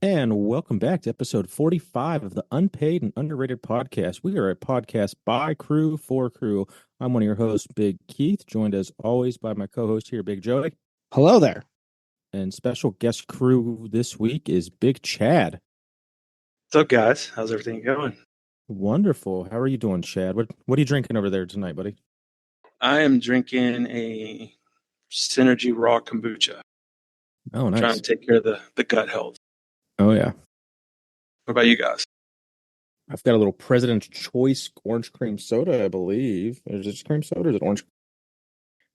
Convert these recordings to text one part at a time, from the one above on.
And welcome back to episode 45 of the Unpaid and Underrated Podcast. We are a podcast by crew for crew. I'm one of your hosts, Big Keith, joined as always by my co-host here, Big Joey. Hello there. And special guest crew this week is Big Chad. What's up, guys? How's everything going? Wonderful. How are you doing, Chad? What are you drinking over there tonight, buddy? I am drinking a Synergy Raw Kombucha. Oh, nice. Trying to take care of the gut health. Oh, yeah. What about you guys? I've got a little President's Choice orange cream soda, I believe. Is it cream soda or is it orange?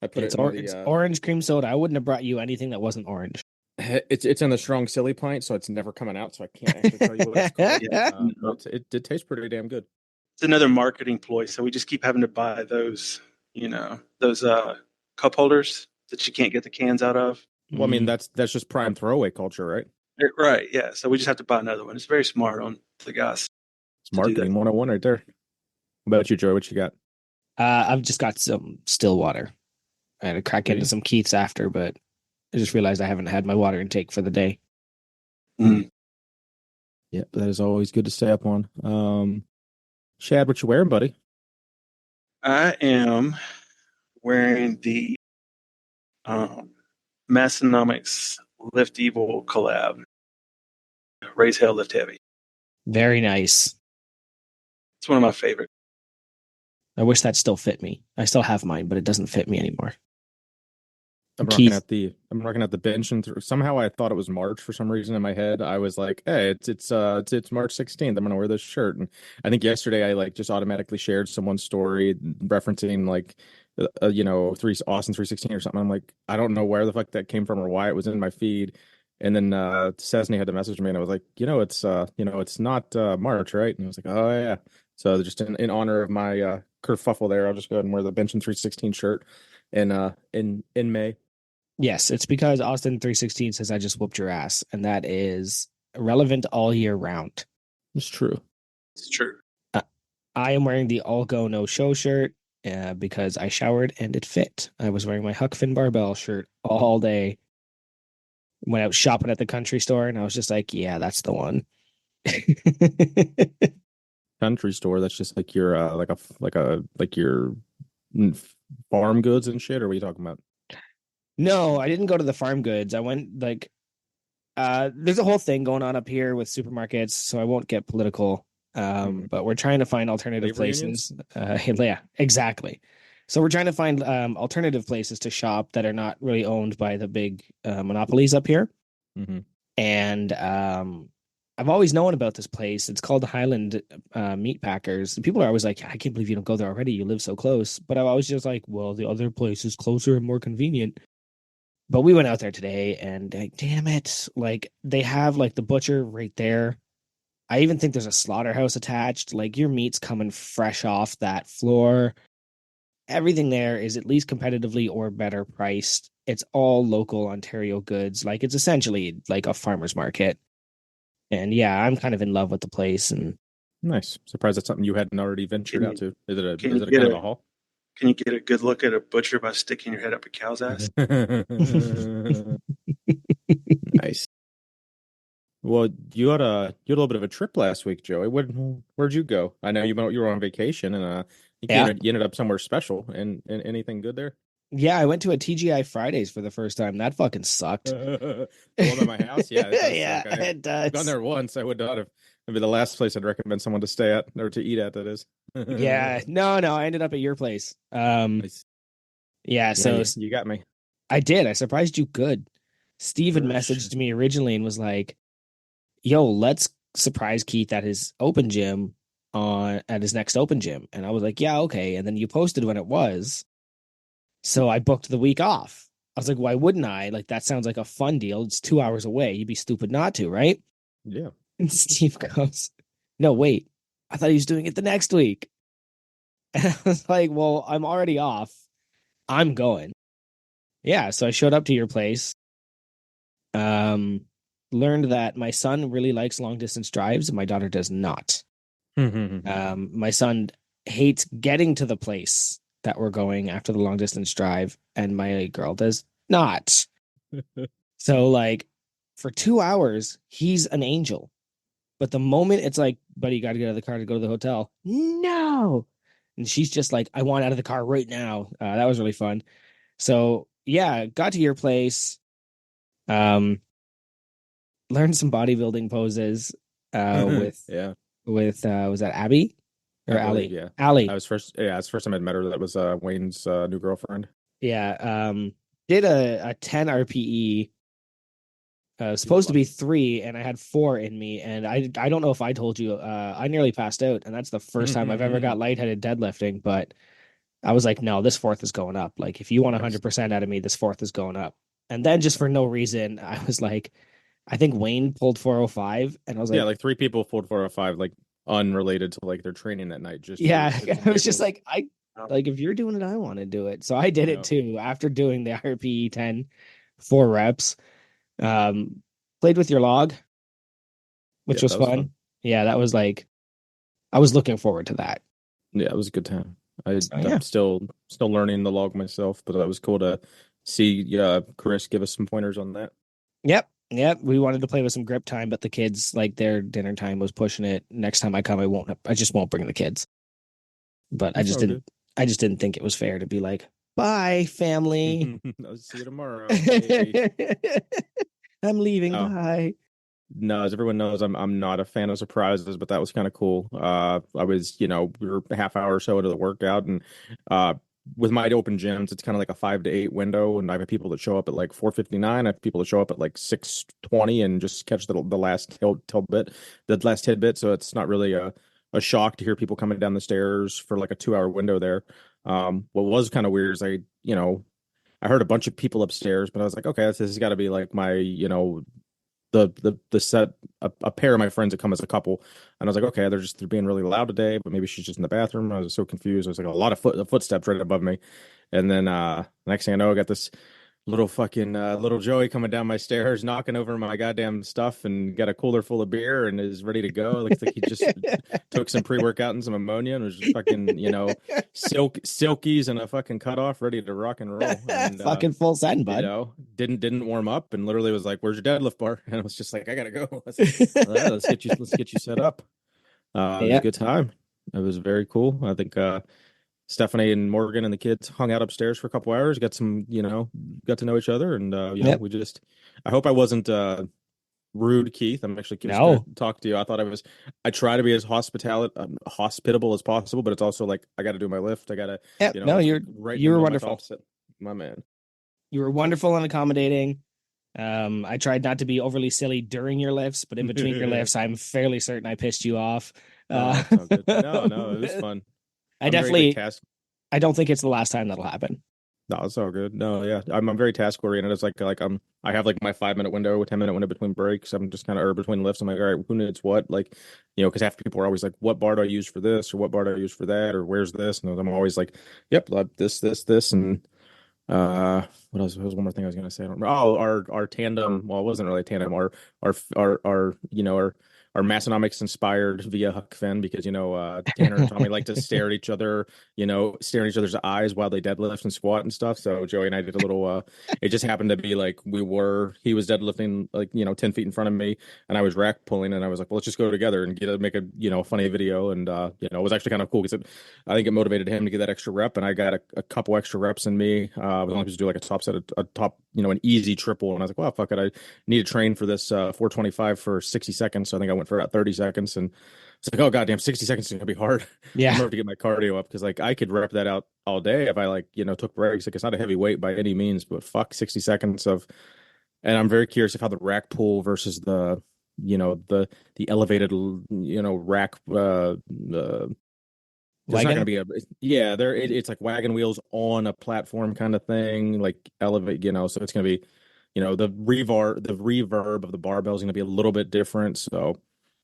It's orange cream soda. I wouldn't have brought you anything that wasn't orange. It's in the strong silly pint, so it's never coming out, so I can't actually tell you what it's called. It did taste pretty damn good. It's another marketing ploy, so we just keep having to buy those cup holders that you can't get the cans out of. Well, I mean, that's just prime throwaway culture, right? Right, yeah. So we just have to buy another one. It's very smart on the guys. It's marketing 101 right there. What about you, Joey? What you got? I've just got some still water. I had to crack into some Keith's after, but I just realized I haven't had my water intake for the day. Mm. Yep, that is always good to stay up on. Chad, what you wearing, buddy? I am wearing the Massonomics Lift Evil collab. Raise Hell, Lift Heavy. Very nice. It's one of my favorite. I wish that still fit me. I still have mine, but it doesn't fit me anymore. I'm rocking at the bench, and somehow I thought it was March for some reason in my head. I was like, "Hey, it's March 16th. I'm gonna wear this shirt." And I think yesterday I just automatically shared someone's story referencing Austin 316 or something. I'm like, I don't know where the fuck that came from or why it was in my feed. And then Cessny had to message me, and I was like, it's not March, right? And I was like, oh yeah. So just in honor of my kerfuffle there, I'll just go ahead and wear the Bench in 316 shirt in May. Yes, it's because Austin 316 says I just whooped your ass, and that is relevant all year round. It's true. It's true. I am wearing the All Go No Show shirt because I showered and it fit. I was wearing my Huck Finn Barbell shirt all day. Went out shopping at the country store, and I was just like, yeah, that's the one. Country store, that's just like your like your farm goods and shit, or what are you talking about? No, I didn't go to the farm goods. I went there's a whole thing going on up here with supermarkets, so I won't get political. But we're trying to find alternative places. Yeah, exactly. So we're trying to find alternative places to shop that are not really owned by the big monopolies up here. Mm-hmm. And I've always known about this place. It's called the Highland Meat Packers. People are always like, I can't believe you don't go there already. You live so close. But I was just like, well, the other place is closer and more convenient. But we went out there today, and damn it, like they have like the butcher right there. I even think there's a slaughterhouse attached. Like your meat's coming fresh off that floor. Everything there is at least competitively or better priced. It's all local Ontario goods. Like it's essentially like a farmer's market. And yeah, I'm kind of in love with the place. And nice. Surprised that's something you hadn't already ventured out to. Is it a kind of a haul? Can you get a good look at a butcher by sticking your head up a cow's ass? Nice. Well, you had a little bit of a trip last week, Joey. Where'd you go? I know you were on vacation, and you ended up somewhere special. And anything good there? Yeah, I went to a TGI Fridays for the first time. That fucking sucked. The one at my house? Yeah, it does. I've gone there once. I would not have. It'd be the last place I'd recommend someone to stay at or to eat at, that is. Yeah, no, I ended up at your place. Nice. Yeah, so you got me. I did. I surprised you good. Steven messaged me originally and was like, yo, let's surprise Keith at his open gym at his next open gym. And I was like, yeah, okay. And then you posted when it was. So I booked the week off. I was like, why wouldn't I? Like, that sounds like a fun deal. It's 2 hours away. You'd be stupid not to, right? Yeah. And Steve goes, no, wait. I thought he was doing it the next week. And I was like, well, I'm already off. I'm going. Yeah, so I showed up to your place. Learned that my son really likes long distance drives and my daughter does not. My son hates getting to the place that we're going after the long distance drive, and my girl does not. So like For 2 hours, he's an angel. But the moment it's like, buddy, you got to get out of the car to go to the hotel. No. And she's just like, I want out of the car right now. That was really fun. So yeah, got to your place. Um, learned some bodybuilding poses. With Yeah, was that Abby I or believe, Allie? yeah. Allie. It's the first time I'd met her. That was Wayne's new girlfriend. Yeah. Did a 10 RPE. He's a Supposed to lot. be 3, and I had 4 in me, and I don't know if I told you, I nearly passed out, and that's the first time I've ever got lightheaded deadlifting. But I was like, no, this fourth is going up. Like, if you want Nice. 100% out of me, this fourth is going up. And then just for no reason, I was like, I think Wayne pulled 405, and I was Yeah, like, like 3 people pulled 405, like unrelated to like their training that night, just for yeah, shits and I was just giggles. like, like if you're doing it, I want to do it. So I did it Yeah. too after doing the RPE 10, 4 reps. Um, played with your log, which Yep, was that was fun. fun. Yeah, that was like I was looking forward to that. Yeah, it was a good time. So yeah. I'm still learning the log myself, but that was cool to see Chris give us some pointers on that. Yep. Yep. We wanted to play with some grip time, but the kids, like their dinner time was pushing it. Next time I come, I just won't bring the kids. But That's all good. I just didn't think it was fair to be like, bye, family. I'll see you tomorrow. Bye. I'm leaving. No, Bye. no, as everyone knows, I'm not a fan of surprises, but that was kind of cool. I was, we were a half hour or so into the workout, and uh, with my open gyms, it's kind of like a 5 to 8 window, and I have people that show up at like 4:59. I have people that show up at like 6:20 and just catch the last the last tidbit. So it's not really a shock to hear people coming down the stairs for like a 2 hour window there. What was kind of weird is I heard a bunch of people upstairs, but I was like, okay, this has got to be like my, the set a pair of my friends that come as a couple, and I was like, okay, they're being really loud today, but maybe she's just in the bathroom. I was so confused. I was like, a lot of footsteps right above me, and then next thing I know, I got this little fucking little Joey coming down my stairs, knocking over my goddamn stuff, and got a cooler full of beer and is ready to go. Looks like he just took some pre-workout and some ammonia and was just fucking, silkies and a fucking cutoff, ready to rock and roll. And Fucking full send, bud. didn't warm up and literally was like, "Where's your deadlift bar?" And I was just like, "I gotta go." I was like, "All right, let's get you set up." It was a Yeah. good time. It was very cool. I think Stephanie and Morgan and the kids hung out upstairs for a couple hours, got to know each other, and Yep. I hope I wasn't rude, Keith. I'm actually curious to No. talk to you. I try to be as hospitable as possible, but it's also like I got to do my lift. I got to, Yep. No, it's you right in the were middle of my wonderful. thoughts. My man. You were wonderful and accommodating. I tried not to be overly silly during your lifts, but in between your lifts, I'm fairly certain I pissed you off. Oh, it's all good. No, it was fun. I I'm very big definitely, task. I don't think it's the last time that'll happen. No, it's all good. No, yeah, I'm very task oriented. It's I have like my 5 minute window, 10 minute window between breaks. I'm just kind of or between lifts. I'm like, all right, who needs what? Like, because half people are always like, what bar do I use for this, or what bar do I use for that, or where's this? And I'm always like, yep, this, and what else? There was one more thing I was gonna say. I don't remember. Oh, our tandem. Well, it wasn't really a tandem. Our Massonomics inspired via Huck Finn because Tanner and Tommy like to stare at each other, stare at each other's eyes while they deadlift and squat and stuff. So Joey and I did a little. It just happened to be like he was deadlifting like 10 feet in front of me, and I was rack pulling, and I was like, well, let's just go together and make a funny video, and it was actually kind of cool because I think it motivated him to get that extra rep, and I got a couple extra reps in me. I was only supposed to do like a top set, a top, an easy triple, and I was like, well, fuck it, I need to train for this 425 for 60 seconds. So I think I went for about 30 seconds, and it's like, oh goddamn, 60 seconds is gonna be hard. Yeah. I'm gonna have to get my cardio up because like I could rep that out all day if I took breaks. Like it's not a heavy weight by any means, but fuck 60 seconds of. And I'm very curious of how the rack pull versus the elevated rack there's not going to be it's like wagon wheels on a platform kind of thing, like elevate, so it's going to be, the reverb of the barbell is going to be a little bit different. So,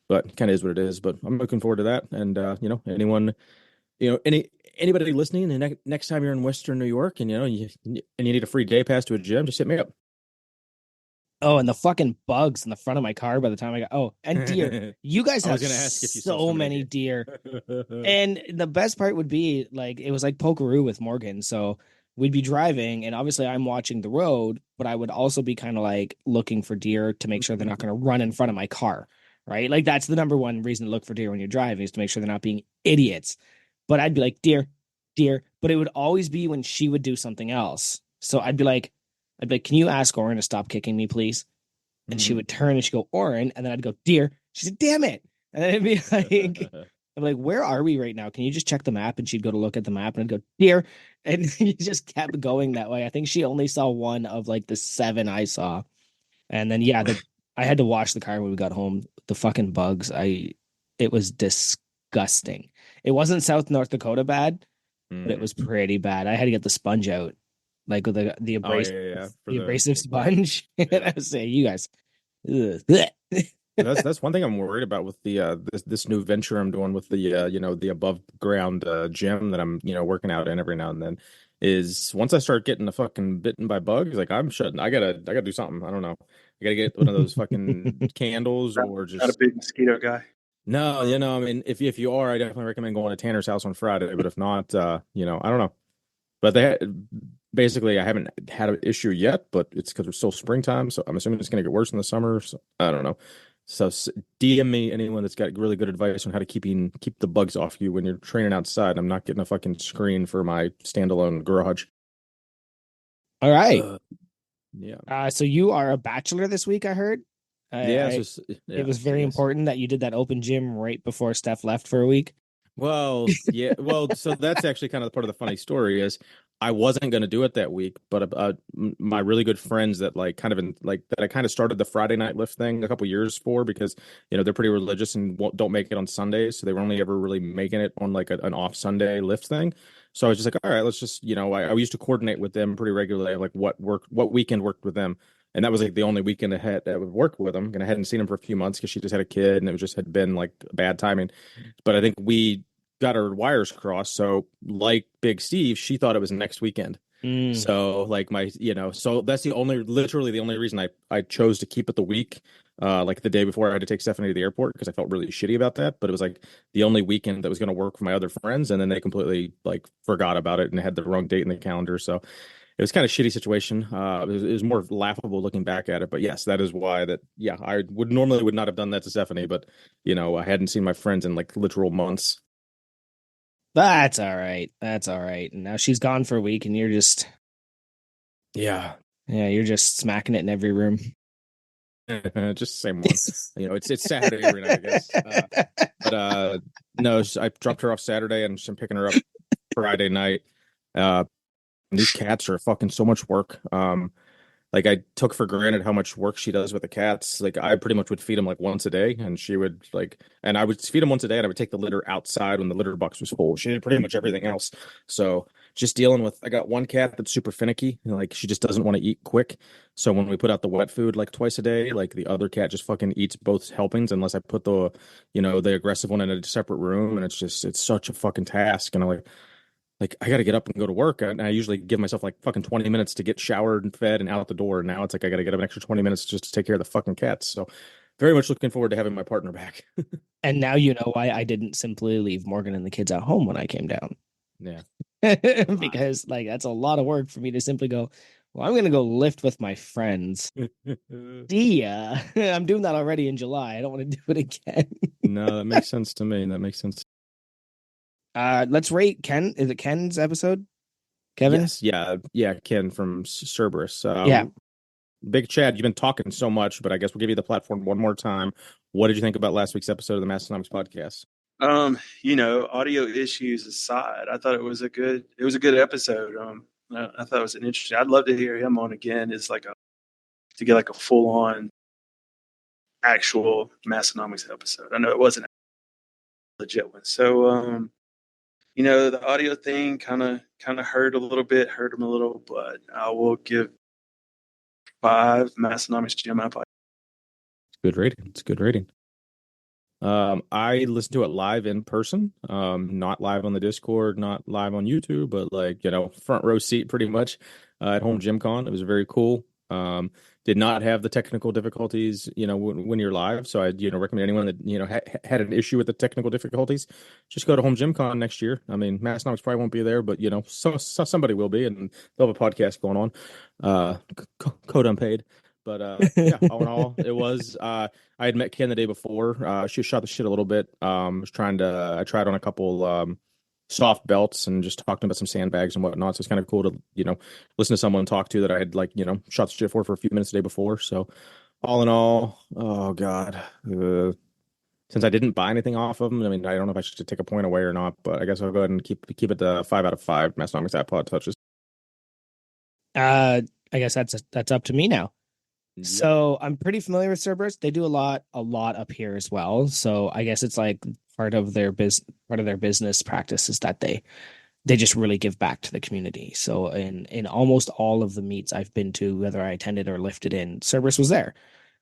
but kind of is what it is. But I'm looking forward to that. And anyone, anybody listening, and next time you're in Western New York, and you need a free day pass to a gym, just hit me up. Oh, and the fucking bugs in the front of my car by the time I got. Oh, and deer. You guys I have was gonna ask if you saw so so many many deer. And the best part would be like it was like Pokeroo with Morgan. So we'd be driving, and obviously I'm watching the road, but I would also be kind of like looking for deer to make sure they're not going to run in front of my car, right? Like that's the number one reason to look for deer when you're driving is to make sure they're not being idiots. But I'd be like, deer, deer, but it would always be when she would do something else. So I'd be like, can you ask Oren to stop kicking me, please? And she Mhm. would turn and she'd go, Oren, and then I'd go, deer. She said, damn it. And then it'd be like, I'm like, where are we right now? Can you just check the map? And she'd go to look at the map and I'd go, deer. And he just kept going that way. I think she only saw one of like the 7 I saw. And then yeah, I had to wash the car when we got home. The fucking bugs. It was disgusting. It wasn't South North Dakota bad, but it Mm. was pretty bad. I had to get the sponge out, like with the Oh yeah, yeah, for the abrasive the right. sponge. And Yeah. I was saying, you guys, ugh. That's one thing I'm worried about with the this new venture I'm doing with the the above ground gym that I'm working out in every now and then is once I start getting the fucking bitten by bugs, like I'm shutting. I gotta do something. I don't know. I gotta get one of those fucking candles Not, or not a just big mosquito guy. no, I mean if you are, I definitely recommend going to Tanner's house on Friday. But if not, I don't know. But basically I haven't had an issue yet, but it's because it's still springtime, so I'm assuming it's gonna get worse in the summer. So I don't know. So DM me anyone that's got really good advice on how to keep the bugs off you when you're training outside. I'm not getting a fucking screen for my standalone garage. All right. Uh, yeah. So you are a bachelor this week, I heard. Yeah, it's I just it was yes, very yes. important that you did that open gym right before Steph left for a week. Well, yeah. Well, so that's actually kind of part of the funny story is I wasn't going to do it that week, but my really good friends that like kind of like that I kind of started the Friday night lift thing a couple years for because they're pretty religious and don't make it on Sundays, so they were only ever really making it on like an off Sunday lift thing. So I was just like, all right, let's just I used to coordinate with them pretty regularly, like what weekend worked with them. And that was like the only weekend I had that would work with them. And I hadn't seen him for a few months because she just had a kid and it just had been like bad timing. But I think we got our wires crossed. So like Big Steve, she thought it was next weekend. Mm. So like so that's literally the only reason I chose to keep it the week. Like the day before I had to take Stephanie to the airport because I felt really shitty about that. But it was like the only weekend that was going to work for my other friends, and then they completely like forgot about it and had the wrong date in the calendar. So it was kind of shitty situation. It was more laughable looking back at it. But yes, that is why that yeah I would not have done that to Stephanie, but I hadn't seen my friends in like literal months. That's all right. That's all right. And now she's gone for a week, and Yeah, you're just smacking it in every room. just the same one. It's Saturday every night, I guess. But no, I dropped her off Saturday and I'm picking her up Friday night. Uh, these cats are fucking so much work. Like I took for granted how much work she does with the cats. Like I pretty much would feed them like once a day, and she would and I would feed them once a day, and I would take the litter outside when the litter box was full. She did pretty much everything else. So just dealing with, I got one cat that's super finicky, like she just doesn't want to eat quick. So when we put out the wet food like twice a day, like the other cat just fucking eats both helpings unless I put the aggressive one in a separate room, and it's such a fucking task. And I'm like I got to get up and go to work. And I usually give myself like fucking 20 minutes to get showered and fed and out the door. And now it's like I got to get up an extra 20 minutes just to take care of the fucking cats. So very much looking forward to having my partner back. And now you know why I didn't simply leave Morgan and the kids at home when I came down. Yeah. Because like that's a lot of work for me to simply go, well, I'm gonna go lift with my friends. See ya. I'm doing that already in July. I don't want to do it again. No, that makes sense to me. That makes sense. Let's rate Ken. Is it Ken's episode? Kevin? Yes. Yeah. Yeah. Ken from Cerberus. Yeah. Big Chad, you've been talking so much, but I guess we'll give you the platform one more time. What did you think about last week's episode of the Mastonomics podcast? Audio issues aside, I thought it was a good episode. I thought it was an interesting. I'd love to hear him on again. It's like to get like a full on actual Mastonomics episode. I know it wasn't a legit one. So the audio thing kind of hurt a little bit, hurt him a little, but I will give 5 Mastonomics Gym Up. Good rating. It's a good rating. I listened to it live in person, not live on the Discord, not live on YouTube, but like, front row seat pretty much at Home Gym Con. It was very cool. Did not have the technical difficulties, when you're live. So I, recommend anyone that, had an issue with the technical difficulties, just go to Home Gym Con next year. I mean, Massonomics probably won't be there, but somebody will be, and they'll have a podcast going on, code unpaid. But yeah, all in all, it was. I had met Ken the day before. She shot the shit a little bit. I tried on a couple soft belts and just talking about some sandbags and whatnot. So it's kind of cool to, listen to someone talk to that I had like, shot the shit for a few minutes the day before. So all in all, oh God, since I didn't buy anything off of them, I mean, I don't know if I should take a point away or not, but I guess I'll go ahead and keep it 5 out of 5 Massonomics iPod touches. I guess that's up to me now. Yep. So I'm pretty familiar with Cerberus. They do a lot up here as well. So I guess it's like part of their business practice is that they just really give back to the community. So in almost all of the meets I've been to, whether I attended or lifted in, Cerberus was there.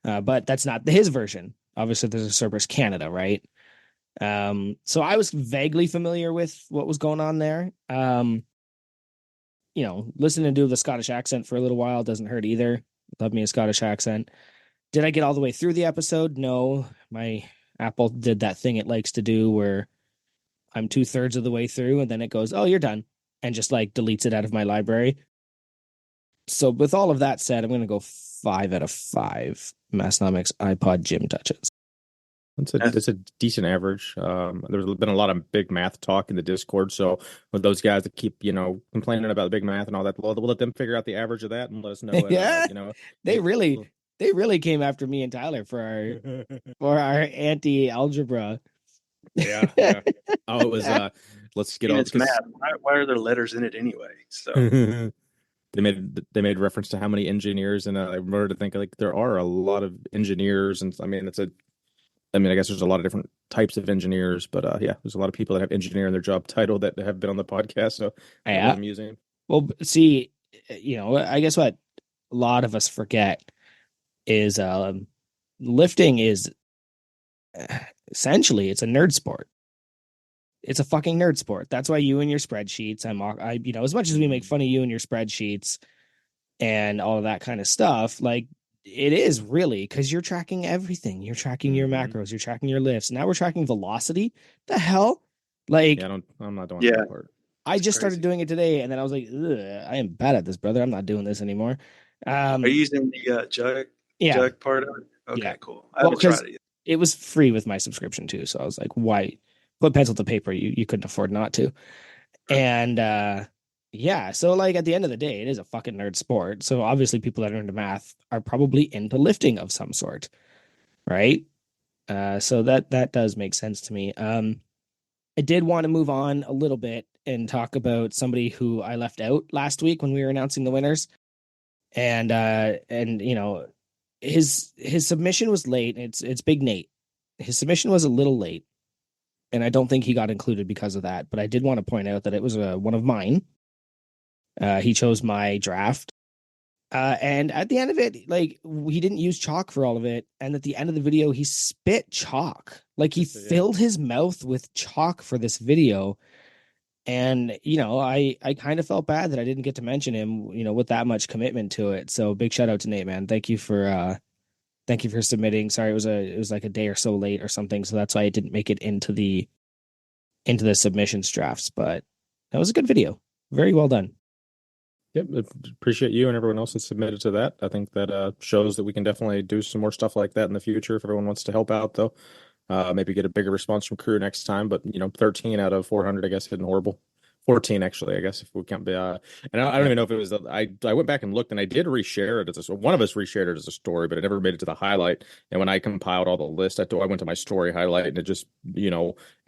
But that's not his version. Obviously, there's a Cerberus Canada, right? So I was vaguely familiar with what was going on there. Listening to the Scottish accent for a little while doesn't hurt either. Love me a Scottish accent. Did I get all the way through the episode? No. My Apple did that thing it likes to do where I'm 2/3 of the way through and then it goes, oh, you're done. And just like deletes it out of my library. So with all of that said, I'm going to go 5 out of 5 Massonomics iPod Gym touches. It's a decent average. There's been a lot of big math talk in the Discord. So with those guys that keep, complaining about big math and all that, we'll let them figure out the average of that and let us know. Yeah, they really came after me and Tyler for our anti-algebra. Yeah, yeah. Oh, it was. Let's get on. It's math. Why are there letters in it anyway? So they made reference to how many engineers, and I remember to think like there are a lot of engineers, and I mean I guess there's a lot of different types of engineers, but yeah, there's a lot of people that have engineer in their job title that have been on the podcast, so that was amusing. Well, see, I guess what a lot of us forget is lifting is essentially it's a nerd sport. It's a fucking nerd sport. That's why you and your spreadsheets, as much as we make fun of you and your spreadsheets and all of that kind of stuff, like it is really because you're tracking everything. You're tracking your macros, you're tracking your lifts. Now we're tracking velocity. The hell? Like, yeah, I'm not doing that part. I just started doing it today, and then I was like, I am bad at this, brother. I'm not doing this anymore. Are you using the jug part of it? Okay, cool. I haven't tried it yet. It was free with my subscription too, so I was like, why put pencil to paper? You couldn't afford not to. And yeah, so like at the end of the day, it is a fucking nerd sport. So obviously people that are into math are probably into lifting of some sort, right? So that does make sense to me. I did want to move on a little bit and talk about somebody who I left out last week when we were announcing the winners. And his submission was late. It's Big Nate. His submission was a little late, and I don't think he got included because of that. But I did want to point out that it was one of mine. He chose my draft. And at the end of it, like he didn't use chalk for all of it. And at the end of the video, he spit chalk. Like he filled his mouth with chalk for this video. And, I kind of felt bad that I didn't get to mention him, with that much commitment to it. So big shout out to Nate, man. Thank you for submitting. Sorry, it was like a day or so late or something. So that's why it didn't make it into the submissions drafts, but that was a good video. Very well done. Yep, appreciate you and everyone else that submitted to that. I think that shows that we can definitely do some more stuff like that in the future if everyone wants to help out, though. Maybe get a bigger response from crew next time, but 13 out of 400, I guess, isn't horrible. 14 actually, I guess, if we can't be. And I don't even know if it was. I went back and looked, and I did reshare it as one of us reshared it as a story, but it never made it to the highlight. And when I compiled all the list, I went to my story highlight, and it just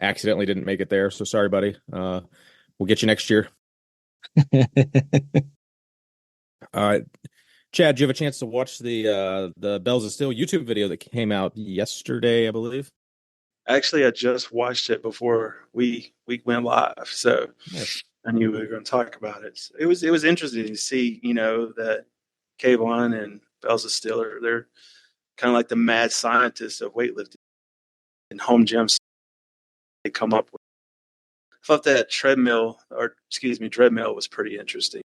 accidentally didn't make it there. So sorry, buddy. We'll get you next year. Chad, do you have a chance to watch the Bells of Steel YouTube video that came out yesterday, I believe? Actually, I just watched it before we went live, so I knew we were going to talk about it. It was interesting to see, that K1 and Bells of Steel they're kind of like the mad scientists of weightlifting and home gyms they come up with. I thought that dreadmill was pretty interesting.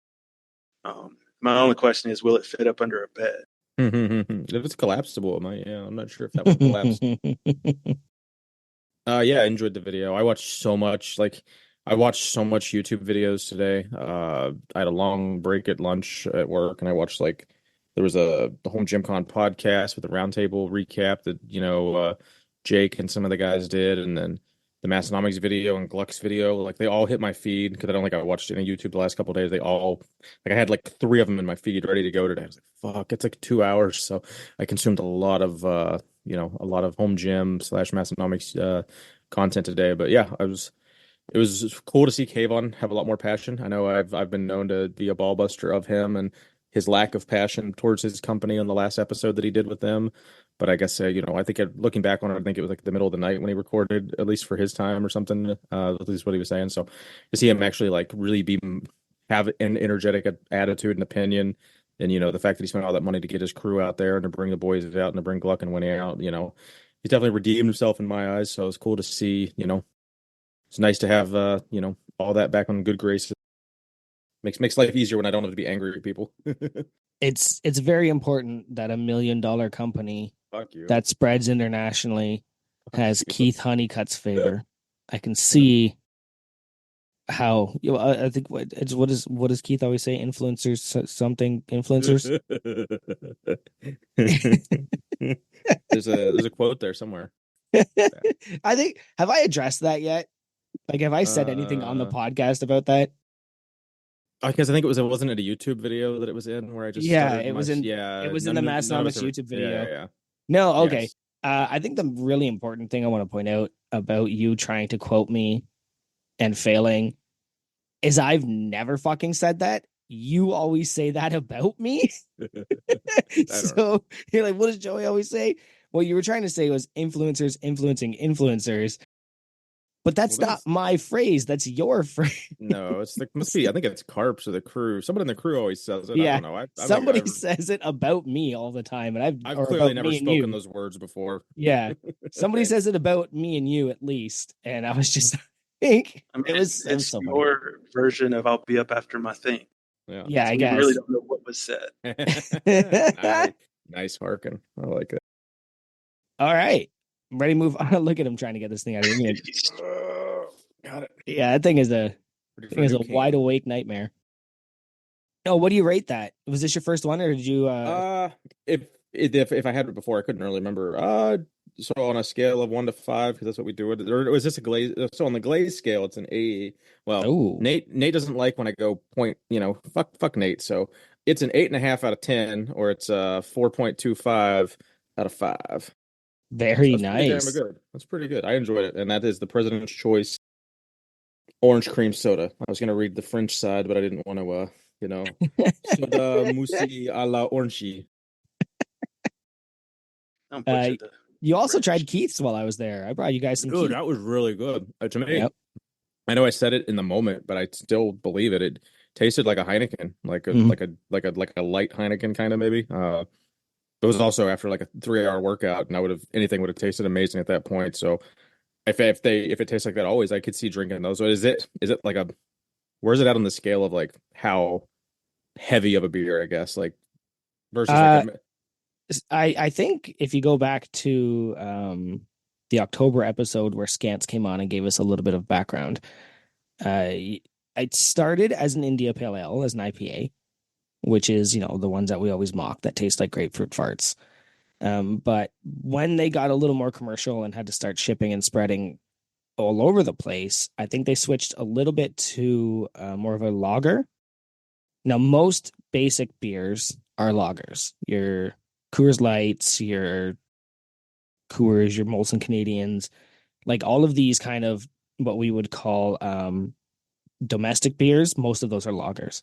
My only question is, will it fit up under a bed? If it's collapsible, it might. Yeah, I'm not sure if that one collapsed. Yeah, I enjoyed the video. I watched so much YouTube videos today. I had a long break at lunch at work, and I watched like there was the Home Gym Con podcast with a roundtable recap that Jake and some of the guys did, and then the Massonomics video and Gluck's video. Like they all hit my feed because I don't think I watched any YouTube the last couple of days. They all like I had like three of them in my feed ready to go today. I was like, fuck, it's like 2 hours, so I consumed a lot of a lot of home gym slash Massonomics content today. But yeah, it was cool to see Kayvon have a lot more passion. I know I've been known to be a ball buster of him and his lack of passion towards his company on the last episode that he did with them. But I guess I think looking back on it, I think it was like the middle of the night when he recorded, at least for his time or something. At least what he was saying. So to see him actually like really have an energetic attitude and opinion, and the fact that he spent all that money to get his crew out there and to bring the boys out and to bring Gluck and Winnie out, he's definitely redeemed himself in my eyes. So it's cool to see. It's nice to have all that back on good graces. Makes life easier when I don't have to be angry at people. It's very important that $1 million company Fuck you. that spreads internationally has you. Keith Honeycutt's favor. I can see how I think what does Keith always say? Influencers something influencers. There's a quote there somewhere. I think have I addressed that yet? Like have I said anything on the podcast about that? Because I think it wasn't it a YouTube video that it was in where I just Yeah, it was in the none of us Massonomics YouTube video. Yeah. No, okay. Yes. I think the really important thing I want to point out about you trying to quote me and failing is I've never fucking said that. You always say that about me. So you're like, what does Joey always say? What you were trying to say was influencers influencing influencers. But that's not my phrase. That's your phrase. No, must be. I think it's Carps or the crew. Someone in the crew always says it. Yeah, I don't know. somebody says it about me all the time, and I've clearly never spoken those words before. Yeah, somebody says it about me and you at least, and I was just think it's so your funny. Version of "I'll be up after my thing." Yeah, so I guess. Really don't know what was said. Nice harken. I like it. All right. I'm ready to move on. Look at him trying to get this thing out of here. Got it. Yeah, that thing is a wide awake nightmare. Oh, what do you rate that? Was this your first one, or did you? If I had it before, I couldn't really remember. So on a scale of 1 to 5, because that's what we do it. Or was this a glaze? So on the glaze scale, it's an 8. Well, Nate doesn't like when I go point. Fuck Nate. So it's an 8.5 out of 10, or it's a 4.25 out of 5. Very nice. That's pretty good. I enjoyed it, and that is the President's Choice orange cream soda. I was gonna read the French side, but I didn't want to. Soda moussy à la orange. You also tried Keith's while I was there. I brought you guys some. Dude, that was really good. To me, yep. I know I said it in the moment, but I still believe it. It tasted like a Heineken, like a light Heineken kind of maybe. It was also after like a 3-hour workout, and anything would have tasted amazing at that point. So if it tastes like that always, I could see drinking those. So is it like where's it at on the scale of like how heavy of a beer, I guess, like versus I think if you go back to the October episode where Scants came on and gave us a little bit of background, it started as an India Pale Ale, as an IPA, which is, the ones that we always mock that taste like grapefruit farts. But when they got a little more commercial and had to start shipping and spreading all over the place, I think they switched a little bit to more of a lager. Now, most basic beers are lagers. Your Coors Lights, your Coors, your Molson Canadians, like all of these kind of what we would call domestic beers, most of those are lagers.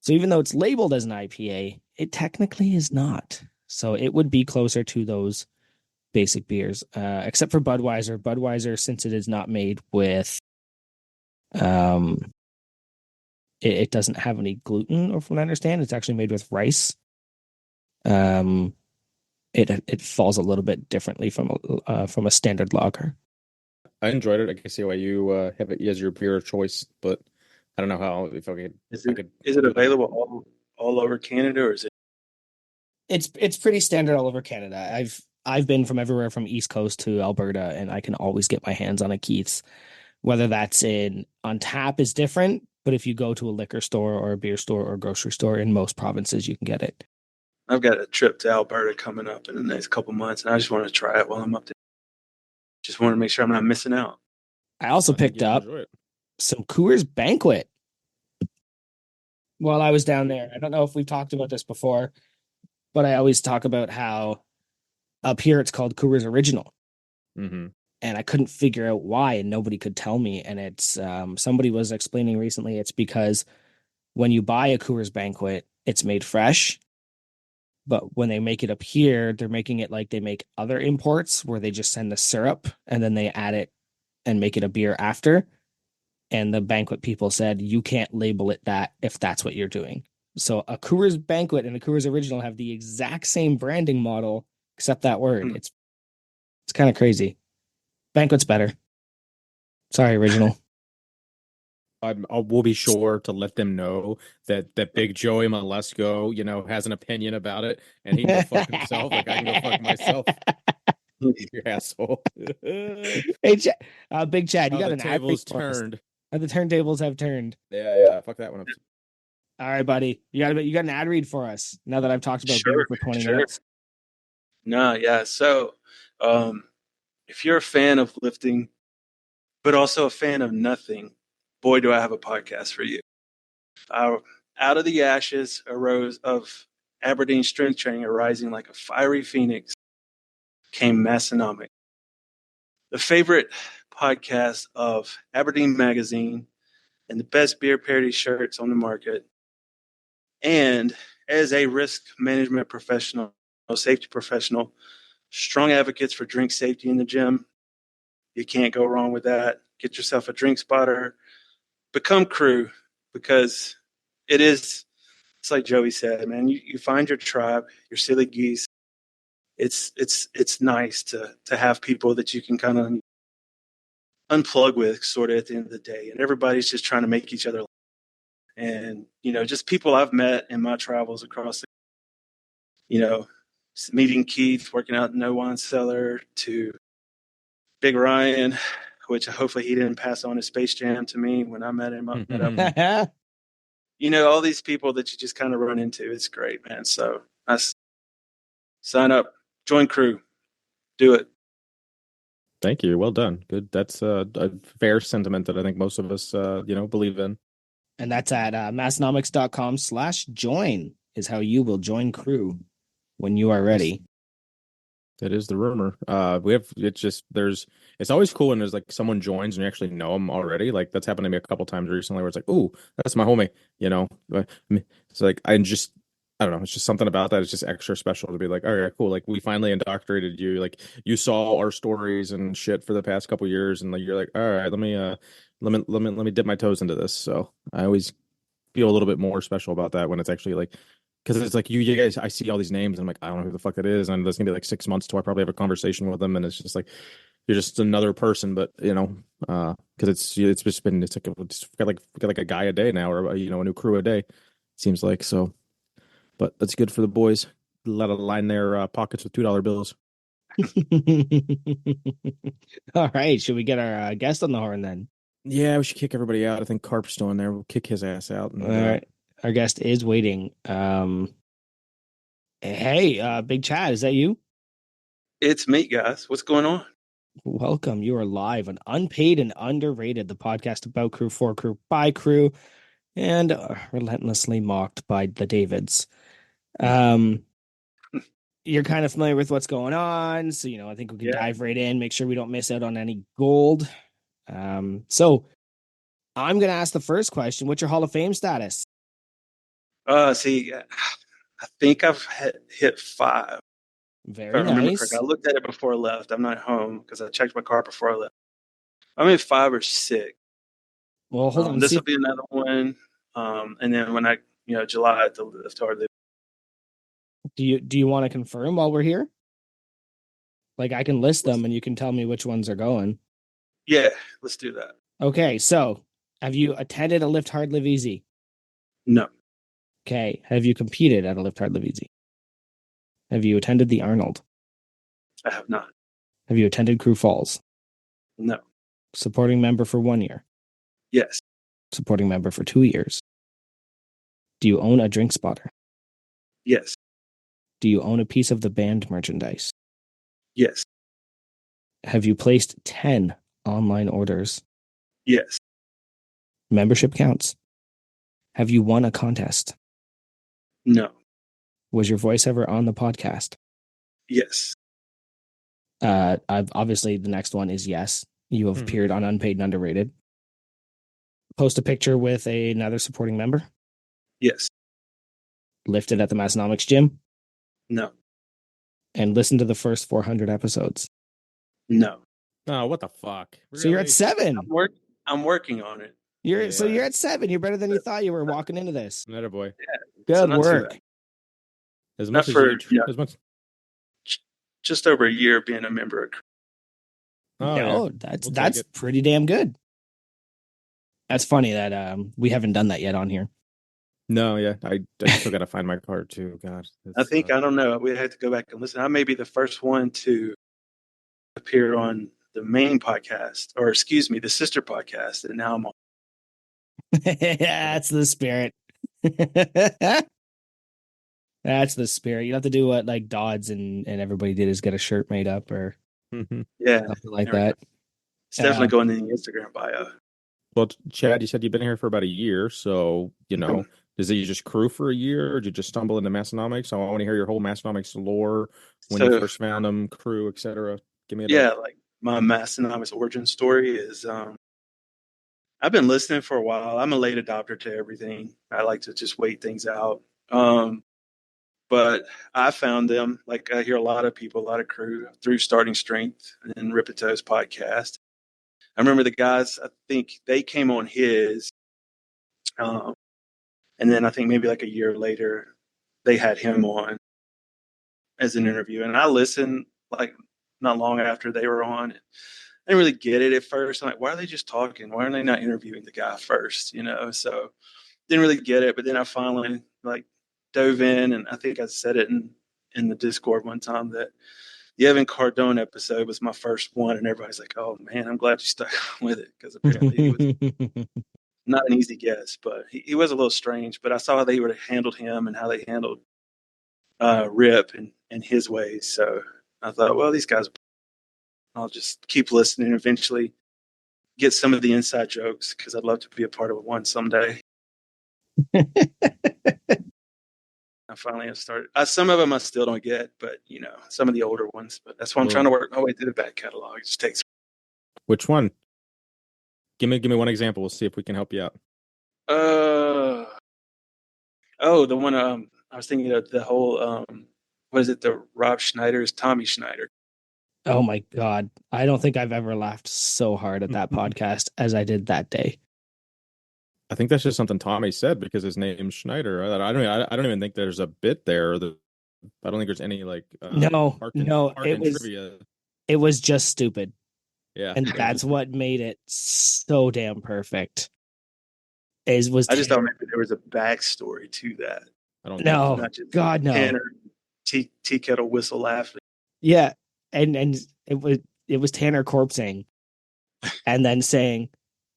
So even though it's labeled as an IPA, it technically is not. So it would be closer to those basic beers, except for Budweiser. Budweiser, since it is not made with, it doesn't have any gluten, or from what I understand, it's actually made with rice. It falls a little bit differently from a standard lager. I enjoyed it. I can see why you have it as your beer of choice, but I don't know how. Is it available all over Canada, or is it? It's pretty standard all over Canada. I've been from everywhere from East Coast to Alberta, and I can always get my hands on a Keith's. Whether that's in on tap is different, but if you go to a liquor store or a beer store or a grocery store in most provinces, you can get it. I've got a trip to Alberta coming up in the next couple months, and I just want to try it while I'm up there. Just want to make sure I'm not missing out. I also I think picked you'll up enjoy it. some Coors Banquet while I was down there. I don't know if we've talked about this before, but I always talk about how up here it's called Coors Original. Mm-hmm. And I couldn't figure out why, and nobody could tell me. And it's somebody was explaining recently it's because when you buy a Coors Banquet, it's made fresh. But when they make it up here, they're making it like they make other imports where they just send the syrup and then they add it and make it a beer after. And the banquet people said, you can't label it that if that's what you're doing. So a Coors Banquet and a Coors Original have the exact same branding model, except that word. It's kind of crazy. Banquet's better. Sorry, Original. We'll be sure to let them know that Big Joey Molesco, has an opinion about it, and he can go fuck himself. Like I can go fuck myself. You asshole. Hey, Big Chad, you got the an ad read tables for us. turned. The turntables have turned. Yeah. Fuck that one up. All right, buddy. You got an ad read for us. Now that I've talked about beer for 20 minutes. No, yeah. So, if you're a fan of lifting, but also a fan of nothing, boy, do I have a podcast for you. Out of the ashes arose of Aberdeen strength training, arising like a fiery phoenix, came Massonomic, the favorite podcast of Aberdeen Magazine and the best beer parody shirts on the market. And as a risk management professional, safety professional, strong advocates for drink safety in the gym. You can't go wrong with that. Get yourself a drink spotter. Become crew, because it's like Joey said, man, you find your tribe, your silly geese. It's nice to have people that you can kind of unplug with sort of at the end of the day. And everybody's just trying to make each other. And, just people I've met in my travels across meeting Keith, working out in No Wine Cellar, to Big Ryan, which hopefully he didn't pass on his Space Jam to me when I met him up. All these people that you just kind of run into. It's great, man. So I sign up, join crew, do it. Thank you. Well done. Good. That's a fair sentiment that I think most of us, believe in. And that's at massnomics.com/join is how you will join crew when you are ready. That is the rumor. It's always cool when there's like someone joins and you actually know them already. Like that's happened to me a couple times recently where it's like, oh, that's my homie, But it's like, I don't know. It's just something about that. It's just extra special to be like, all right, cool. Like we finally indoctrinated you. Like you saw our stories and shit for the past couple years. And like, you're like, all right, let me dip my toes into this. So I always feel a little bit more special about that when it's actually like, because it's like you guys, I see all these names and I'm like, I don't know who the fuck that is. And there's gonna be like 6 months till I probably have a conversation with them. And it's just like, you're just another person, but because it's got like a guy a day now, or a new crew a day, seems like. So, but that's good for the boys. Let it line their pockets with $2 bills. All right, should we get our guest on the horn then? Yeah, we should kick everybody out. I think Carp's still in there. We'll kick his ass out. And, all right, our guest is waiting. Hey, Big Chad, is that you? It's me, guys. What's going on? Welcome. You are live on Unpaid and Underrated, the podcast about crew, for crew, by crew, and relentlessly mocked by the Davids. You're kind of familiar with what's going on, so I think we can dive right in, make sure we don't miss out on any gold. So I'm gonna ask the first question: what's your Hall of Fame status? See, I think I've hit 5. Very if I remember nice. correctly. I looked at it before I left. I'm not home because I checked my car before I left. I'm at 5 or 6. Well, hold on. This will be another one. And then when I, July at the lift hardly. Do you want to confirm while we're here? Like I can list them and you can tell me which ones are going. Yeah, let's do that. Okay, so have you attended a Lift Hard, Live Easy? No. Okay. Have you competed at a Lift Hard Live Easy? Have you attended the Arnold? I have not. Have you attended Crew Falls? No. Supporting member for 1 year. Yes. Supporting member for 2 years. Do you own a drink spotter? Yes. Do you own a piece of the band merchandise? Yes. Have you placed 10 online orders? Yes. Membership counts. Have you won a contest? No. Was your voice ever on the podcast? Yes. I've obviously the next one is yes. You have appeared on Unpaid and Underrated. Post a picture with another supporting member. Yes. Lifted at the Massonomics gym. No. And listen to the first 400 episodes. No. Oh, what the fuck? So you're at Really? 7. I'm working on it. So you're at 7. You're better than you thought you were walking into this. Atta boy. Good So not too work. bad. As Not much as for- you, yeah. as much. Just over a year being a member of. Oh, No, yeah. that's We'll take that's it. pretty damn good. That's funny that we haven't done that yet on here. No, yeah, I still gotta find my card too. God, I think I don't know. We had to go back and listen. I may be the first one to appear on the main podcast, or excuse me, the sister podcast, and now I'm on. That's the spirit. That's the spirit. You have to do what like Dodds and everybody did is get a shirt made up or Yeah, something like there we that. it's definitely going in the Instagram bio. Well, Chad, you said you've been here for about a year, so does it you just crew for a year, or did you just stumble into Massonomics? I want to hear your whole Massonomics lore, when you So first found them, crew, etc. Give me yeah, like my Massonomics origin story is I've been listening for a while. I'm a late adopter to everything. I like to just wait things out. But I found them, like I hear a lot of people, a lot of crew through Starting Strength and Ripito's podcast. I remember the guys, I think they came on his, and then I think maybe like a year later, they had him on as an interview. And I listened like not long after they were on. I didn't really get it at first. I'm like, why are they just talking? Why are they not interviewing the guy first? So didn't really get it. But then I finally like dove in, and I think I said it in the Discord one time that the Evan Cardone episode was my first one, and everybody's like, "Oh man, I'm glad you stuck with it," because apparently he was not an easy guess, but he was a little strange. But I saw how they would have handled him and how they handled Rip and his ways. So I thought, well, these guys, I'll just keep listening. Eventually, get some of the inside jokes because I'd love to be a part of one someday. I finally have started. Some of them I still don't get, but some of the older ones. But that's why I'm trying to work my way through the back catalog. It just takes. Which one? Give me one example. We'll see if we can help you out. The one I was thinking of the whole what is it? The Rob Schneider's Tommy Schneider. Oh my God. I don't think I've ever laughed so hard at that podcast as I did that day. I think that's just something Tommy said because his name's Schneider. I don't even think there's a bit there. I don't think there's any like trivia. It was just stupid. Yeah, and that's what made it so damn perfect. I just thought maybe there was a backstory to that. I don't know. Not just God no. Tanner tea kettle whistle laughing. Yeah, and it was Tanner corpsing, and then saying,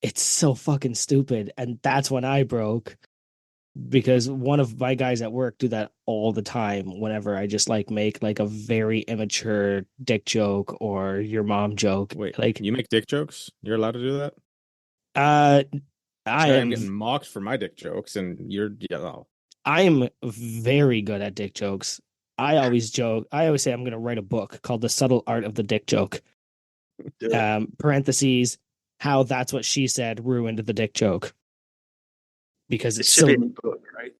"It's so fucking stupid," and that's when I broke, because one of my guys at work do that all the time. Whenever I just like make like a very immature dick joke or your mom joke. Wait, like you make dick jokes? You're allowed to do that? I am getting mocked for my dick jokes, and I'm very good at dick jokes. I always joke. I always say I'm going to write a book called The Subtle Art of the Dick Joke. Parentheses, how that's what she said ruined the dick joke. Because it's so. Be in the book, right?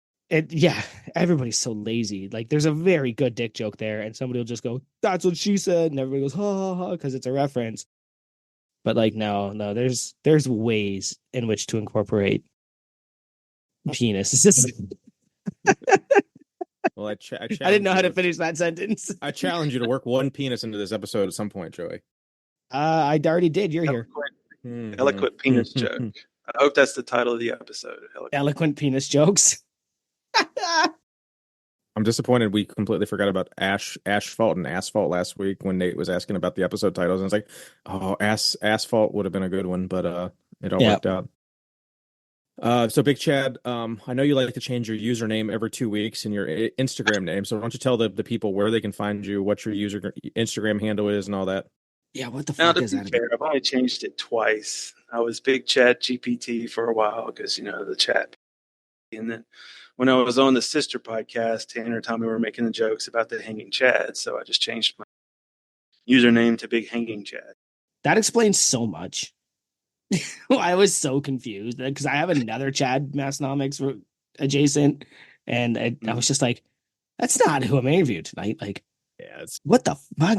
Everybody's so lazy. Like, there's a very good dick joke there, and somebody will just go, "That's what she said," and everybody goes, "Ha ha ha," because it's a reference. But like, no, there's ways in which to incorporate penis. Well, I didn't know how to finish that sentence. I challenge you to work one penis into this episode at some point, Joey. I already did. You're here. Eloquent penis joke. I hope that's the title of the episode. Eloquent penis jokes. I'm disappointed we completely forgot about asphalt and asphalt last week when Nate was asking about the episode titles. And I was like, oh, asphalt would have been a good one, but it all Yeah. worked out. So Big Chad, I know you like to change your username every 2 weeks and your Instagram name. So why don't you tell the people where they can find you, what your Instagram handle is, and all that? Yeah, what the Now, fuck to is be that about? fair, I've only changed it twice. I was Big Chat GPT for a while because, the chat. And then when I was on the sister podcast, Tanner and Tommy were making the jokes about the hanging Chad. So I just changed my username to Big Hanging Chad. That explains so much. I was so confused because I have another Chad Massnomics adjacent, and I was just like, that's not who I'm interviewing tonight. Like, Yeah, what the fuck?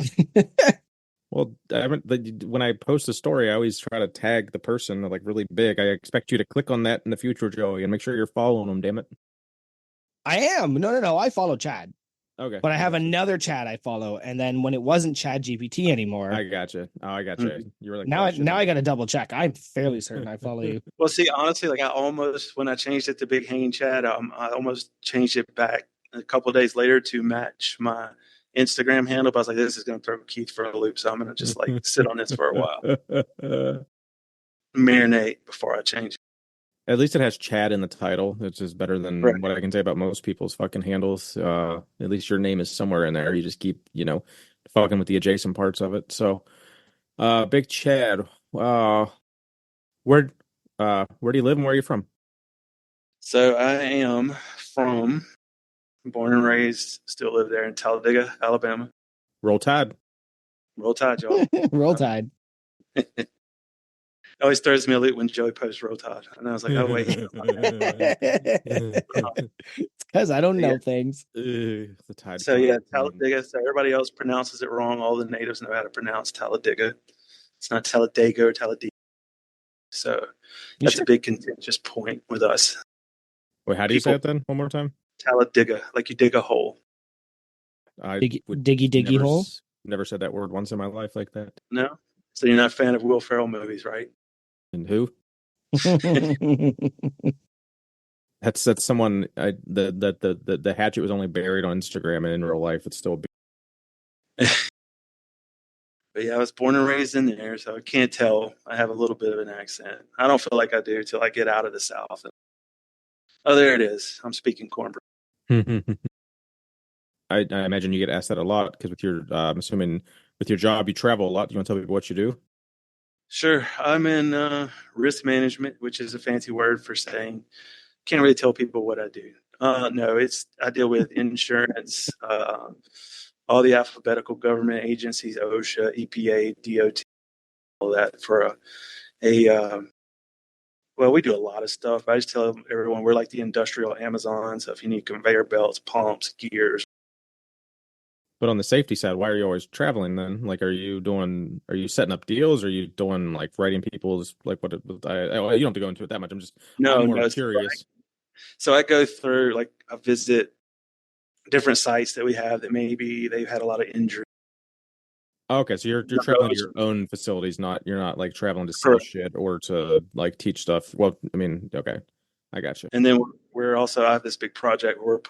well, when I post a story, I always try to tag the person like really big. I expect you to click on that in the future, Joey, and make sure you're following them. Damn it. I am. No. I follow Chad, Okay, but I I have got you. another Chad I follow, and then when it wasn't Chad GPT anymore, I got you. Oh, I got you. You were like, now oh I shit. now I got to double check. I'm fairly certain I follow you. Well, see, honestly, like when I changed it to Big Hanging Chad, I almost changed it back a couple of days later to match my Instagram handle. But I was like, this is going to throw Keith for a loop. So I'm going to just like sit on this for a while, marinate before I change it. At least it has Chad in the title, which is better than Right. what I can say about most people's fucking handles. At least your name is somewhere in there. You just keep, fucking with the adjacent parts of it. So, Big Chad, where, where do you live and where are you from? So I am born and raised, still live there in Talladega, Alabama. Roll Tide. Roll Tide, y'all. Roll Tide. It always throws me a loop when Joey posts Roll Tide. And I was like, oh, wait. It's because I don't know things. The Tide So, Pod. yeah, Talladega. So everybody else pronounces it wrong. All the natives know how to pronounce Talladega. It's not Talladega or Talladega. So that's a big contentious point with us. Wait, how do you say it then? One more time. Talladega, like you dig a hole. I would Diggy hole. Never said that word once in my life like that. No? So you're not a fan of Will Ferrell movies, right? And who? That's someone. The hatchet was only buried on Instagram, and in real life, it's still. But yeah, I was born and raised in there, so I can't tell. I have a little bit of an accent. I don't feel like I do till I get out of the South. Oh, there it is. I'm speaking cornbread. I imagine you get asked that a lot because with your, I'm assuming with your job, you travel a lot. Do you want to tell people what you do? Sure. I'm in risk management, which is a fancy word for saying can't really tell people what I do. No, I deal with insurance, all the alphabetical government agencies, OSHA, EPA, DOT, all that for well, we do a lot of stuff. I just tell everyone we're like the industrial Amazon. So if you need conveyor belts, pumps, gears. But on the safety side, why are you always traveling then? Like, are you setting up deals? Are you doing like writing people's like what? You don't have to go into it that much. I'm more curious. So I go through I visit different sites that we have that maybe they've had a lot of injury. Okay, so you're traveling to your own facilities, you're not like traveling to see shit or to like teach stuff. Well, I mean, okay, I got you. And then I have this big project where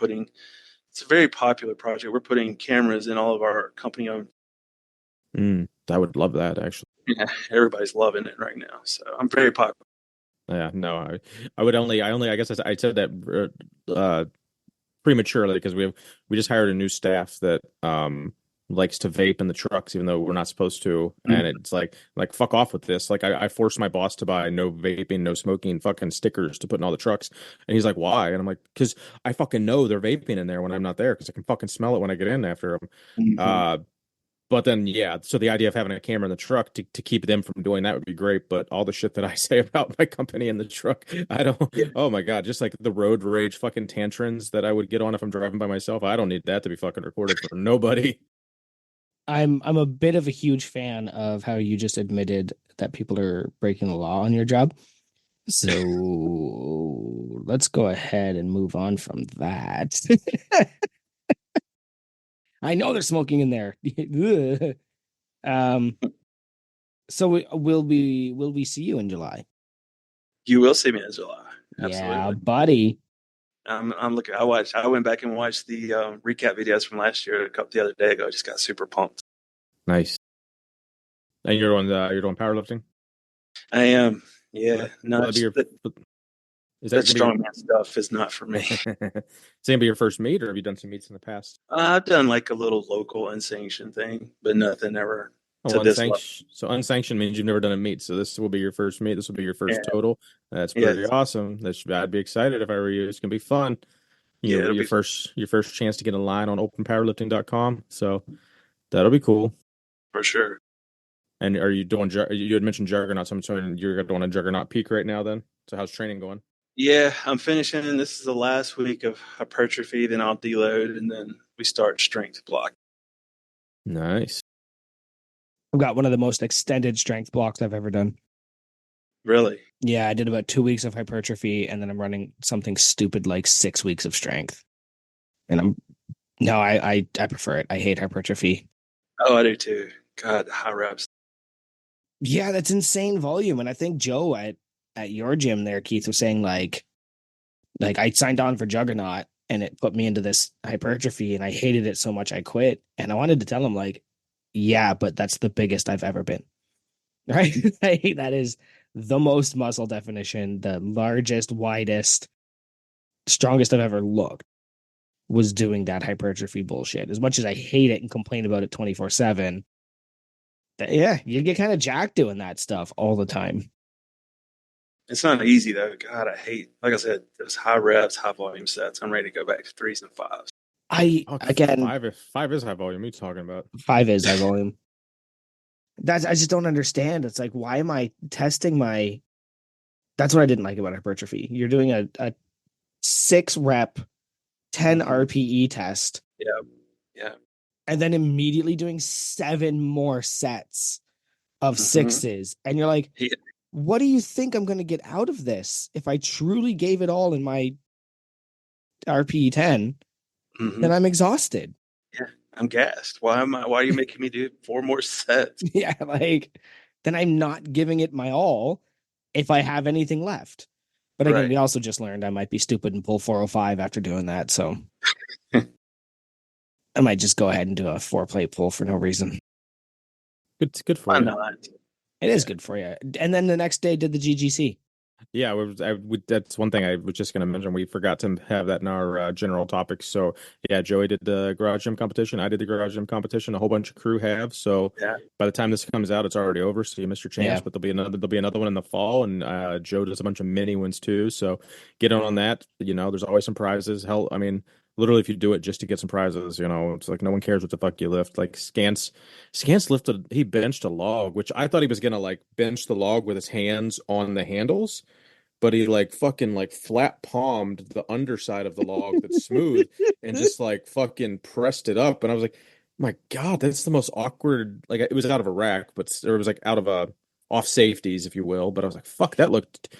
it's a very popular project. We're putting cameras in all of our company owned. I would love that actually. Yeah, everybody's loving it right now. So I'm very popular. Yeah, no, I guess I said that prematurely because we just hired a new staff that likes to vape in the trucks even though we're not supposed to, and it's like fuck off with this. Like I forced my boss to buy no vaping, no smoking fucking stickers to put in all the trucks, and he's like, why? And I'm like, because I fucking know they're vaping in there when I'm not there because I can fucking smell it when I get in after them. But then, yeah, so the idea of having a camera in the truck to keep them from doing that would be great. But all the shit that I say about my company in the truck, I don't, oh my God, just like the road rage fucking tantrums that I would get on if I'm driving by myself. I don't need that to be fucking recorded for nobody. I'm a bit of a huge fan of how you just admitted that people are breaking the law on your job. So let's go ahead and move on from that. I know they're smoking in there. So will we see you in July? You will see me in July. Yeah, Absolutely. buddy. I'm looking. I went back and watched the recap videos from last year the other day ago. I just got super pumped. Nice. And you're doing powerlifting? I am. Will Yeah. that, No, will that be your is that that gonna be your strongman stuff is not for me. is it gonna be your first meet, or have you done some meets in the past? I've done like a little local unsanctioned thing, but nothing ever Oh, to this level. unsanctioned. So unsanctioned means you've never done a meet. So this will be your first meet. This will be your Yeah. first total. That's pretty Yes. awesome. I'd be excited if I were you. It's gonna be fun. Yeah. Your It'll be your first chance to get a line on openpowerlifting.com. So that'll be cool. for sure. And are you doing? You had mentioned Juggernaut. So I'm assuming you're doing a Juggernaut peak right now. Then, so how's training going? Yeah, I'm finishing. This is the last week of hypertrophy. Then I'll deload, and then we start strength block. Nice. I've got one of the most extended strength blocks I've ever done. Really? Yeah, I did about 2 weeks of hypertrophy, and then I'm running something stupid like 6 weeks of strength. And I prefer it. I hate hypertrophy. Oh, I do too. God, the high reps. Yeah, that's insane volume. And I think Joe at your gym there, Keith, was saying like I signed on for Juggernaut and it put me into this hypertrophy and I hated it so much I quit. And I wanted to tell him like, yeah, but that's the biggest I've ever been. Right? That is the most muscle definition, the largest, widest, strongest I've ever looked was doing that hypertrophy bullshit. As much as I hate it and complain about it 24/7, yeah, you get kind of jacked doing that stuff all the time. It's not easy though. God, I hate. Like I said, those high reps, high volume sets. I'm ready to go back to threes and fives. I Oh, again, five is high volume. What are you talking about? 5 is high volume. That's I just don't understand. It's like, why am I testing my? That's what I didn't like about hypertrophy. You're doing a 6 rep, 10 Mm-hmm. RPE test, Yeah, yeah. and then immediately doing 7 more sets of Mm-hmm. sixes, and you're like, Yeah. what do you think I'm going to get out of this if I truly gave it all in my RPE 10? Mm-hmm. Then I'm exhausted. Yeah. I'm gassed. Why are you making me do 4 more sets? Yeah, like then I'm not giving it my all if I have anything left. But again, Right. we also just learned I might be stupid and pull 405 after doing that. So I might just go ahead and do a 4-plate pull for no reason. Good for Why you. not? It is good for you. And then the next day did the GGC. Yeah, that's one thing I was just going to mention. We forgot to have that in our general topics. So, yeah, Joey did the garage gym competition. I did the garage gym competition. A whole bunch of crew have. So, Yeah. by the time this comes out, it's already over. So you missed your chance. Yeah. But there'll be another one in the fall, and Joe does a bunch of mini ones too. So get on that. There's always some prizes. Hell, I mean, literally, if you do it just to get some prizes, it's like no one cares what the fuck you lift. Like Scance lifted. He benched a log, which I thought he was gonna like bench the log with his hands on the handles, but he like fucking like flat palmed the underside of the log that's smooth and just like fucking pressed it up. And I was like, my God, that's the most awkward. Like it was out of a rack, or it was like out of a off safeties, if you will. But I was like, fuck, that looked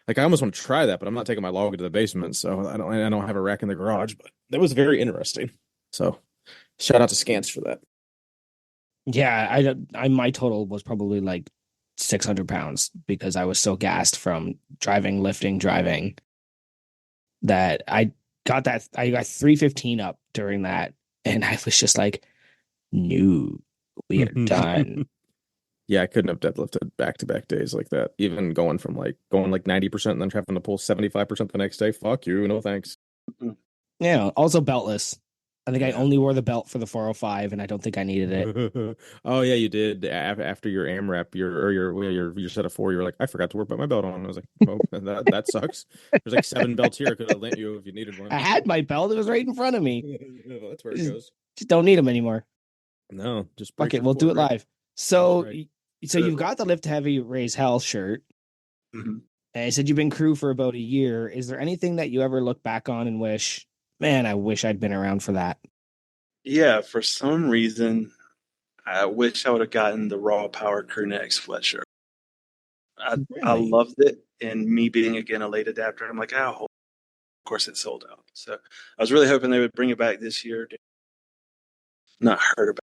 like I almost want to try that, but I'm not taking my log into the basement, so I don't have a rack in the garage. But that was very interesting. So shout out to Scance for that. Yeah, my total was probably like 600 pounds because I was so gassed from driving, lifting, driving that I got 315 up during that. And I was just like, no, we are done. Yeah, I couldn't have deadlifted back to back days like that. Even going like 90% and then having to pull 75% the next day. Fuck you, no thanks. Yeah, also beltless. I think I Yeah. only wore the belt for the 405 and I don't think I needed it. Oh yeah, you did. After your AMRAP, your set of 4, you were like, I forgot to put my belt on. I was like, oh, that sucks. There's like 7 belts here. I could have lent you if you needed one. I had my belt. It was right in front of me. Well, that's where it goes. Just don't need them anymore. No, just Fuck break it. your We'll do cord, it right? live. So, That's right. so you've got the Lift Heavy Raise Hell shirt. Mm-hmm. And I said you've been crew for about a year. Is there anything that you ever look back on and wish, man, I wish I'd been around for that? Yeah. For some reason, I wish I would have gotten the Raw Power Crew Neck sweatshirt. I Really? loved it, and me being again a late adapter, I'm like, oh, of course it sold out. So I was really hoping they would bring it back this year. Not heard about.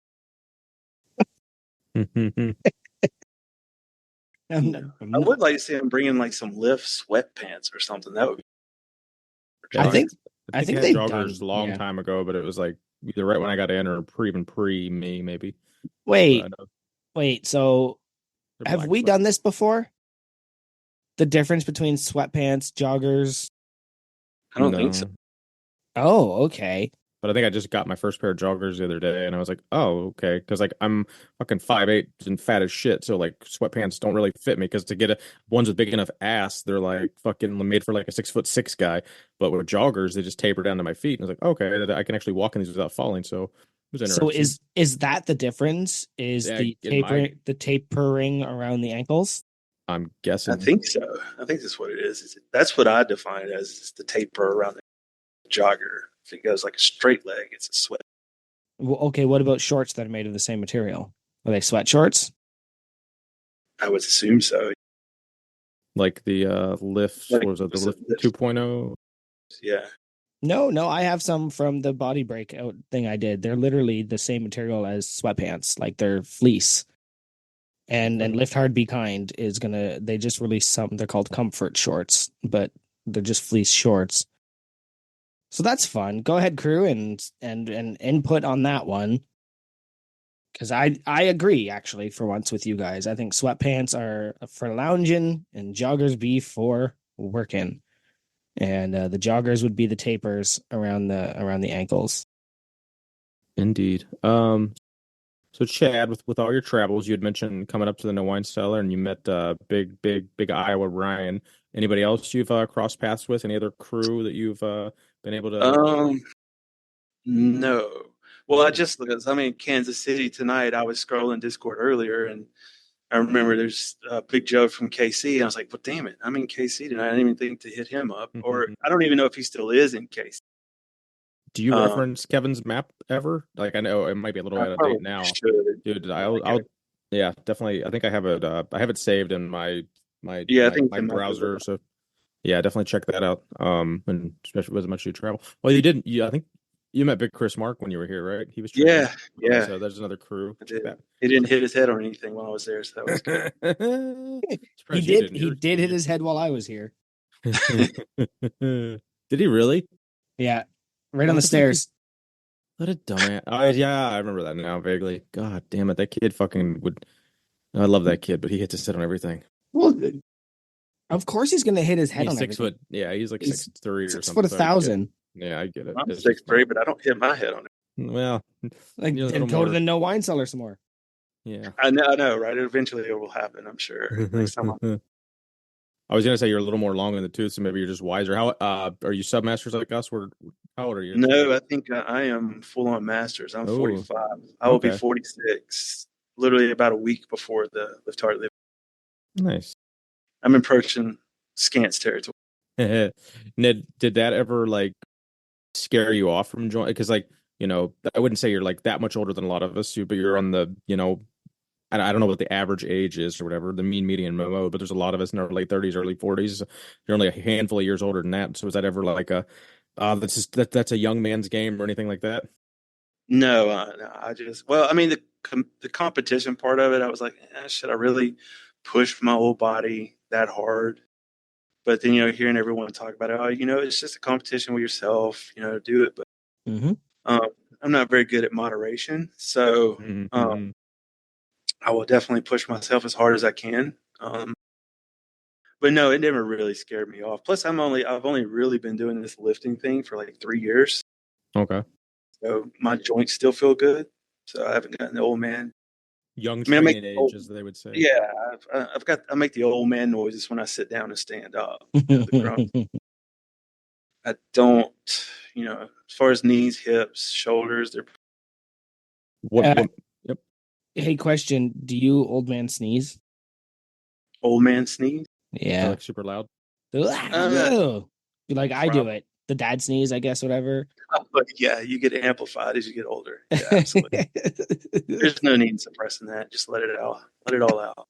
I'm I not. would like to see them bring in like some lift sweatpants or something. That would be. I think I think I think had they've joggers done. a long Yeah. time ago, but it was like either right when I got in or even pre me maybe. But I Wait, know wait. So they're have black we sweat. done this before? The difference between sweatpants, joggers. I don't think so. No. Oh, okay. But I think I just got my first pair of joggers the other day, and I was like, "Oh, okay." Because like I'm fucking 5'8" and fat as shit, so like sweatpants don't really fit me. Because to get ones with big enough ass, they're like fucking made for like a 6'6" guy. But with joggers, they just taper down to my feet, and I was like, "Okay, I can actually walk in these without falling." So it was So interesting. is that the difference? Is Yeah, the tapering around the ankles? I'm I guessing. think so. I think that's what it is. That's what I define it as, is the taper around the jogger. If it goes like a straight leg, it's a sweat. Well, okay, what about shorts that are made of the same material? Are they sweat shorts? I would assume so. Like the lift, Like what was it? The was it lift this? 2.0. Yeah. No, no, I have some from the body breakout thing I did. They're literally the same material as sweatpants, like they're fleece. And Lift Hard Be Kind is gonna they just released some, they're called comfort shorts, but they're just fleece shorts. So that's fun. Go ahead, crew, and input on that one. Because I agree actually for once with you guys. I think sweatpants are for lounging and joggers be for working. And the joggers would be the tapers around the ankles. Indeed. So Chad, with all your travels, you had mentioned coming up to the No Wine Cellar, and you met big Iowa Ryan. Anybody else you've crossed paths with? Any other crew that you've been able to? Um. No. Well, I Oh, just because I'm in Kansas City tonight. I was scrolling Discord earlier, and I remember there's Big Joe from KC. I was like, "Well, damn it, I'm in KC tonight. I didn't even think to hit him up, or I don't even know if he still is in KC." do you Um, reference Kevin's map ever? Like I know it might be a little I out of date probably now, should. dude. When I get I'll it. yeah, definitely. I think I have it. I have it saved in Yeah, I think my it might be. browser. So yeah, definitely check that out. And especially with as much as you travel. Well, you didn't. I think you met Big Chris Mark when you were here, right? He was training. Yeah, Okay, yeah, so there's another crew. I Check did. that. He didn't Check. hit his head on anything while I was there, so that was good. Surprised you didn't. He did hit his head while I was here. Did he really? Yeah. Right on What the the fuck? stairs. What a dumbass. Yeah, I remember that now vaguely. God damn it, that kid fucking would. I love that kid, but he hits his head on everything. Well, of course he's gonna hit his head He's on 6 foot. everything. Yeah, he's like He's 6'3" or 6 foot something. a So I get it. thousand. Yeah, I get it. I'm It's just 6'3", but I don't hit my head on it. well, Like, you're a little and go to more. the no wine cellar some more. Yeah. I know, right? Eventually, it will happen. I'm sure. Next time. I was gonna say you're a little more long in the tooth, so maybe you're just wiser. How are you submasters like us? How old are you? No, I think I am full on masters. I'm Oh, 45. I will be okay, 46, literally about a week before the Lift Hard Live. nice. I'm approaching Scance territory. Ned, did that ever like scare you off from joining? Because like I wouldn't say you're like that much older than a lot of us, but you're on the I don't know what the average age is or whatever, the mean median MMO, but there's a lot of us in our late 30s, early 40s. You're only a handful of years older than that. So is that ever like that's a young man's game or anything like that? No, I just well, I mean the competition part of it. I was like, should I really push my old body that hard? But then hearing everyone talk about it, it's just a competition with yourself. Do it. But Mm-hmm. um, I'm not very good at moderation, so Mm-hmm. I will definitely push myself as hard as I can. But no, it never really scared me off. Plus, I've only really been doing this lifting thing for like 3 years, Okay. so my joints still feel good. So I haven't gotten the old man. Young I mean, I make training the age, old, as they would say. yeah, I make the old man noises when I sit down and stand up. The grunt. I don't, as far as knees, hips, shoulders, they're What? uh, Yep. hey, question: do you old man sneeze? old man sneeze. Yeah. Like super loud. Uh, Be like I do Probably. it. The dad sneeze, I guess, whatever. But yeah, you get amplified as you get older. Yeah, absolutely. There's no need in suppressing that. Just let it out. Let it all out.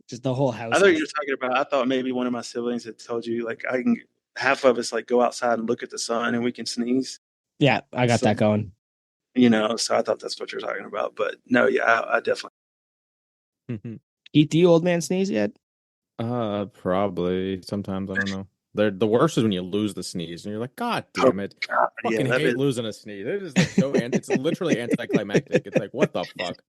Just the whole I house. thought you were talking about. I thought maybe one of my siblings had told you like I can. Half of us like go outside and look at the sun and we can sneeze. Yeah, I got So that going. so I thought that's what you're talking about. But no, yeah, I definitely. Eat the old man sneeze yet? Probably sometimes I don't know. The worst is when you lose the sneeze and you're like, God Oh damn it. God, I yeah, fucking that hate is. losing a sneeze. It is like so it's literally anticlimactic. It's like, what the fuck?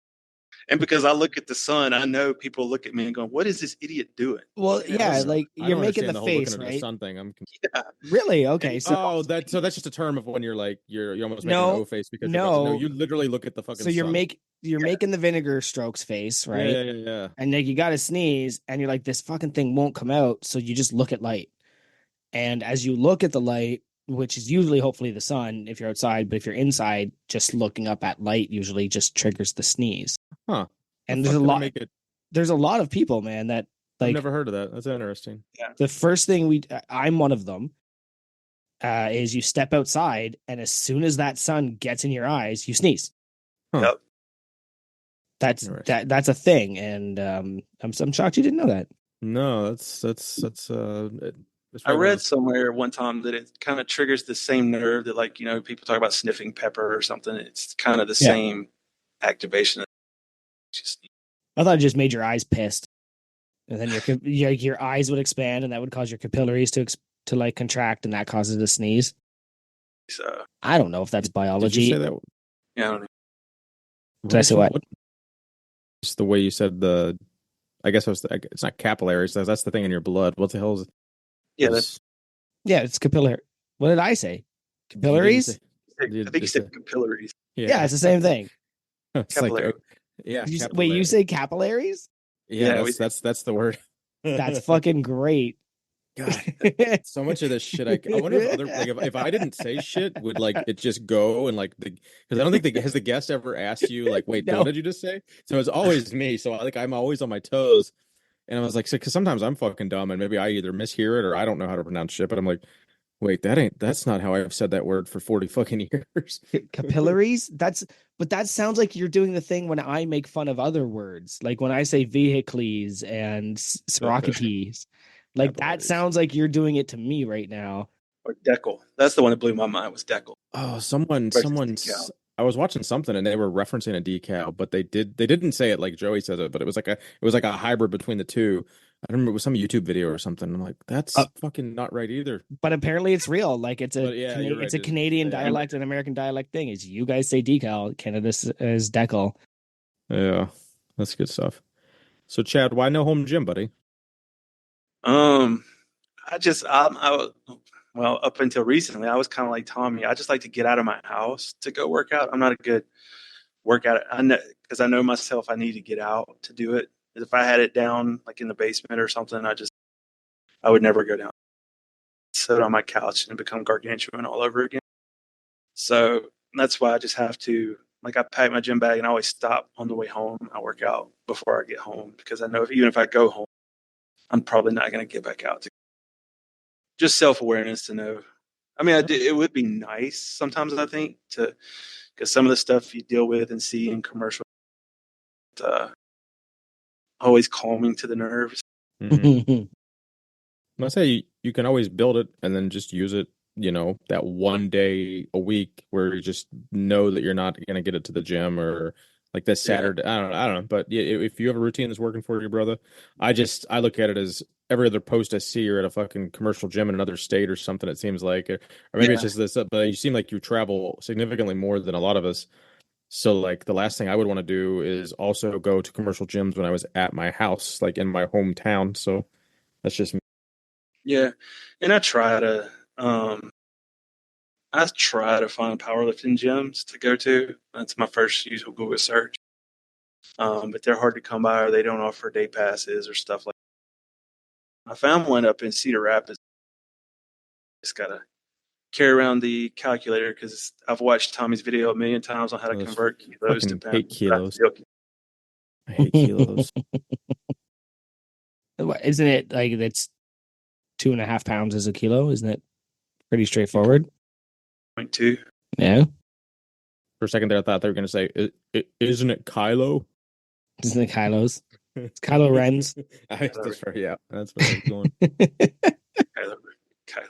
And because I look at the sun, I know people look at me and go, "What is this idiot doing?" Well, And I yeah, don't know. like I you're don't making the understand the whole looking face, into the right? sun thing. yeah, Really? and Okay, he so Oh, that's just a term of when you're like you're almost making an O no, face because you're about to. No, no. you literally look at the So fucking you're sun. making the vinegar strokes face, Yeah, right? yeah, yeah, yeah. And like you got to sneeze, and you're like, this fucking thing won't come out. So you just look at light, and as you look at the light, which is usually hopefully the sun if you're outside, but if you're inside, just looking up at light usually just triggers the sneeze. Huh. The And fuck did I make it? there's a lot of people, man, that I've like never heard of that. That's interesting. yeah, the first thing I'm one of them, is you step outside, and as soon as that sun gets in your eyes, you sneeze. Huh. yep. Interesting. That's a thing, and I'm shocked you didn't know that. No, it's I probably one of read those. somewhere one time that it kind of triggers the same nerve that, like, people talk about sniffing pepper or something. It's kind of the Yeah. same activation. Just I thought it just made your eyes pissed, and then your eyes would expand, and that would cause your capillaries to like contract, and that causes a sneeze. so, I don't know if that's Did you biology. say that? yeah, I don't know. Did I say what? It's the way you said the. I guess it's not capillaries. That's the thing in your blood. What the hell is? Yeah, that's. Yeah, it's capillary. What did I say? You didn't Capillaries? say. I You think you just said capillaries, Yeah, it's the same thing. It's like, capillary. yeah, Wait, you capillary. say capillaries? Yeah, Yeah, that's the word. That's fucking great. God. So much of this shit, I wonder if other like if I didn't say shit, would like it just go and like because I don't think has the guest ever asked you like, wait, what No. did you just say? So it's always me. So like I'm always on my toes, and I was like, because sometimes I'm fucking dumb, and maybe I either mishear it or I don't know how to pronounce shit. But I'm like, wait, that's not how I've said that word for 40 fucking years. Capillaries? But that sounds like you're doing the thing when I make fun of other words. Like when I say vehicles and Sorokites. Like that Capillaries. sounds like you're doing it to me right now. Or decal. That's the one that blew my mind. Was decal Oh, versus decal. I was watching something and they were referencing a decal, but they didn't say it like Joey says it, but it was like a hybrid between the two. I don't remember, it was some YouTube video or something. I'm like, that's Uh, fucking not right either. but apparently it's real. Like But yeah, you're right. it's a Canadian Yeah. dialect and American dialect thing. Is you guys say decal, Canada is decal. Yeah, that's good stuff. So Chad, why no home gym, buddy? Um, well, up until recently, I was kind of like Tommy. I just like to get out of my house to go work out. I'm not a good workout. I know because I know myself. I need to get out to do it. If I had it down like in the basement or something, I would never go down, sit on my couch and become gargantuan all over again. So that's why I just have to like I pack my gym bag and I always stop on the way home. I work out before I get home because I know even if I go home, I'm probably not going to get back out. Just self awareness to know. I mean, it would be nice sometimes. I think to because some of the stuff you deal with and see in commercials, uh, always calming to the nerves. Mm-hmm. I say you can always build it and then just use it, that one day a week where you just know that you're not going to get it to the gym or like this Yeah. Saturday. I don't know. But yeah, if you have a routine that's working for you, brother, I look at it as every other post I see you're at a fucking commercial gym in another state or something, it seems like. Or maybe it's Yeah. just this, but you seem like you travel significantly more than a lot of us. So like the last thing I would want to do is also go to commercial gyms when I was at my house, like in my hometown. So that's just me. Yeah, and I try to find powerlifting gyms to go to. That's my first usual Google search. But they're hard to come by, or they don't offer day passes or stuff like that. I found one up in Cedar Rapids. Just gotta carry around the calculator because I've watched Tommy's video a million times on how to Those convert kilos to fucking hate pounds. But I kilos. still can't. I hate kilos. Isn't it like that's 2.5 pounds is a kilo? Isn't it pretty straightforward? 0.2. Yeah. For a second there, I thought they were going to say, "Isn't it Kylo?" Isn't it Kylo's? It's Kylo Ren's. That's what I was going. Kylo.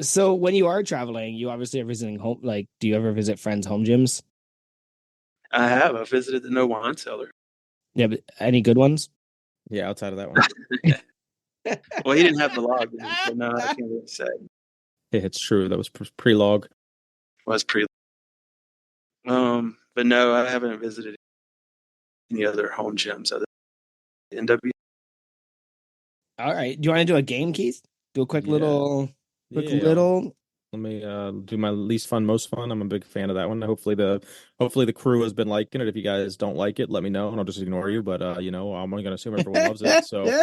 So when you are traveling, you obviously are visiting home. Like, do you ever visit friends' home gyms? I have. I visited the No Wine Cellar. Yeah, but any good ones? Yeah, outside of that one. Well, he didn't have the login, so no, I can't really say. Yeah, it's true. That was pre-log. Was pretty. But no, I haven't visited any other home gyms other than NW. All right. Do you want to do a game, Keith? Do a Yeah. quick Yeah. little. Let me do my least fun, most fun. I'm a big fan of that one. Hopefully the crew has been liking it. If you guys don't like it, let me know and I'll just ignore you. But I'm only gonna assume everyone loves it. So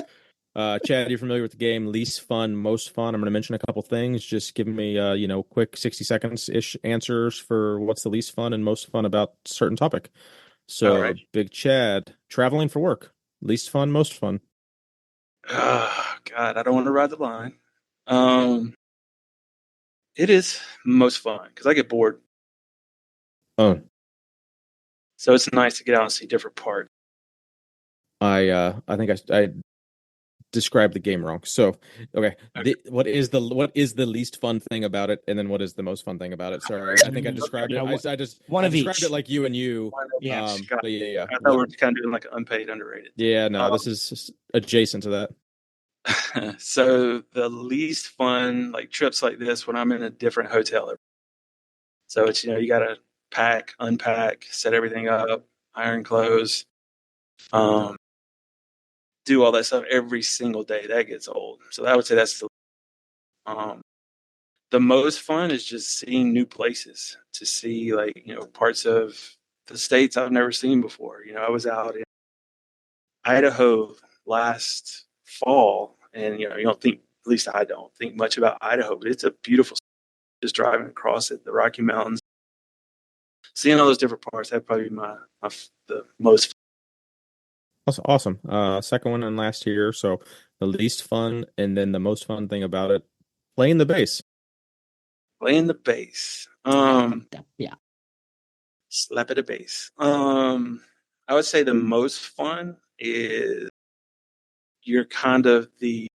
Chad, you're familiar with the game. Least fun, most fun. I'm gonna mention a couple things. Just give me quick 60 seconds ish answers for what's the least fun and most fun about certain topic. All So right. Big Chad, traveling for work. Least fun, most fun. Oh God, I don't want to ride the line. Um, it is most fun because I get bored, Oh, so it's nice to get out and see different parts. I think I described the game wrong. So, okay, Okay. what is the least fun thing about it, and then what is the most fun thing about it? Sorry, I think I described You it. know, one I of described it each. like you and you. Yeah. God, But yeah. I thought we were kind of doing like an unpaid, underrated. Yeah, no, this is just adjacent to that. So the least fun like trips like this when I'm in a different hotel. So it's you gotta pack, unpack, set everything up, iron clothes, um, do all that stuff every single day. That gets old. So I would say that's um, the most fun is just seeing new places to see like parts of the states I've never seen before. I was out in Idaho last fall, and you don't think, at least I don't think much about Idaho, but it's a beautiful. Just driving across it, the Rocky Mountains, seeing all those different parts. That'd probably be the most. Awesome. Second one and last here. So the least fun, and then the most fun thing about it, playing the bass. Playing the bass. Yeah. Slap at the bass. I would say the most fun is you're kind of I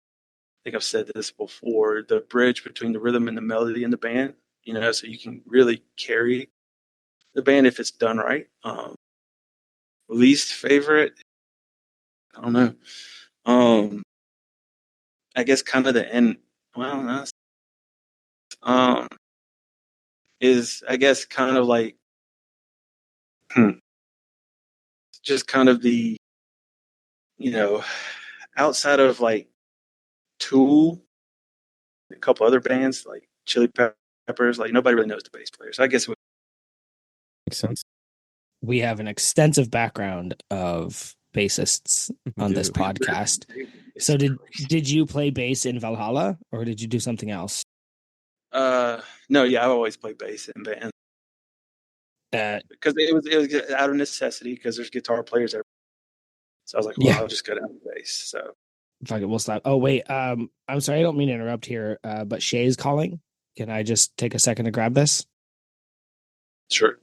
think I've said this before, the bridge between the rhythm and the melody in the band, so you can really carry the band if it's done right. Least favorite, I don't know. Um, I guess kind of the end, well, no, um, is I guess kind of like, just kind of you know, outside of like Tool, a couple other bands like Chili Peppers, like nobody really knows the bass players. So I guess it would. Makes sense. We have an extensive background of bassists on this Do. podcast. It's So crazy. did you play bass in Valhalla or did you do something else? No, yeah, I've always played bass in bands because it was out of necessity because there's guitar players there. So I was like, well, Yeah. I'll just go down to bass. So Fuck it, we'll stop. Oh wait, I'm sorry, I don't mean to interrupt here, but Shay's calling. Can I just take a second to grab this? sure.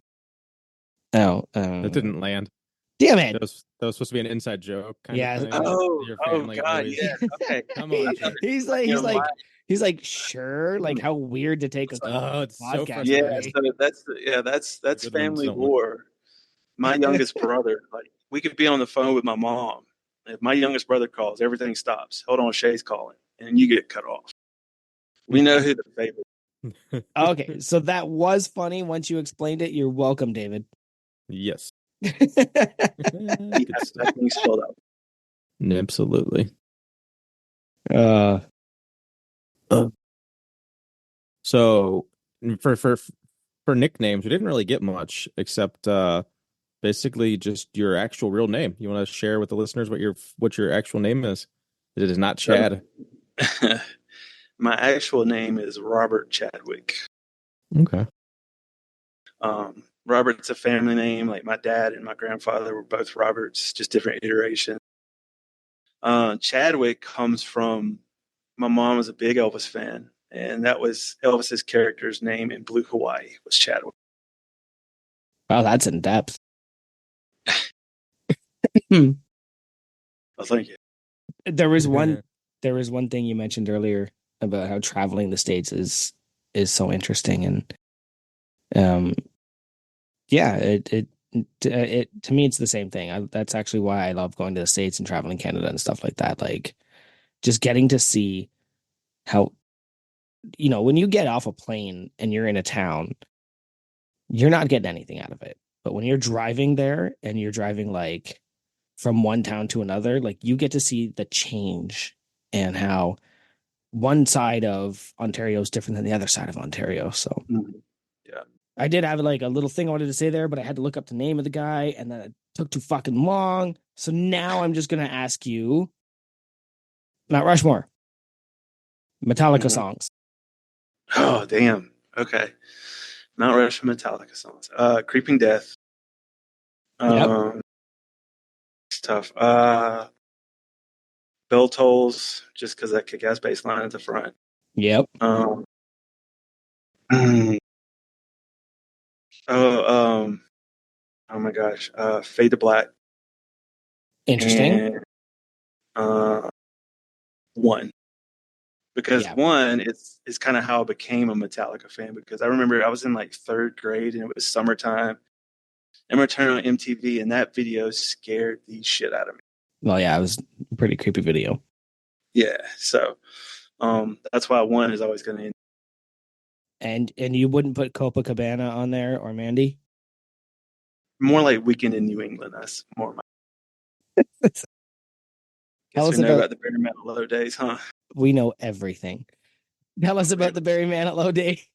Oh, That didn't land. damn it! That was supposed to be an inside joke kind of Yeah. thing. Oh, Your oh family God, always yeah. Okay. come on, Chad. he's like You he's know, my, like he's like sure, like how weird to take a Oh, it's so podcast yeah. frustrating. away. So that's The that's good ones family don't win. lore. My youngest brother, like we could be on the phone with my mom. If my youngest brother calls, everything stops. Hold on, Shay's calling, and you get cut off. We know who the favorite. Okay, so that was funny once you explained it. You're welcome, David. Yes. He Good has stuff. that thing spelled out. Absolutely. uh Uh, so for nicknames, we didn't really get much except basically just your actual real name. You want to share with the listeners what your actual name is? It is not Chad. My actual name is Robert Chadwick. Okay. Robert's a family name. Like my dad and my grandfather were both Roberts, just different iterations. Chadwick comes from my mom was a big Elvis fan, and that was Elvis's character's name in Blue Hawaii was Chadwick. wow, that's in depth. Oh, thank you. There was one thing you mentioned earlier about how traveling the States is so interesting and um yeah, it to me it's the same thing. That's actually why I love going to the States and traveling Canada and stuff like that. Like just getting to see how, when you get off a plane and you're in a town, you're not getting anything out of it. But when you're driving there and you're driving like from one town to another, like you get to see the change and how one side of Ontario is different than the other side of Ontario. So Yeah. I did have like a little thing I wanted to say there, but I had to look up the name of the guy and then it took too fucking long. So now I'm just going to ask you Mount Rushmore, Metallica songs. Oh, damn. Okay. Mount Rushmore Metallica songs. Creeping Death. Yep. It's tough. Bell Tolls, just because that kick-ass bass line at the front. Yep. Mm, oh, oh my gosh. Fade to Black. Interesting. And One. Because Yeah. One is kind of how I became a Metallica fan, because I remember I was in like third grade and it was summertime. And we're turning on MTV and that video scared the shit out of me. Well, yeah, it was a pretty creepy video. Yeah. So that's why One is always going to end. And you wouldn't put Copacabana on there or Mandy? More like Weekend in New England. That's more my. Tell Guess us we know about. about the Barry Manilow days, huh? We know everything. Tell us about the Barry Manilow days.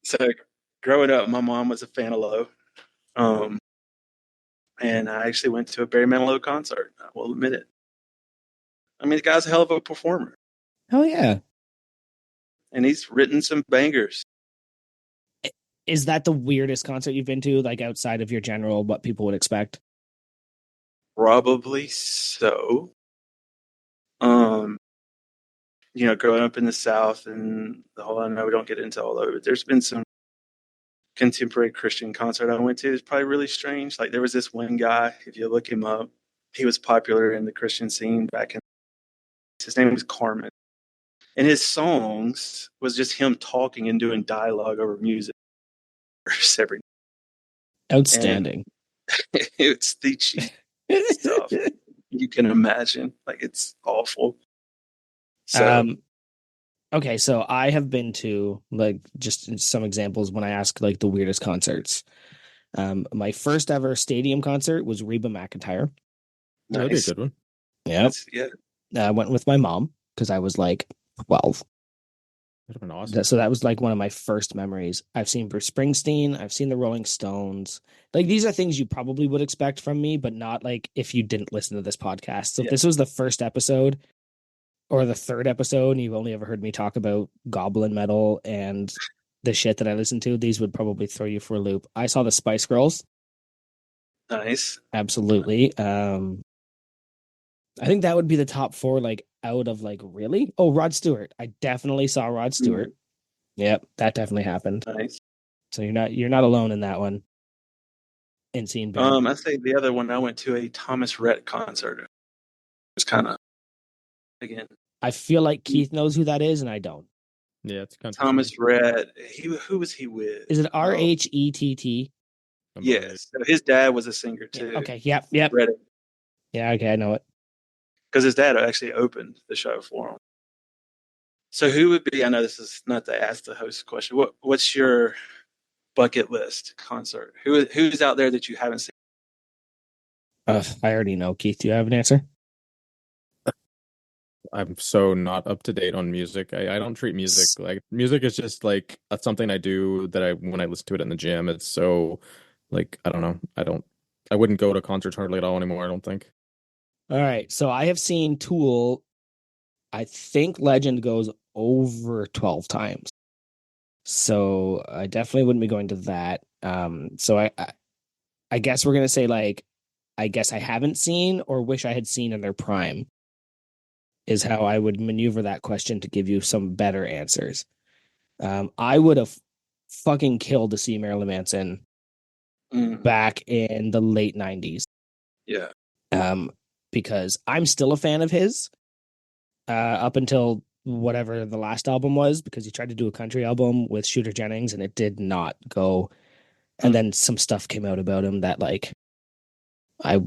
So growing up, my mom was a fan of Low. And I actually went to a Barry Manilow concert. I will admit it. I mean, the guy's a hell of a performer. Oh yeah. And he's written some bangers. Is that the weirdest concert you've been to, like outside of your general what people would expect? Probably so. Growing up in the South and the whole, I know we don't get into all of it, but there's been some contemporary Christian concert I went to. It's probably really strange. Like there was this one guy, if you look him up, he was popular in the Christian scene back in, his name was Carmen. And his songs was just him talking and doing dialogue over music every Outstanding. and it's the cheap stuff you can imagine. Like it's awful. So Okay, so I have been to like just some examples when I ask like the weirdest concerts. My first ever stadium concert was Reba McEntire. That'd be a nice. good one. Yep. Yeah. I went with my mom because I was like 12. That'd have been awesome. So that was like one of my first memories. I've seen Bruce Springsteen. I've seen the Rolling Stones. Like these are things you probably would expect from me, but not like if you didn't listen to this podcast. So if this was the first episode or the third episode and you've only ever heard me talk about goblin metal and the shit that I listen to, these would probably throw you for a loop. I saw the Spice Girls. Nice. Absolutely. I think that would be the top four, like out of like really. Oh, Rod Stewart. I definitely saw Rod Stewart. Yep, that definitely happened. Nice. So you're not alone in that one. And seeing Barry. I say the other one, I went to a Thomas Rhett concert. It was kind of, again, I feel like Keith knows who that is, and I don't. Yeah, it's kind of Thomas Rhett. Who was he with? Is it RHETT? Yes. So his dad was a singer too. Yeah, okay. Yep. Rhett. Yeah. Okay. I know it. Because his dad actually opened the show for him. So who would be? I know this is not to ask the host question. What's your bucket list concert? Who's out there that you haven't seen? I already know. Keith, do you have an answer? I'm so not up to date on music. I don't treat music like music is just like that's something I do that when I listen to it in the gym. It's so like I don't know. I wouldn't go to concerts hardly at all anymore, I don't think. All right. So I have seen Tool. I think Legend goes over 12 times. So I definitely wouldn't be going to that. So I guess we're gonna say like I guess I haven't seen or wish I had seen in their prime is how I would maneuver that question to give you some better answers. I would have fucking killed to see Marilyn Manson back in the late 90s. Yeah. Because I'm still a fan of his up until whatever the last album was, because he tried to do a country album with Shooter Jennings and it did not go. And then some stuff came out about him that like I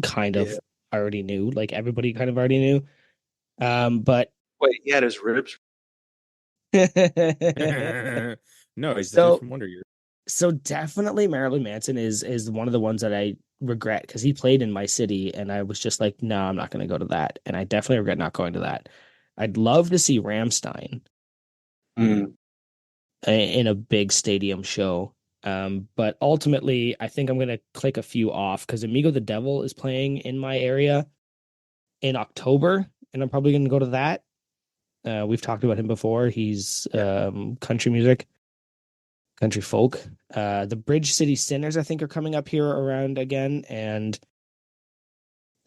kind of already knew, like everybody kind of already knew. But Wait, he had his ribs. No, he's the dude so from Wonder Years. so definitely Marilyn Manson is one of the ones that I regret because he played in my city and I was just like, no, I'm not going to go to that. And I definitely regret not going to that. I'd love to see Ramstein Mm. in a big stadium show. But ultimately, I think I'm going to click a few off because Amigo the Devil is playing in my area in October, and I'm probably going to go to that. We've talked about him before. He's Yeah. country music, country folk. The Bridge City Sinners, I think, are coming up here around again, and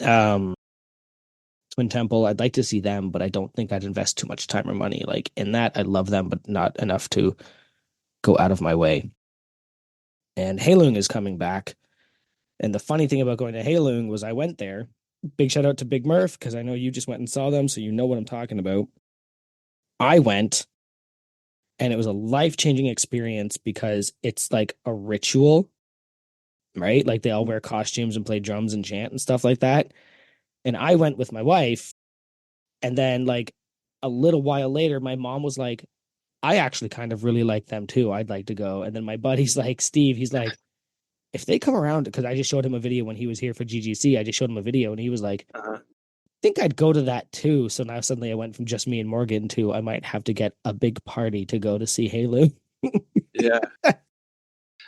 um, Twin Temple. I'd like to see them, but I don't think I'd invest too much time or money like in that. I love them, but not enough to go out of my way. And Halung is coming back. And the funny thing about going to Halung was I went there. Big shout out to Big Murph because I know you just went and saw them, so you know what I'm talking about. I went and it was a life-changing experience because it's like a ritual, right? Like they all wear costumes and play drums and chant and stuff like that. And I went with my wife, and then like a little while later, my mom was like, I actually kind of really like them too. I'd like to go. And then my buddy's like, Steve, he's like, if they come around, because I just showed him a video when he was here for GGC, I just showed him a video and he was like, Uh-huh. think I'd go to that too. So now suddenly I went from just me and Morgan to I might have to get a big party to go to see Halo. Yeah. I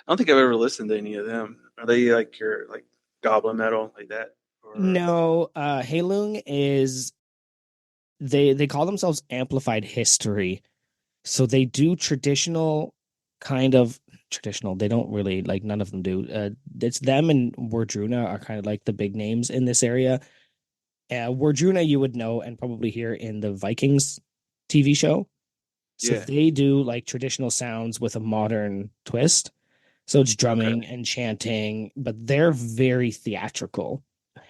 don't think I've ever listened to any of them. Are they like your like goblin metal like that? Or No, Halung is they call themselves Amplified History. So they do traditional kind of traditional. They don't really like none of them do. It's them and Wardruna are kind of like the big names in this area. Wardruna you would know and probably hear in the Vikings TV show. So yeah. they do like traditional sounds with a modern twist. So it's Okay. drumming and chanting, but they're very theatrical.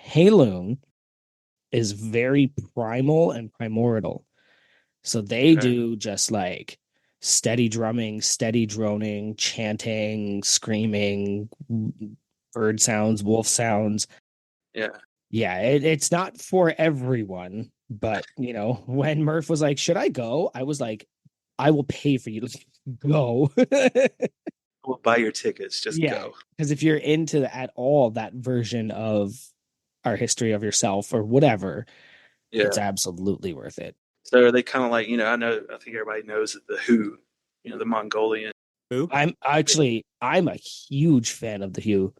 Halung is very primal and primordial. So they Okay. do just like steady drumming, steady droning, chanting, screaming, bird sounds, wolf sounds. Yeah. Yeah, it's not for everyone, but you know, when Murph was like, "Should I go?" I was like, "I will pay for you to go." We'll buy your tickets. Just Yeah, go. because if you're into at all that version of our history of yourself or whatever, it's Yeah. absolutely worth it. So are they kind of like, I think everybody knows that the Who, the Mongolian. Who? I'm a huge fan of the Hue.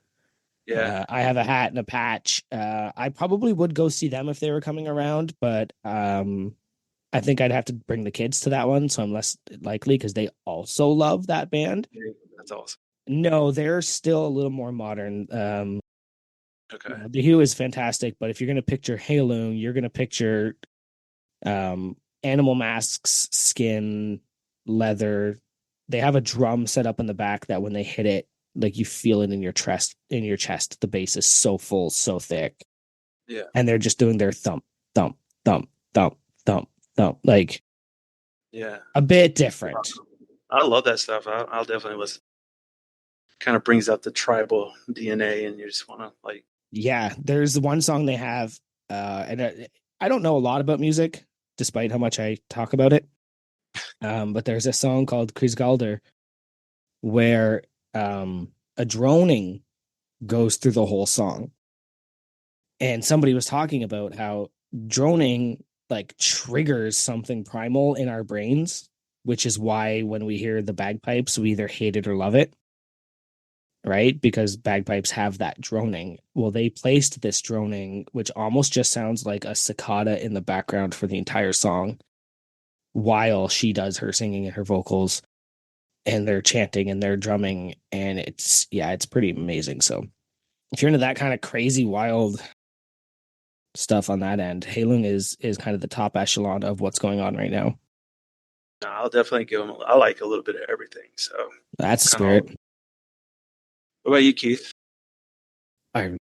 Yeah. I have a hat and a patch. I probably would go see them if they were coming around, but I think I'd have to bring the kids to that one, so I'm less likely because they also love that band. Yeah, that's awesome. No, they're still a little more modern. Okay. The Hue is fantastic, but if you're gonna picture Halung, you're gonna picture animal masks, skin, leather. They have a drum set up in the back that when they hit it, like you feel it in your chest. In your chest, the bass is so full, so thick, Yeah. and they're just doing their thump, thump, thump, thump, thump, thump, like Yeah. a bit different. I love that stuff. I'll definitely listen. Kind of brings out the tribal DNA, and you just want to like. Yeah, there's the one song they have, and I don't know a lot about music, despite how much I talk about it. But there's a song called Krisgalder where a droning goes through the whole song. And somebody was talking about how droning like triggers something primal in our brains, which is why when we hear the bagpipes, we either hate it or love it, right? Because bagpipes have that droning. Well, they placed this droning, which almost just sounds like a cicada in the background for the entire song while she does her singing and her vocals and they're chanting and they're drumming. And it's pretty amazing. So if you're into that kind of crazy, wild stuff on that end, Halung is kind of the top echelon of what's going on right now. No, I'll definitely give them. I like a little bit of everything. So That's the kind of. spirit. What about you, Keith? I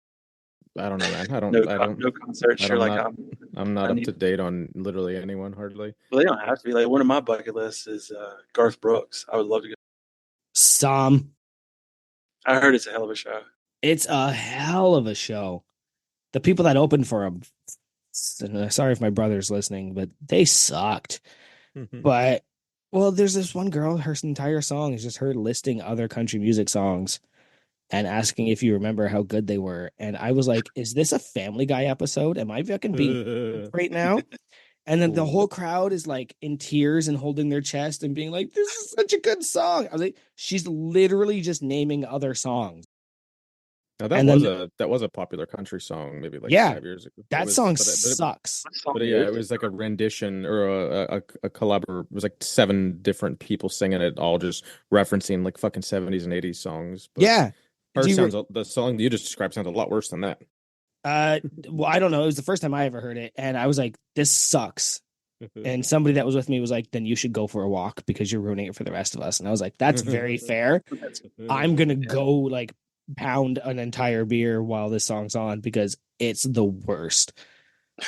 I don't know, man. No concerts. You're I'm like not I'm not I up need. to date on literally anyone hardly. Well, they don't have to be. Like one of my bucket lists is Garth Brooks. I would love to go. Some I heard it's a hell of a show. It's a hell of a show. the people that opened for him, sorry if my brother's listening, but they sucked. But well, there's this one girl, her entire song is just her listing other country music songs and asking if you remember how good they were. And I was like, is this a Family Guy episode? Am I fucking being right now? And then the whole crowd is like in tears and holding their chest and being like, this is such a good song. I was like, she's literally just naming other songs. Now And then, that was a popular country song maybe like yeah, 5 years ago. It that was, song but sucks. yeah, it was like a rendition or a collabor. It was like 7 different people singing it, all just referencing like fucking 70s and 80s songs. But Yeah. the song that you just described sounds a lot worse than that. Well, I don't know. It was the first time I ever heard it, and I was like, this sucks. And somebody that was with me was like, then you should go for a walk because you're ruining it for the rest of us. And I was like, that's very fair. I'm gonna go like pound an entire beer while this song's on because it's the worst.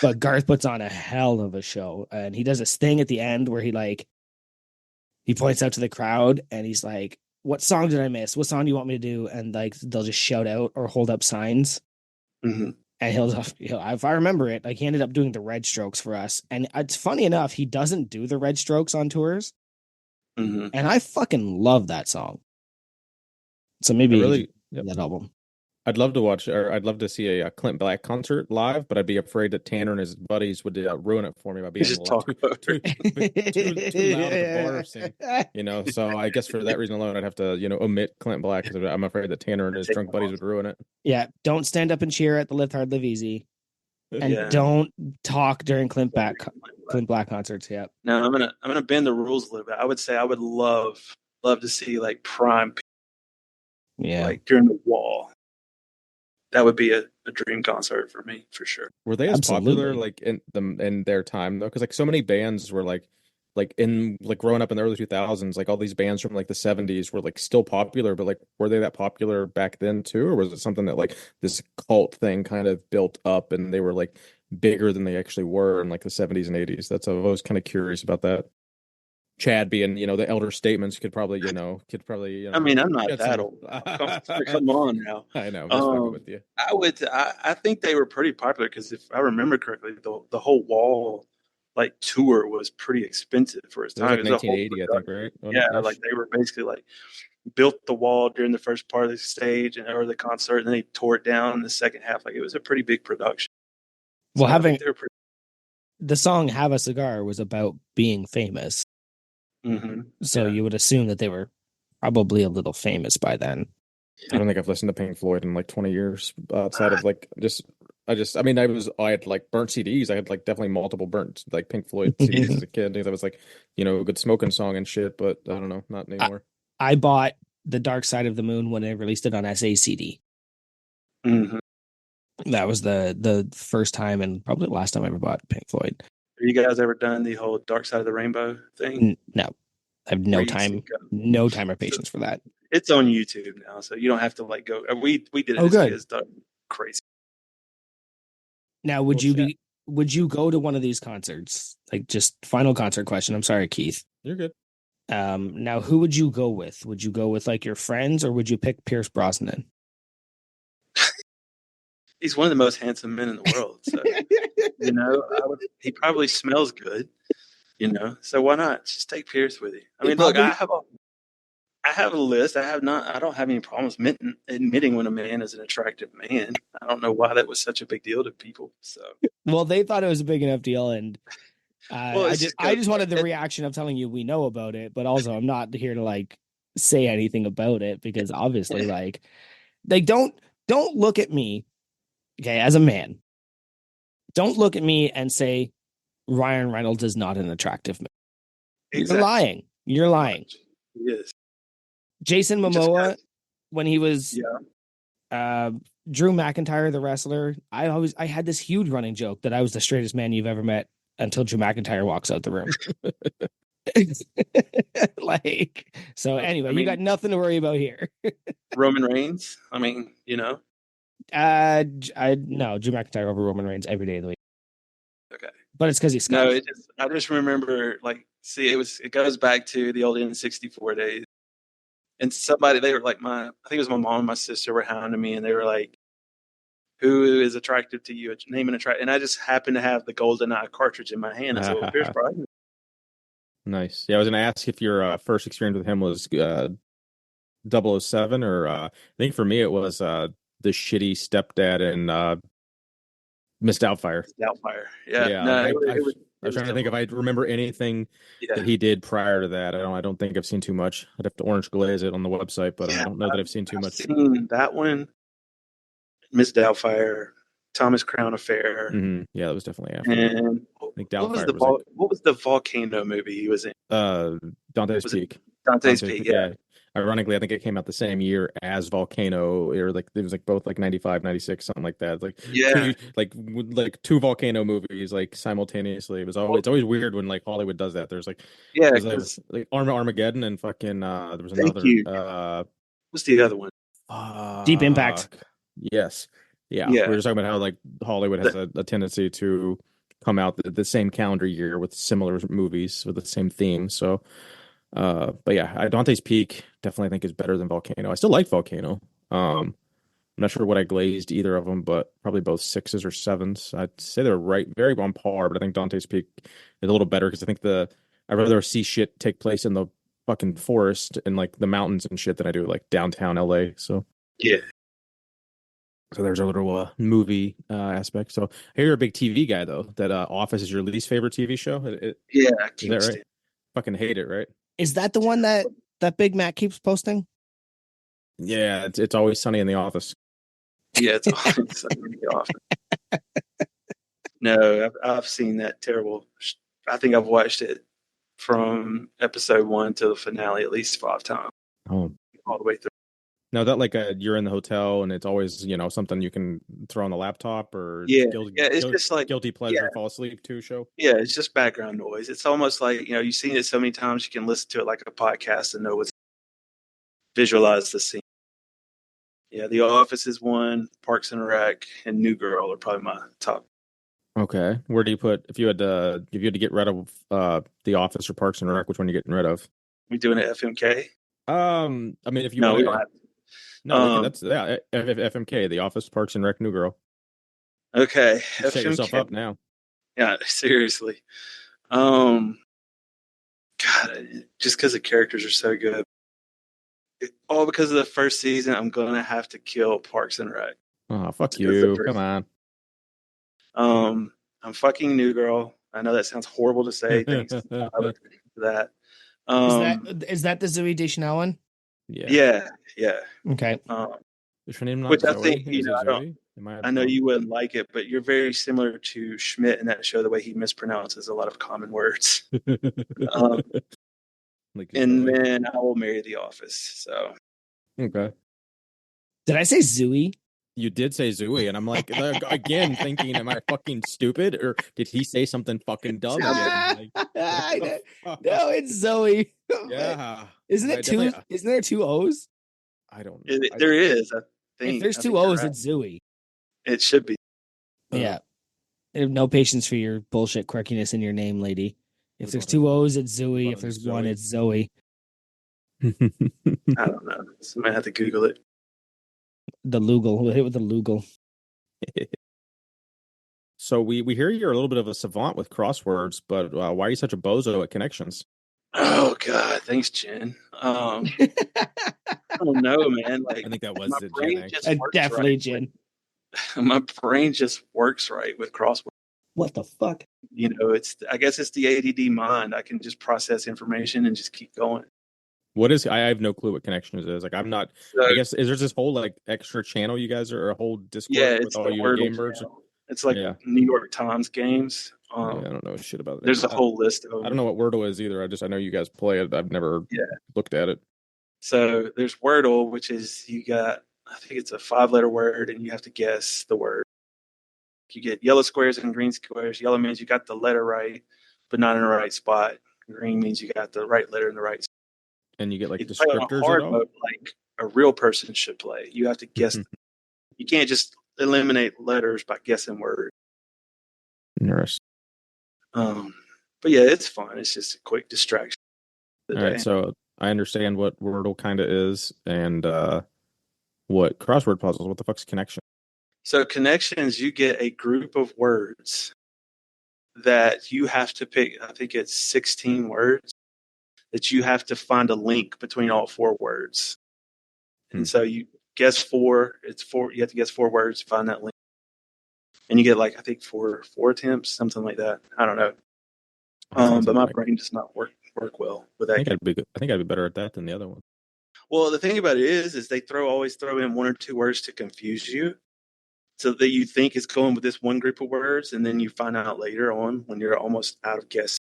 But Garth puts on a hell of a show, and he does this thing at the end where he points out to the crowd and he's like, what song did I miss? What song do you want me to do? And like they'll just shout out or hold up signs. Mm-hmm. And he'll, if I remember it, like he ended up doing the Red Strokes for us. And it's funny enough, he doesn't do the Red Strokes on tours. Mm-hmm. And I fucking love that song. So maybe that album. I'd love to watch, or I'd love to see a Clint Black concert live, but I'd be afraid that Tanner and his buddies would ruin it for me by being Just too loud at the bar scene. scene. So I guess for that reason alone, I'd have to, omit Clint Black because I'm afraid that Tanner and his drunk buddies would ruin it. Yeah, don't stand up and cheer at the Live Hard, Live Easy, and don't talk during Clint Black concerts. Yeah. No, I'm gonna bend the rules a little bit. I would say I would love to see like prime, like during the Wall. That would be a dream concert for me for sure. Were they as popular like in their time though? Because like so many bands were like in like growing up in the early 2000s, like all these bands from like the 70s were like still popular, but like were they that popular back then too, or was it something that like this cult thing kind of built up and they were like bigger than they actually were in like the 70s and 80s? That's I was kind of curious about that. Chad being, the elder statements could probably. I mean, I'm not that old. Come on now. I know. I'm just fucking with you. I think they were pretty popular because if I remember correctly, the whole Wall like tour was pretty expensive for its time. It was like 1980, I think, right? Yeah, like they were basically like built the Wall during the first part of the stage or the concert, and then they tore it down in the second half. Like it was a pretty big production. Well, the song "Have a Cigar" was about being famous. Mm-hmm. So you would assume that they were probably a little famous by then. I don't think I've listened to Pink Floyd in like 20 years outside of like I had like burnt CDs. I had like definitely multiple burnt like Pink Floyd CDs as a kid. That was like, a good smoking song and shit, but I don't know, not anymore. I bought The Dark Side of the Moon when they released it on SACD. Mm-hmm. That was the first time and probably the last time I ever bought Pink Floyd. Have you guys ever done the whole Dark Side of the Rainbow thing? No, I have no time or patience for that. It's on YouTube now, so you don't have to like go. We did it as kids. Crazy. Now, would you go to one of these concerts? Like, just final concert question. I'm sorry, Keith. You're good. Now, who would you go with? Would you go with like your friends, or would you pick Pierce Brosnan? He's one of the most handsome men in the world. So, he probably smells good, so why not just take Pierce with you? I mean, look, I have a list. I don't have any problems admitting when a man is an attractive man. I don't know why that was such a big deal to people. So, well, they thought it was a big enough deal. And I just wanted the reaction of telling you we know about it, but also I'm not here to like say anything about it because obviously like don't look at me. Okay, as a man, don't look at me and say Ryan Reynolds is not an attractive man. Exactly. You're lying. Yes. Jason Momoa, when he was Drew McIntyre, the wrestler, I had this huge running joke that I was the straightest man you've ever met until Drew McIntyre walks out the room. You got nothing to worry about here. Roman Reigns. I mean, no, Drew McIntyre over Roman Reigns every day of the week. Okay, but it's because he's Scottish. I just remember it goes back to the old N64 days, and somebody they were like I think it was my mom and my sister were hounding me, and they were like, who is attractive to you? Name an attract. And I just happened to have the GoldenEye cartridge in my hand. I said, well, Pierce Brosnan. Nice. Yeah, I was gonna ask if your first experience with him was 007 or I think for me it was the shitty stepdad in Miss Doubtfire. Doubtfire. Yeah. Yeah, No, like it was, I was trying to think if I remember anything yeah. that he did prior to that. I don't think I've seen too much. I'd have to orange glaze it on the website, but Yeah, I don't know that I've seen too I've much. seen that one, Miss Doubtfire, Thomas Crown Affair, Yeah, that was definitely after. and I think what was Doubtfire was like what was the volcano movie he was in? Dante's Was it Peak. Dante's Peak? Yeah. Yeah. Ironically, I think it came out the same year as Volcano, or like it was like both like 95, 96, something like that. Like Yeah. two Volcano movies like simultaneously. It's always weird when like Hollywood does that. Yeah. There's like Armageddon and fucking there was Thank another you. What's the other one? Deep Impact. Yes. Yeah. We Yeah. were just talking about how like Hollywood has a tendency to come out the same calendar year with similar movies with the same theme. So but yeah, Dante's Peak definitely think is better than Volcano. I still like Volcano. I'm not sure what I glazed either of them, but probably both sixes or sevens. I'd say they're very on par, but I think Dante's Peak is a little better because I think I'd rather see shit take place in the fucking forest and like the mountains and shit than I do like downtown LA. So Yeah. so there's a little movie aspect. So I hear you're a big TV guy though. That Office is your least favorite TV show. Yeah. I Is can't that right? stand. Fucking hate it, right? Is that the one that Big Mac keeps posting? Yeah, it's always sunny in the office. Yeah, it's really awful. No, I've seen that terrible. I think I've watched it from episode 1 to the finale at least 5 times, Oh, all the way through. no, that like you're in the hotel and it's always something you can throw on the laptop or Yeah, it's just like guilty pleasure fall asleep to show. yeah, it's just background noise. It's almost like you've seen it so many times you can listen to it like a podcast and know what's visualize the scene. Yeah, The Office is one, Parks and Rec, and New Girl are probably my top. Okay, where do you put if you had to get rid of The Office or Parks and Rec? Which one are you getting rid of? We doing it FMK? I mean, if you No, want we don't have to. no, that's FMK, The Office, Parks and Rec, New Girl. Okay, You set yourself FMK. up now. Yeah, seriously. God, just because the characters are so good. All because of the first season, I'm gonna have to kill Parks and Rec. Oh, fuck you! Come on. I'm fucking New Girl. I know that sounds horrible to say. Thanks for that. Is that the Zooey Deschanel one? Yeah. Okay. Is her name not Which Zoe? I think Is it Zoe? I know you wouldn't like it, but you're very similar to Schmidt in that show. The way he mispronounces a lot of common words. And then I will marry The Office. So okay. Did I say Zooey? You did say Zooey, and I'm like, again, thinking, am I fucking stupid, or did he say something fucking dumb again? No, it's Zoe. Yeah, isn't it two? Isn't there 2 O's? I don't know. There is. I think if there's 2 O's, it's Zooey. It should be. Yeah. I have no patience for your bullshit quirkiness in your name, lady. If there's 2 O's, it's Zooey. If there's one, it's Zoe. I don't know. Somebody have to Google it. The Lugal. We'll hit with the Lugal. So we hear you're a little bit of a savant with crosswords, but why are you such a bozo at connections? Oh God, thanks, Jen. I don't know, man. Like I think that was my brain just works definitely right. Jen. My brain just works right with crosswords. What the fuck? I guess it's the ADD mind. I can just process information and just keep going. What is? I have no clue what connections is. Like I'm not. So, I guess is there this whole like extra channel you guys are, or a whole Discord it's with all the you Wordle gamers? channel. It's like New York Times games. I don't know shit about it. There's a whole list of them. I don't know what Wordle is either. I know you guys play it. I've never looked at it. So there's Wordle, which is I think it's a 5-letter word, and you have to guess the word. You get yellow squares and green squares. Yellow means you got the letter right, but not in the right spot. Green means you got the right letter in the right spot. And you get like you descriptors play on a hard at all? mode like a real person should play. You have to guess. You can't just eliminate letters by guessing words. Interesting. But yeah, it's fun. It's just a quick distraction. All right, so I understand what Wordle kind of is and what crossword puzzles. What the fuck's connection? So connections, you get a group of words that you have to pick. I think it's 16 words that you have to find a link between all four words. Hmm. And so you guess four. It's four. You have to guess four words to find that link, and you get like I think four attempts, something like that. I don't know. That sounds But my annoying. brain does not work well with I that think game. I'd be good. I think I'd be better at that than the other one. Well, the thing about it is they always throw in one or two words to confuse you, so that you think it's going with this one group of words, and then you find out later on when you're almost out of guess.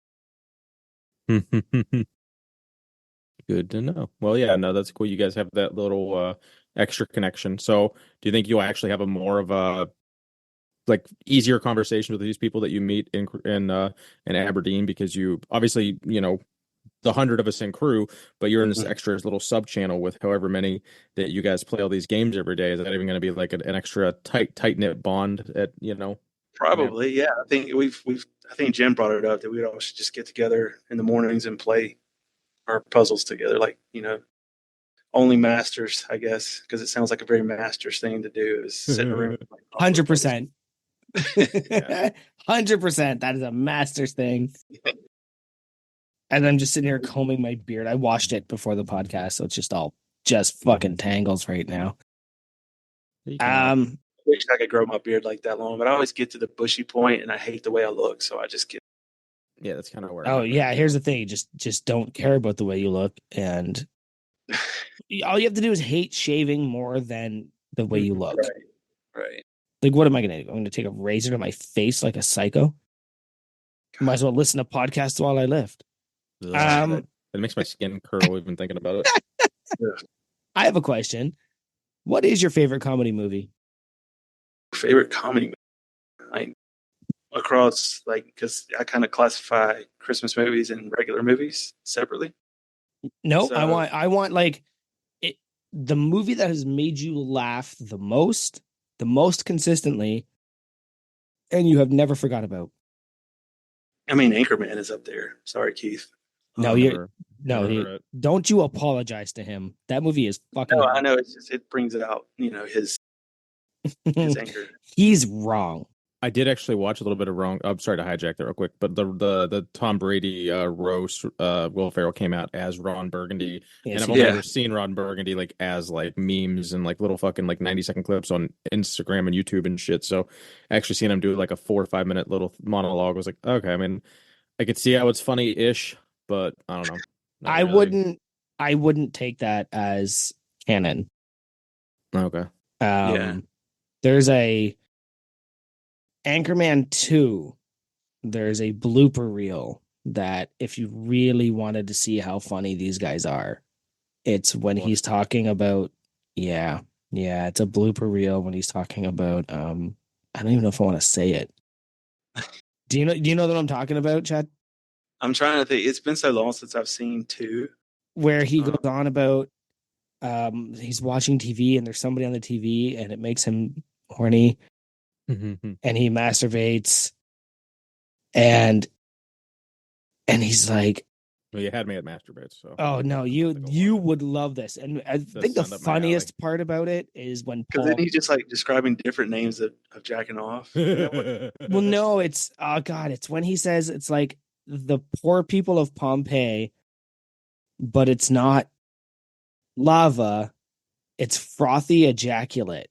Good to know. Well, yeah, no, that's cool. You guys have that little extra connection. So, do you think you'll actually have a more of a like easier conversation with these people that you meet in Aberdeen because you obviously, the 100 of us in crew, but you're in this extra little sub channel with however many that you guys play all these games every day. Is that even going to be like an extra tight knit bond Probably, yeah. I think I think Jim brought it up that we all should just get together in the mornings and play our puzzles together, like only masters, I guess, because it sounds like a very masters thing to do is sit in a room. 100%. Yeah. 100%. That is a master's thing. And I'm just sitting here combing my beard. I washed it before the podcast, so it's just fucking tangles right now. I wish I could grow my beard like that long, but I always get to the bushy point and I hate the way I look, so I just get. Yeah, that's kind of where. Oh yeah, here's the thing: just don't care about the way you look, and all you have to do is hate shaving more than the way you look. Right. Like, what am I gonna do? I'm gonna take a razor to my face like a psycho. Might as well listen to podcasts while I lift. It makes my skin curl even thinking about it. I have a question. What is your favorite comedy movie? Favorite comedy movie? Like across, like, because I kind of classify Christmas movies and regular movies separately. No, So- I want like it, the movie that has made you laugh the most consistently, and you have never forgot about. I mean, Anchorman is up there. Sorry, Keith. No, don't you apologize to him. That movie is fucking. No, I know it's just it brings it out. His anger. He's wrong. I did actually watch a little bit of wrong. I'm sorry to hijack that real quick, but the Tom Brady roast, Will Ferrell came out as Ron Burgundy, Yes, and I've only ever seen Ron Burgundy like as like memes and like little fucking like 90-second clips on Instagram and YouTube and shit. So actually seeing him do like a 4 or 5 minute little monologue was like, okay. I mean, I could see how it's funny-ish, but I don't know. Not really. I wouldn't take that as canon. Okay. There's a Anchorman 2. There's a blooper reel that if you really wanted to see how funny these guys are, it's when he's talking about it's a blooper reel when he's talking about I don't even know if I want to say it. Do you know what I'm talking about, Chad? I'm trying to think. It's been so long since I've seen 2. Where he goes on about he's watching TV and there's somebody on the TV and it makes him horny and he masturbates and he's like, well, you had me at masturbates, so oh no, you would love this. And I think the funniest part about it is when because then he's just like describing different names of jacking off. Well, no, it's it's when he says it's like the poor people of Pompeii, but it's not lava, it's frothy ejaculate.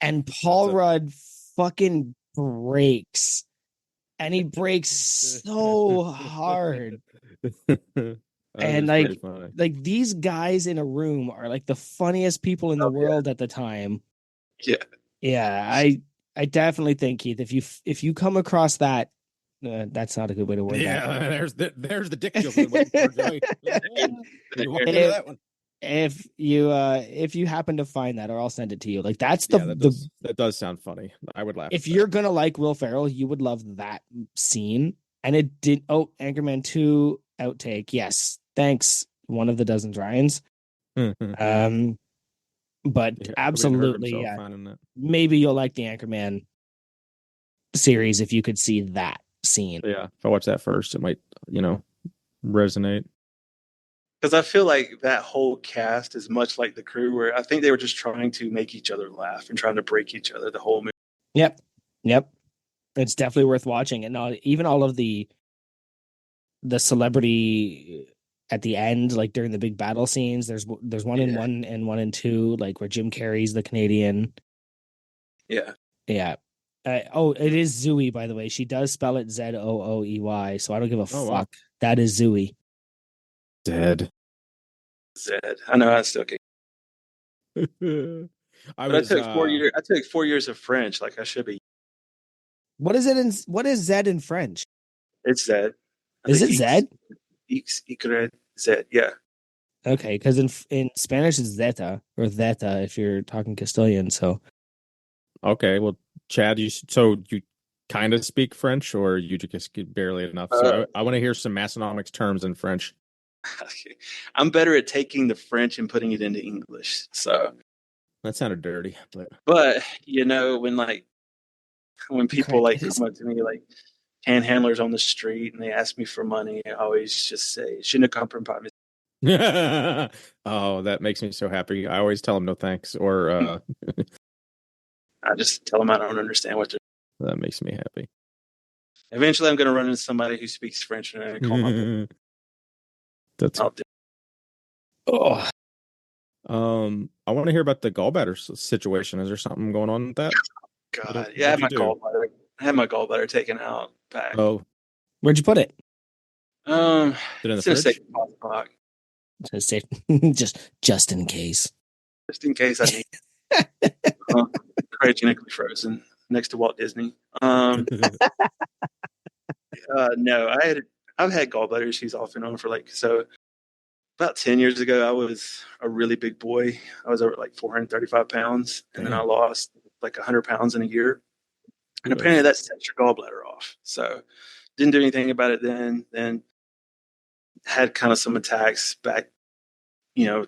And Paul Rudd fucking breaks. And he breaks so hard. And like these guys in a room are like the funniest people in the world at the time. Yeah. I definitely think, Keith, if you come across that, that's not a good way to word that. Yeah, there's the dick joke. That one. If you happen to find that, or I'll send it to you. Like that does sound funny. I would laugh. If you're gonna like Will Ferrell, you would love that scene. And it did. Oh, Anchorman 2 outtake. Yes, thanks. One of the dozen Ryans. But absolutely, yeah. Maybe you'll like the Anchorman series if you could see that scene. Yeah, if I watch that first, it might, resonate. because I feel like that whole cast is much like the crew, where I think they were just trying to make each other laugh and trying to break each other the whole movie. Yep. Yep. It's definitely worth watching. And even all of the celebrity at the end, like during the big battle scenes, there's one in Yeah. one and one in two, like where Jim Carrey's the Canadian. Yeah. Yeah. It is Zooey, by the way. She does spell it Zooey, so I don't give a Oh, fuck. wow. That is Zooey. Dead. Zed. I know I still can't. I But I was took 4 years. I took 4 years of French. Like I should be. What is Zed in French? It's Zed. I Is think it Zed? Zed. Yeah. Okay, because in Spanish it's Zeta or Zeta if you're talking Castilian. So okay. Well, Chad, you kind of speak French, or you just get barely enough. Uh, So I want to hear some Massonomics terms in French. okay. I'm better at taking the French and putting it into English. So, That sounded dirty, but but when people correct. like It is. come up to me like panhandlers on the street and they ask me for money, I always just say, "Je ne comprends pas." oh, that makes me so happy. I always tell them no thanks, or I just tell them I don't understand what they're. that makes me happy. Eventually, I'm going to run into somebody who speaks French and I call my. That's I'll do. Oh, I want to hear about the gallbladder situation. Is there something going on with that? God, yeah, What'd you do? I had my gallbladder taken out back. Oh, where'd you put it? Put it in the It's in a fridge? safe deposit box, To say just in case. just in case I need. Cryogenically frozen next to Walt Disney. No, I've had gallbladder issues off and on for about 10 years ago. I was a really big boy. I was over like 435 pounds, and then I Damn. lost like 100 pounds in a year. And Kudos. apparently that sets your gallbladder off. So didn't do anything about it then. Then had kind of some attacks back,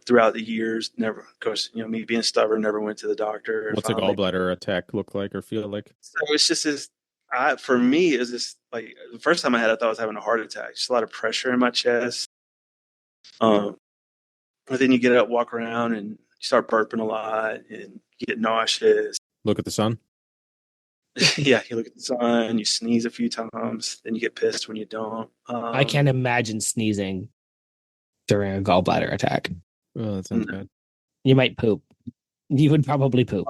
throughout the years. Never, of course, me being stubborn, never went to the doctor. And What's a finally, gallbladder attack look like or feel like? so it's just this. For me, is this like the first time I had, I thought I was having a heart attack. Just a lot of pressure in my chest. But then you get up, walk around, and you start burping a lot, and you get nauseous. Look at the sun. Yeah, you look at the sun, you sneeze a few times, then you get pissed when you don't. I can't imagine sneezing during a gallbladder attack. Oh, that sounds bad. You might poop. You would probably poop.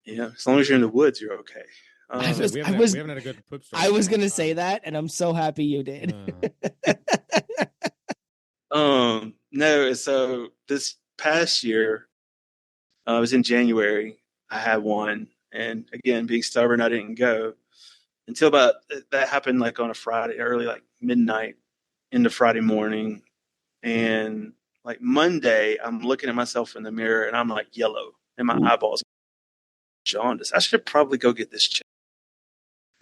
Yeah, as long as you're in the woods, you're okay. We haven't had a good poop story. I was gonna say that, and I'm so happy you did. No, so this past year, it was in January. I had one, and again, being stubborn, I didn't go until about that happened like on a Friday, early like midnight into Friday morning, and like Monday, I'm looking at myself in the mirror, and I'm like yellow, and my eyeballs jaundice. I should probably go get this checked.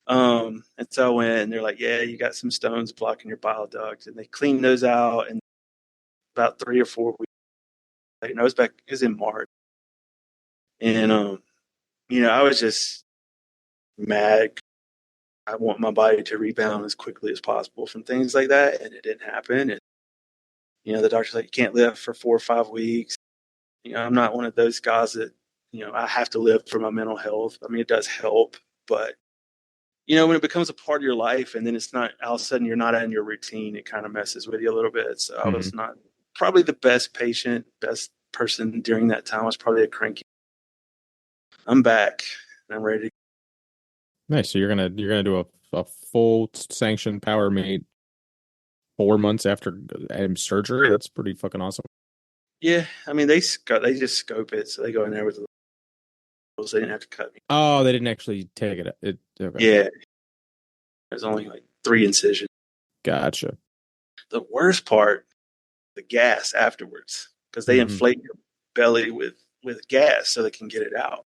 And so I went, and they're like, "Yeah, you got some stones blocking your bile duct," and they cleaned those out, and about 3 or 4 weeks. It was in March, and I was just mad. I want my body to rebound as quickly as possible from things like that, and it didn't happen. And the doctor's like, "You can't live for 4 or 5 weeks." I'm not one of those guys that I have to live for my mental health. I mean, it does help, but when it becomes a part of your life, and then it's not all of a sudden you're not in your routine, it kind of messes with you a little bit. So I was not probably the best patient, best person during that time. I was probably a cranky. I'm back and I'm ready. Nice. So you're gonna do a full sanctioned power meet 4 months after surgery. That's pretty fucking awesome. Yeah, I mean they just scope it, so they go in there with the rules. They didn't have to cut me. Oh, they didn't actually take it. Okay. Yeah, there's only like 3 incisions. Gotcha. The worst part, the gas afterwards, because they inflate your belly with gas so they can get it out.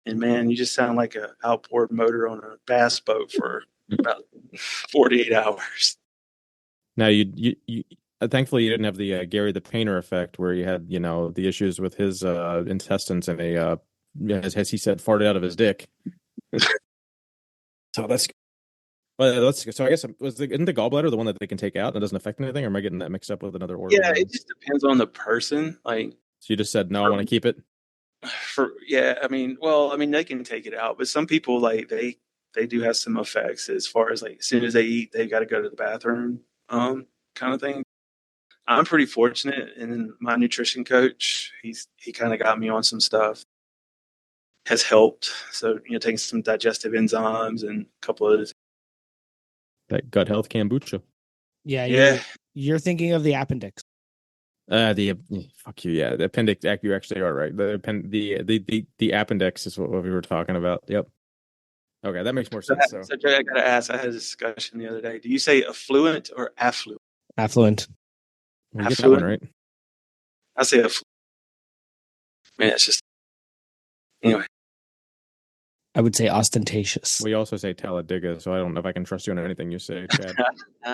And man, you just sound like a outboard motor on a bass boat for about 48 hours. Now you thankfully you didn't have the Gary the Painter effect where you had the issues with his intestines and as he said, farted out of his dick. So that's Well, so I guess isn't the gallbladder the one that they can take out and it doesn't affect anything, or am I getting that mixed up with another organ Yeah, then? it just depends on the person. Like So you just said no, I want to keep it. yeah, I mean they can take it out, but some people like they do have some effects as far as like as soon as they eat, they got to go to the bathroom, kind of thing. I'm pretty fortunate, and then my nutrition coach, he kind of got me on some stuff, has helped. So taking some digestive enzymes and a couple of others. That gut health kombucha. Yeah, Yeah. you're thinking of the appendix. The fuck you, yeah. The appendix. You actually are right. The appendix is what we were talking about. Yep. Okay, that makes more So, sense. So so Jay, I gotta ask. I had a discussion the other day. Do you say affluent or affluent? Affluent. we get that one Affluent. right. I say affluent. Man, it's just anyway. I would say ostentatious. We also say Talladega, so I don't know if I can trust you on anything you say, Chad.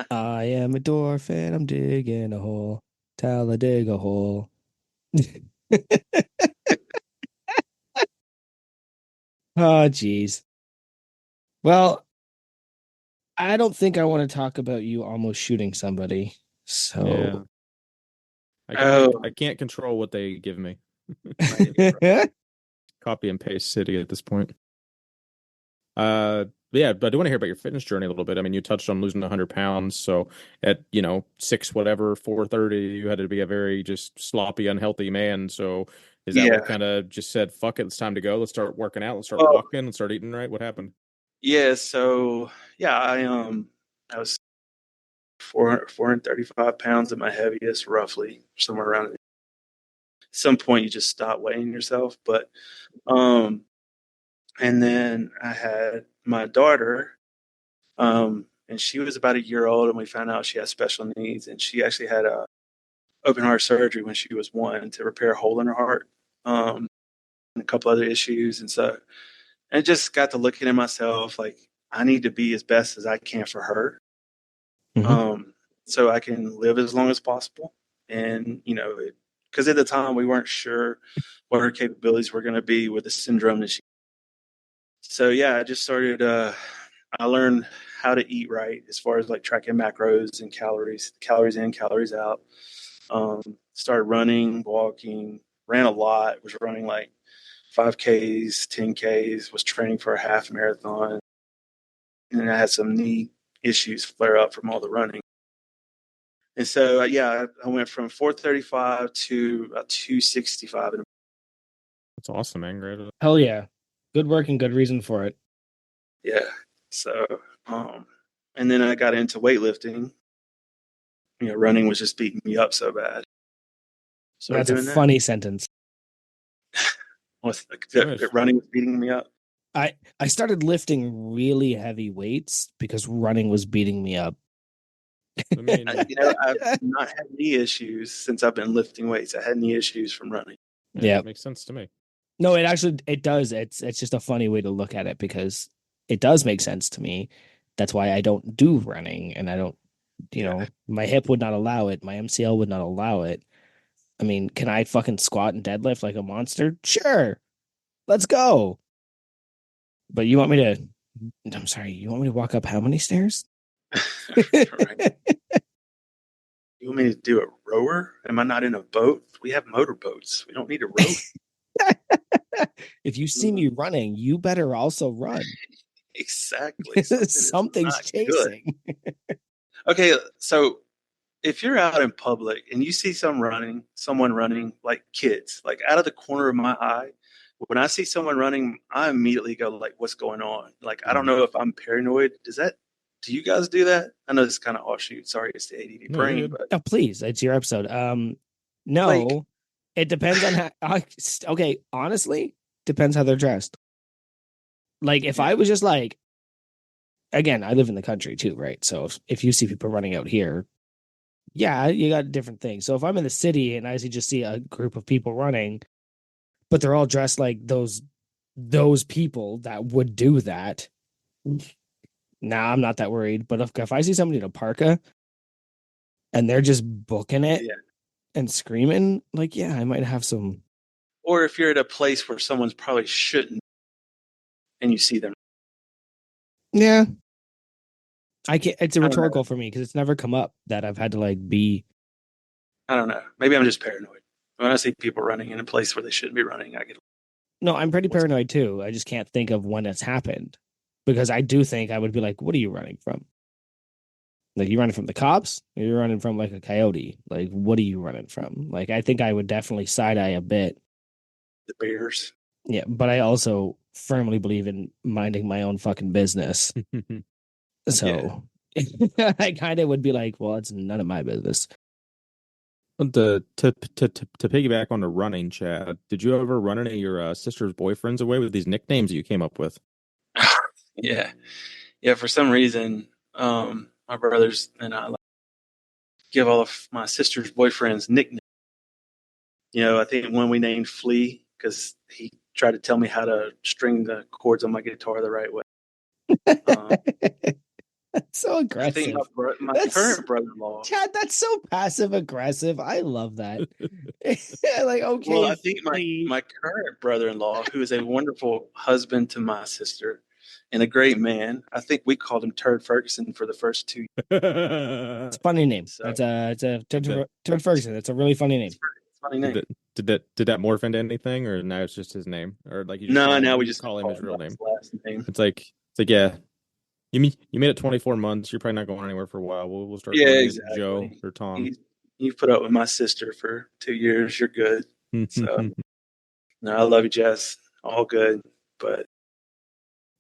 I am a dwarf and I'm digging a hole. Talladega hole. Oh, geez. Well, I don't think I want to talk about you almost shooting somebody. Yeah, So, Oh, I can't control what they give me. yeah, Copy and paste city at this point. But yeah, but I do want to hear about your fitness journey a little bit. I mean, you touched on losing 100 pounds. So at, 4:30, you had to be a very just sloppy, unhealthy man. So is that what yeah. kind of just said, fuck it, it's time to go. Let's start working out. Let's start Well, walking. Let's start eating right. What happened? yeah. So yeah, I was 435 pounds at my heaviest, roughly somewhere around. At some point, you just stop weighing yourself, but um, and then I had my daughter, and she was about a year old, and we found out she had special needs, and she actually had a open heart surgery when she was 1 to repair a hole in her heart, and a couple other issues, and so I just got to looking at myself like I need to be as best as I can for her, hmm um, so I can live as long as possible, and because at the time we weren't sure what her capabilities were going to be with the syndrome that she. So yeah, I just started. I learned how to eat right as far as like tracking macros and calories in, calories out. Started running, walking, ran a lot, was running like 5Ks, 10Ks, was training for a half marathon. And I had some knee issues flare up from all the running. And so, yeah, I went from 435 to about 265. That's awesome, man. Great. Hell yeah. Good work and good reason for it. Yeah. So, um, and then I got into weightlifting. Running was just beating me up so bad. Started That's a doing that. funny sentence. Running was beating me up. I started lifting really heavy weights because running was beating me up. I mean, I've not had knee issues since I've been lifting weights. I had knee issues from running. yeah, Yeah. it makes sense to me. No, it does. It's just a funny way to look at it because it does make sense to me. That's why I don't do running and I don't, Yeah. my hip would not allow it. My MCL would not allow it. I mean, can I fucking squat and deadlift like a monster? Sure. Let's go. But I'm sorry, you want me to walk up how many stairs? Right. You want me to do a rower? Am I not in a boat? We have motorboats. We don't need a row. If you see me running, you better also run. Exactly. Something is Something's not good. chasing. Okay, so if you're out in public and you see someone running like kids, like out of the corner of my eye, when I see someone running, I immediately go like, "What's going on?" Like, I don't know if I'm paranoid. Do you guys do that? I know this is kind of offshoot. Sorry, it's the ADD No, you're brain, good. but Oh, please, it's your episode. like, No, it depends on how. Okay, honestly, depends how they're dressed. Like, if I yeah, was just like, again, I live in the country too, right? So if you see people running out here, yeah, you got different things. So if I'm in the city and I just see a group of people running, but they're all dressed like those people that would do that, nah, I'm not that worried. But if I see somebody in a parka and they're just booking it yeah. and screaming, like, yeah, I might have some. Or if you're at a place where someone's probably shouldn't, and you see them, Yeah, I can't. It's a I don't know. rhetorical for me because it's never come up that I've had to like be. I don't know. Maybe I'm just paranoid. When I see people running in a place where they shouldn't be running, I get No, I'm pretty what's paranoid too. I just can't think of when it's happened because I do think I would be like, "What are you running from? Like you running from the cops? Or you're running from like a coyote? Like what are you running from?" Like I think I would definitely side eye a bit. the bears. Yeah, but I also firmly believe in minding my own fucking business. Yeah. So I kind of would be like, "Well, it's none of my business." But to piggyback on the running, Chad, did you ever run any of your sister's boyfriends away with these nicknames you came up with? Yeah. Yeah. For some reason, my brothers and I like, give all of my sister's boyfriends nicknames. I think one we named Flea because he tried to tell me how to string the chords on my guitar the right way. Um, That's so I think aggressive. my That's current brother-in-law. Chad, that's so passive aggressive. I love that. Like, Well, okay, I think my Flea. my current brother-in-law, who is a wonderful husband to my sister and a great man, I think we called him Turd Ferguson for the first 2 years. It's a funny name. So It's a Did Turd Ferguson. That's a really funny name. it's a funny did name. that did that morph into anything, or now it's just his name, or like you just No, call him now we you just call him call his him real by his name? last name. It's like yeah, you made it 24 months. You're probably not going anywhere for a while. We'll start Yeah, calling you Joe exactly. or Tom. You've put up with my sister for 2 years. You're good. So no, I love you, Jess. All good. But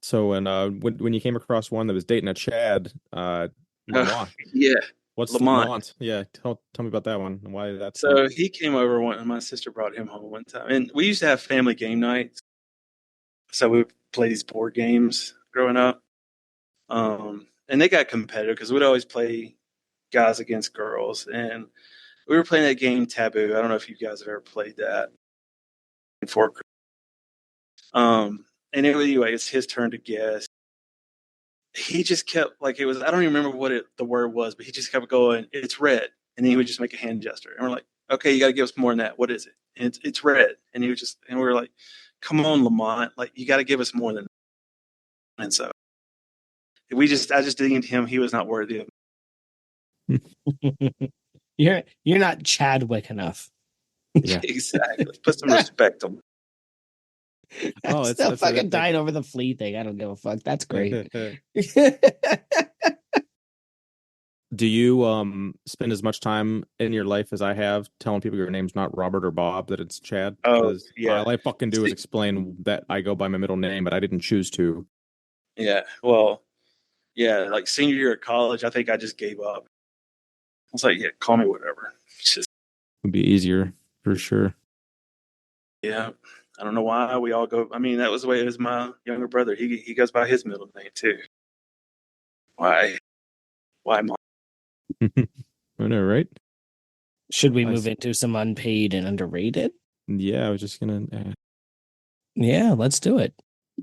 So when you came across one that was dating a Chad, Lamont, yeah, what's Lamont. Lamont? Yeah, tell me about that one and why that's fun. So he came over one, and my sister brought him home one time, and we used to have family game nights. So we would play these board games growing up, and they got competitive because we'd always play guys against girls, and we were playing that game Taboo. I don't know if you guys have ever played that before. Um, and anyway, it's his turn to guess. He just kept like it was. I don't even remember what the word was, but he just kept going. It's red, and then he would just make a hand gesture, and we're like, okay, you got to give us more than that. What is it? And it's red, and he was just, and we were like, come on, Lamont, like you got to give us more than that. And so I just deemed him. He was not worthy of. You're not Chadwick enough. Yeah. Exactly. Put some respect on. I'm Oh, still that's like fucking dying over the flea thing. I don't give a fuck. That's great. Do you spend as much time in your life as I have telling people your name's not Robert or Bob, that it's Chad? Oh Because yeah, all I fucking do is explain that I go by my middle name, but I didn't choose to. yeah. Well, yeah. Like senior year of college, I think I just gave up. I was like, yeah, call me whatever. It's just Would be easier for sure. yeah. I don't know why we all go. I mean, that was the way it was. My younger brother, he goes by his middle name too. Why? Why? I know, right? Should we I move s- into some unpaid and underrated? yeah, I was just gonna. Yeah, let's do it.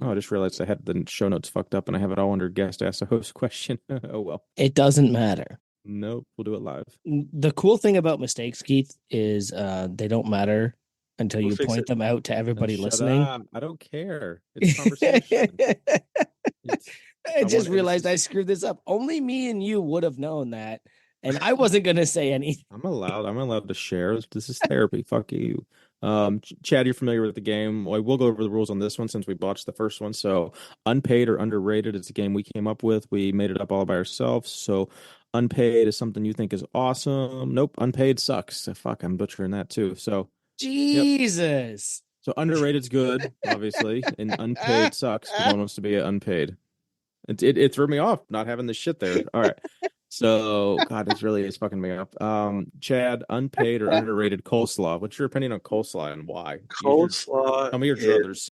Oh, I just realized I had the show notes fucked up, and I have it all under guest ask a host question. Oh well. It doesn't matter. Nope, we'll do it live. The cool thing about mistakes, Keith, is they don't matter until We'll you fix point it. them out to everybody Shut listening. up! I don't care. It's conversation. It's. I I just want. This realized I is. screwed this up. Only me and you would have known that. And I wasn't going to say anything. I'm allowed to share. This is therapy. Fuck you. Chad, you're familiar with the game. Well, we'll go over the rules on this one since we botched the first one. So, unpaid or underrated is a game we came up with. We made it up all by ourselves. So, unpaid is something you think is awesome. Nope, unpaid sucks. Fuck, I'm butchering that too. So, yep. Jesus. So underrated's good, obviously, and unpaid sucks because no one wants to be unpaid. It threw me off not having this shit there. All right. So God, this really is fucking me up. Chad, unpaid or underrated coleslaw. What's your opinion on coleslaw and why? Coleslaw Tell me your is. druthers.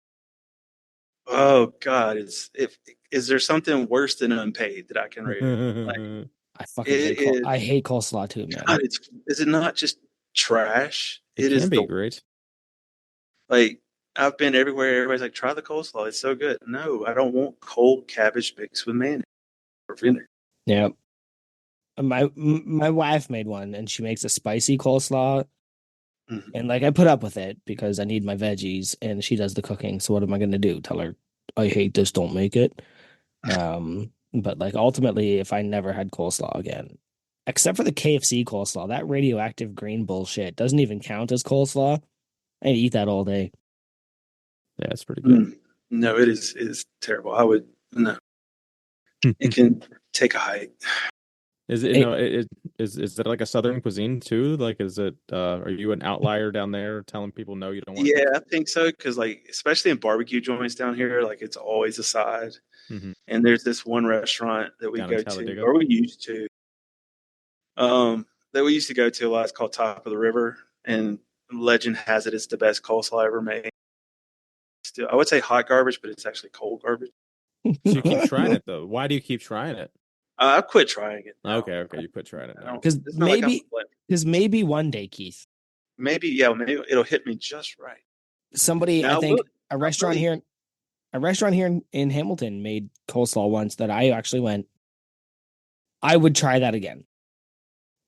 Oh God, it's if is there something worse than unpaid that I can rate it? Like I fucking it hate is. I hate coleslaw too, man. God, it's is it not just trash? It It can is be the great. like I've been everywhere. Everybody's like, try the coleslaw. It's so good. No, I don't want cold cabbage mixed with mayonnaise or vinegar. Yeah. My wife made one and she makes a spicy coleslaw. Mhm. And like I put up with it because I need my veggies and she does the cooking. So what am I gonna do? Tell her I hate this, don't make it. But like ultimately, if I never had coleslaw again, except for the KFC coleslaw, that radioactive green bullshit doesn't even count as coleslaw. I'd eat that all day. Yeah, it's pretty good. No, it is terrible. I would no. It can take a hike. Is it It, no? Is that like a Southern cuisine too? Like, is it? Are you an outlier down there, telling people no, you don't want Yeah, it? I think so. Because like, especially in barbecue joints down here, like it's always a side. Mm-hmm. And there's this one restaurant that we Down in go to, Talladega. or we used to, that we used to go to a lot. It's called Top of the River, and legend has it it's the best coleslaw ever made. Still, I would say hot garbage, but it's actually cold garbage. So you keep trying it though. Why do you keep trying it? I quit trying it now. Okay, okay, you quit trying it I now. don't. because It's not like I'm maybe because maybe one day, Keith, maybe it'll hit me just right. somebody I Now, think a I restaurant really, here in Hamilton made coleslaw once that I actually went. I would try that again,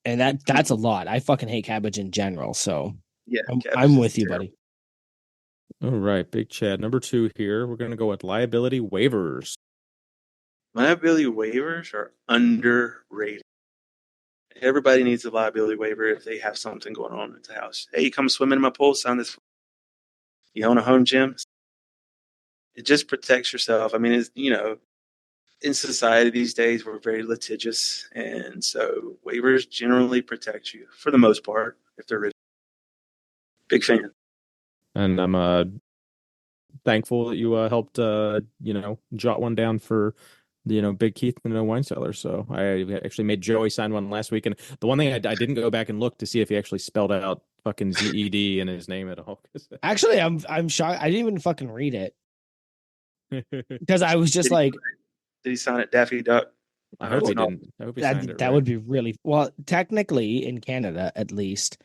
and that's a lot. I fucking hate cabbage in general, so yeah, I'm cabbage is with you, terrible. buddy. All right, Big Chad. Number two here. We're gonna go with liability waivers. Liability waivers are underrated. Everybody needs a liability waiver if they have something going on at the house. Hey, come swim in my pool, sign this. You own a home gym. It just protects yourself. I mean, it's, in society these days, we're very litigious. And so waivers generally protect you for the most part, if they're written. Big fan. And I'm thankful that you helped jot one down for Big Keith and the wine cellar. So I actually made Joey sign one last week, and the one thing I didn't go back and look to see if he actually spelled out fucking ZED in his name at all. Actually, I'm shocked. I didn't even fucking read it because I was just Did he, like, did he sign it Daffy Duck? I I know hope it's he not. didn't. I hope he signed it that right. would be really well. Technically, in Canada, at least,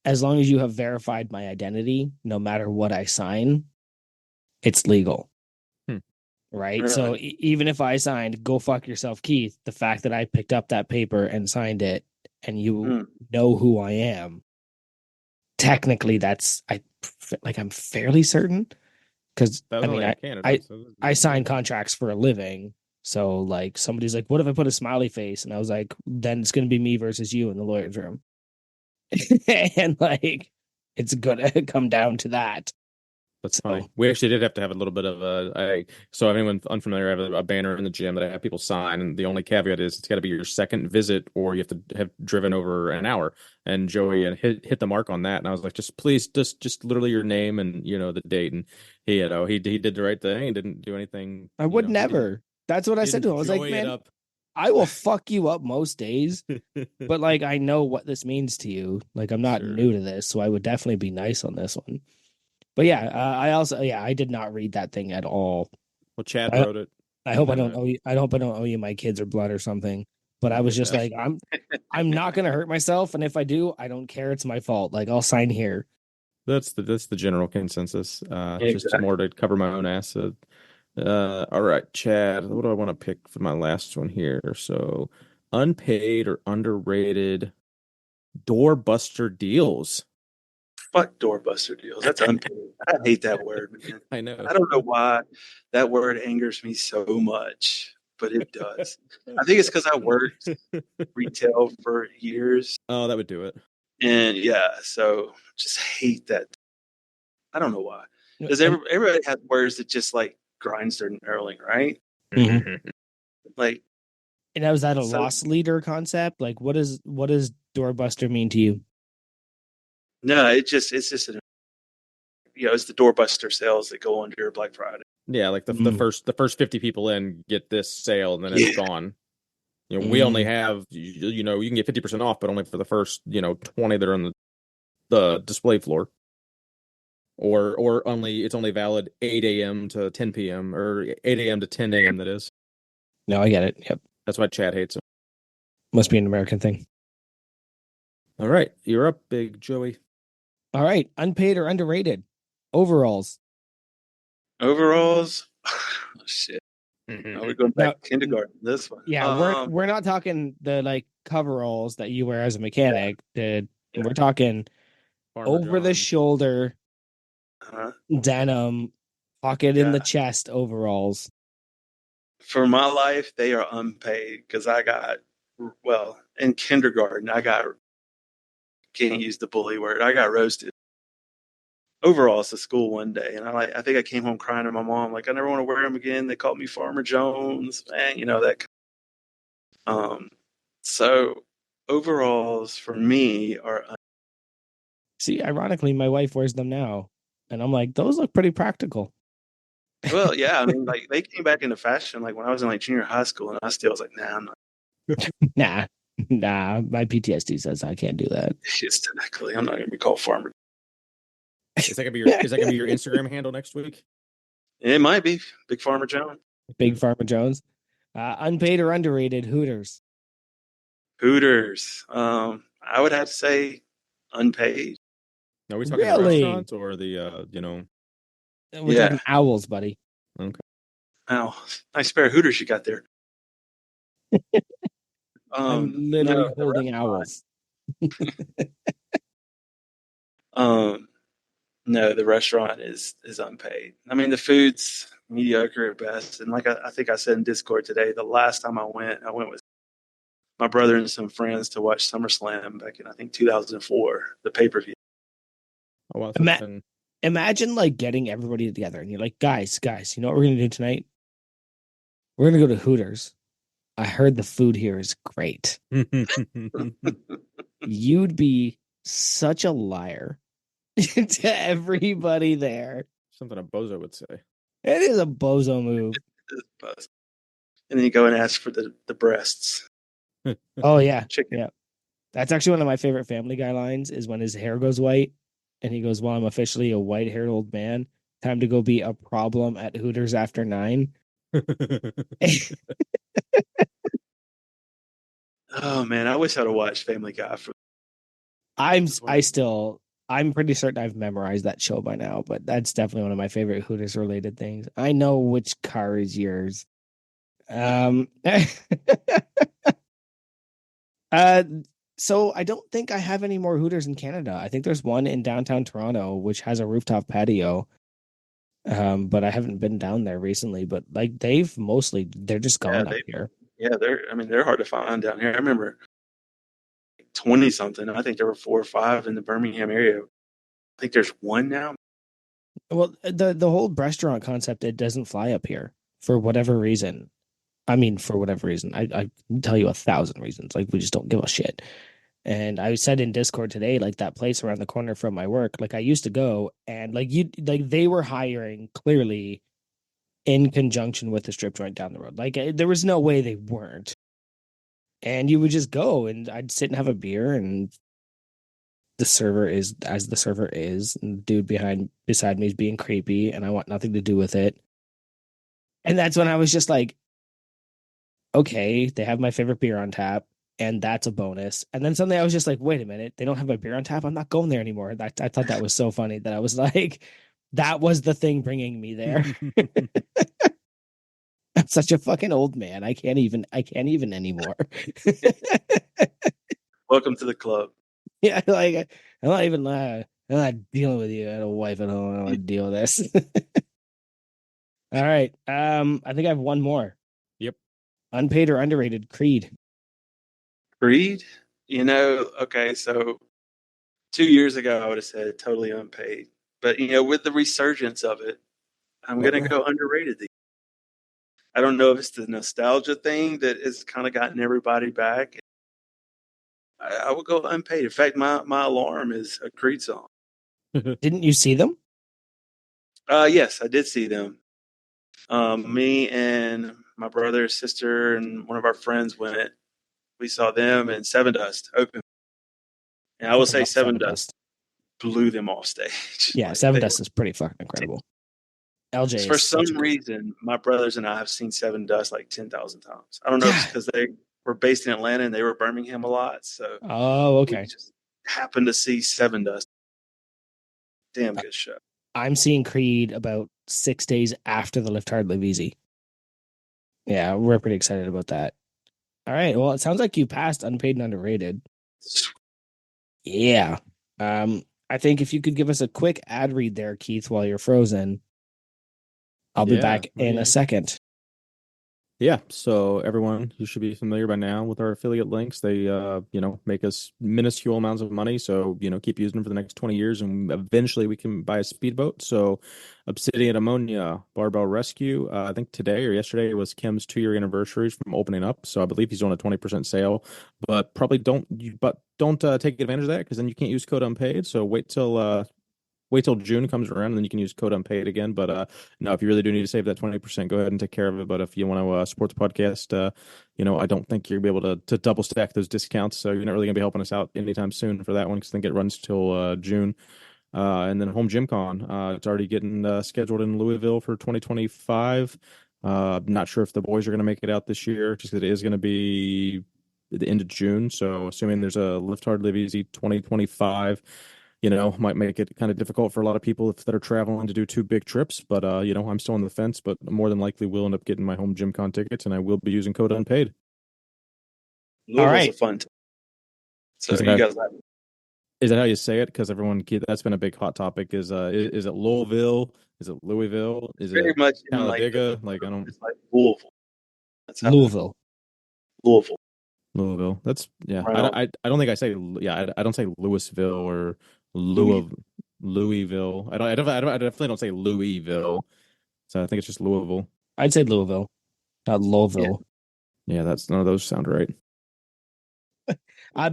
as long as you have verified my identity, no matter what I sign, it's legal. Hmm. Right. Really? So even if I signed "Go fuck yourself, Keith," the fact that I picked up that paper and signed it, and you Mm. know who I am, technically, I'm fairly certain because That was I mean only in Canada, so I sign yeah. contracts for a living. So like somebody's like, "What if I put a smiley face?" And I was like, "Then it's gonna be me versus you in the lawyer's room," and like it's gonna come down to that. That's funny. So We actually did have to have a little bit of so if anyone unfamiliar, I have a banner in the gym that I have people sign, and the only caveat is it's got to be your second visit, or you have to have driven over an hour. And Joey hit the mark on that, and I was like, just please, just literally your name and the date, and he did the right thing. He didn't do anything. I would He didn't never. That's what I he said to didn't him. I was like, Joey it "Man, up. I will fuck you up most days, but like I know what this means to you. Like I'm not Sure. new to this, so I would definitely be nice on this one." But yeah, I also I did not read that thing at all. Well, Chad I wrote it, I and hope I then don't owe you. I hope I don't owe you my kids or blood or something. But I was get just that. like, I'm not gonna hurt myself, and if I do, I don't care. It's my fault. Like I'll sign here. That's the general consensus. Just Exactly. more to cover my own ass. All right, Chad. What do I want to pick for my last one here? So, unpaid or underrated doorbuster deals. Fuck doorbuster deals. That's unpaid. I hate that word, man. I know. I don't know why that word angers me so much, but it does. I think it's because I worked retail for years, Oh, that would do it. and yeah, so just hate that. I don't know why. Because And everybody has words that just like grinds their knurling, right? Mhm. Like and was that a so. loss leader concept? Like what does doorbuster mean to you? No, it's just an, it's the doorbuster sales that go on your Black Friday. Yeah, like Mm. the first 50 people in get this sale, and then it's Yeah, gone. We only Mm. have you can get 50% off, but only for the first 20 that are on the display floor. Or only it's only valid 8 a.m. to 10 p.m. or 8 a.m. to 10 a.m. that is. No, I get it. Yep. That's why Chad hates it. Must be an American thing. All right, you're up, Big Joey. All right. Unpaid or underrated? Overalls. overalls. Oh, shit. Now we're going back Now, to kindergarten. This one. yeah, we're not talking the like coveralls that you wear as a mechanic. Yeah. We're talking Farmer over the John's. shoulder Uh-huh. denim, pocket in Yeah. the chest overalls. For my life, they are unpaid because in kindergarten, can't use the bully word. I got roasted. Overalls to school one day, and I think I came home crying to my mom, like I never want to wear them again. They called me Farmer Jones, man, that. Um, so overalls for me are See, ironically, my wife wears them now, and I'm like, those look pretty practical. well, yeah. I mean, like they came back into fashion like when I was in like junior high school, and I still was like, nah, I'm not. Nah, nah. My PTSD says I can't do that. Exactly, I'm not gonna be called Farmer. Is that gonna be your Instagram handle next week? It might be Big Farmer Jones. Big Farmer Jones. Unpaid or underrated Hooters. Hooters. I would have to say unpaid. Are we talking the Really? restaurant or the? We're Yeah. talking owls, buddy. Okay. Oh, nice pair of Hooters you got there. I'm No, literally the holding restaurant. owls. Um, no, the restaurant is unpaid. I mean, the food's mediocre at best. And like I think I said in Discord today, the last time I went with my brother and some friends to watch SummerSlam back in I think 2004, the pay-per-view. Oh wow, so it's Ima- been Imagine like getting everybody together and you're like, guys, you know what we're gonna do tonight? We're gonna go to Hooters. I heard the food here is great. You'd be such a liar to everybody there. something a bozo would say. It is a bozo move. And then you go and ask for the breasts. Oh yeah, Chicken. yeah. That's actually one of my favorite Family Guy lines is when his hair goes white and he goes, well, I'm officially a white-haired old man. Time to go be a problem at Hooters after 9. Oh man, I wish I'd have watched Family Guy for. I'm pretty certain I've memorized that show by now, but that's definitely one of my favorite Hooters related things. I know which car is yours. uh so I don't think I have any more Hooters in Canada. I think there's one in downtown Toronto which has a rooftop patio. But I haven't been down there recently, but like they're just gone up here. Yeah, they're hard to find down here. I remember 20 something. I think there were 4 or 5 in the Birmingham area. I think there's one now. Well, the whole restaurant concept, it doesn't fly up here for whatever reason. I mean, for whatever reason, I can tell you 1,000 reasons. Like we just don't give a shit. And I said in Discord today, like that place around the corner from my work, like I used to go and like they were hiring clearly in conjunction with the strip joint down the road. Like there was no way they weren't. And you would just go and I'd sit and have a beer and the server is as the server is, and the dude beside me is being creepy and I want nothing to do with it. And that's when I was just like, okay, they have my favorite beer on tap, and that's a bonus. And then suddenly I was just like, wait a minute, they don't have my beer on tap. I'm not going there anymore. I thought that was so funny that I was like, that was the thing bringing me there. I'm such a fucking old man. I can't even anymore. Welcome to the club. Yeah, like I'm not even I'm not dealing with you. I had a wife at home. I don't want to deal with this. All right. I think I have one more. Yep. Unpaid or underrated Creed. Creed? Okay, so 2 years ago I would have said totally unpaid. But with the resurgence of it, I'm gonna go underrated. I don't know if it's the nostalgia thing that has kind of gotten everybody back. I would go unpaid. In fact, my alarm is a Creed song. Didn't you see them? Yes, I did see them. Me and my brother, sister, and one of our friends went. We saw them and Seven Dust open. And I will say Seven Dust blew them off stage. Yeah, Like, Seven Dust is pretty fucking incredible. LJ for is some reason, my brothers and I have seen Seven Dust like 10,000 times. I don't know if it's because they were based in Atlanta and they were Birmingham a lot. So okay. we just happened to see Seven Dust. Damn good show. I'm seeing Creed about 6 days after the Lift Hard Live Easy. Yeah, we're pretty excited about that. All right. Well, it sounds like you passed unpaid and underrated. Yeah. I think if you could give us a quick ad read there, Keith, while you're frozen, I'll be back in a second. Yeah, so everyone, you should be familiar by now with our affiliate links. They, make us minuscule amounts of money. So, keep using them for the next 20 years and eventually we can buy a speedboat. So, Obsidian Ammonia, Barbell Rescue, I think today or yesterday was Kim's 2-year anniversary from opening up. So, I believe he's on a 20% sale, but probably don't take advantage of that because then you can't use code unpaid. So, wait till June comes around, and then you can use code unpaid again. But no, if you really do need to save that 20%, go ahead and take care of it. But if you want to support the podcast, I don't think you'll be able to double stack those discounts. So you're not really gonna be helping us out anytime soon for that one because I think it runs till June. And then Home Gym Con, it's already getting scheduled in Louisville for 2025. I'm not sure if the boys are going to make it out this year, just because it is going to be the end of June. So assuming there's a Lift Hard, Live Easy 2025, might make it kind of difficult for a lot of people that are traveling to do two big trips. But I'm still on the fence, but more than likely will end up getting my Home Gym Con tickets, and I will be using code unpaid. All Louisville's a right. fun. So Is you that guys like is that how you say it? Because that's been a big hot topic. Is it Louisville? Is it Louisville? Is very it much in like Talladega? Like I don't it's like Louisville. That's how Louisville. Louisville. Louisville. That's yeah. Right on. I don't think I say yeah. I don't say Louisville or Louis. Louisville. I definitely don't say Louisville. So I think it's just Louisville. I'd say Louisville, not Yeah. Louisville. Yeah, that's none of those sound right.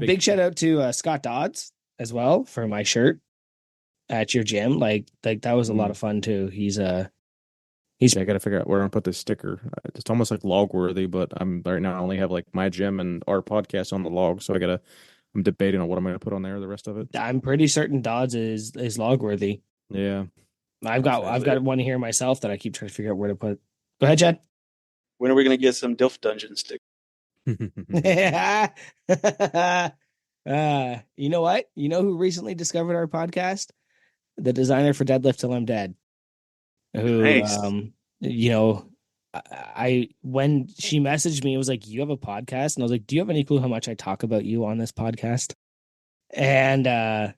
Big shout out to Scott Dodds as well for my shirt at your gym. Like that was a lot of fun too. He's Yeah, I got to figure out where I'm gonna put this sticker. It's almost like log worthy, but I'm right now I only have like my gym and our podcast on the log, so I'm debating on what I'm gonna put on there. The rest of it. I'm pretty certain Dodds is log worthy. Yeah. I've got one here myself that I keep trying to figure out where to put. Go ahead, Chad. When are we gonna get some Dilf Dungeon stickers? You know what? You know who recently discovered our podcast? The designer for Deadlift Till I'm Dead. Who, Nice. I when she messaged me, it was like, "You have a podcast," and I was like, "Do you have any clue how much I talk about you on this podcast?" And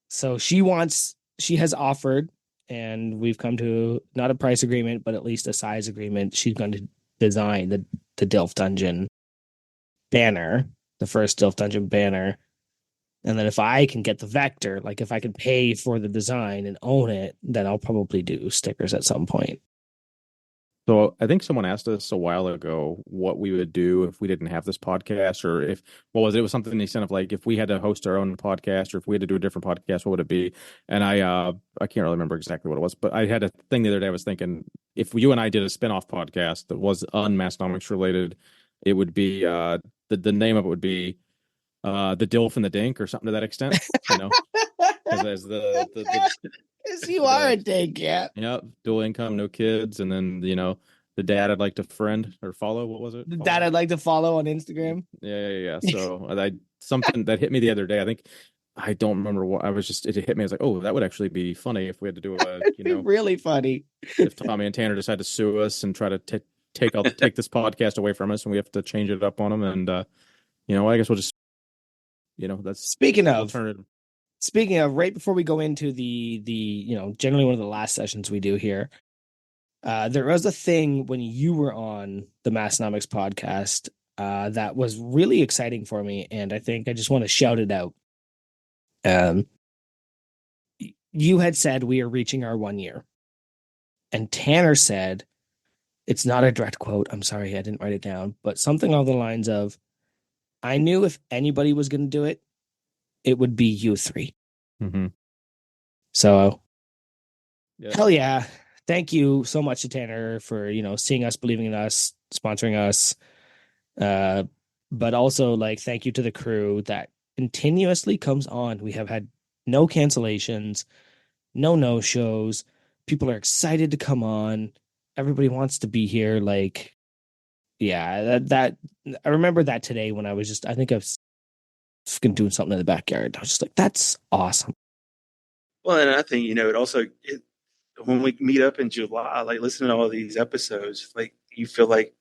so she has offered, and we've come to not a price agreement, but at least a size agreement. She's going to design the Dilf Dungeon banner, the first Dilf Dungeon banner. And then if I can get the vector, like if I can pay for the design and own it, then I'll probably do stickers at some point. So I think someone asked us a while ago what we would do if we didn't have this podcast, or if what was it? It was something in the extent of like if we had to host our own podcast, or if we had to do a different podcast, what would it be? And I can't really remember exactly what it was, but I had a thing the other day. I was thinking if you and I did a spinoff podcast that was Unmastonomics related, it would be the name of it would be the Dilf and the Dink or something to that extent, because as Yes, you are a day cat. yeah, dual income, no kids, and then the dad I'd like to friend or follow. What was it? The dad I'd like to follow on Instagram. Yeah. So I something that hit me the other day. I think I don't remember what I was just. It hit me. I was like, oh, that would actually be funny if we had to do a It'd be really funny. if Tommy and Tanner decide to sue us and try to take this podcast away from us, and we have to change it up on them. And I guess we'll just that's Speaking of, alternative. right before we go into the generally one of the last sessions we do here, there was a thing when you were on the Massonomics podcast that was really exciting for me, and I think I just want to shout it out. You had said we are reaching our 1 year, and Tanner said it's not a direct quote. I'm sorry, I didn't write it down, but something along the lines of, "I knew if anybody was going to do it, it would be you three." Mm-hmm. So, Yeah. hell yeah. Thank you so much to Tanner for, seeing us, believing in us, sponsoring us. But also like, thank you to the crew that continuously comes on. We have had no cancellations, no shows. People are excited to come on. Everybody wants to be here. Like, yeah, that I remember that today when I was I think I was doing something in the backyard. I was just like, that's awesome. Well, and I think when we meet up in July, like listening to all these episodes, like you feel like,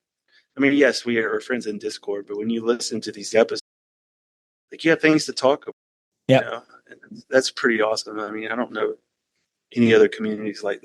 I mean, yes, we are friends in Discord, but when you listen to these episodes, like you have things to talk about. Yeah, And that's pretty awesome. I mean, I don't know any other communities like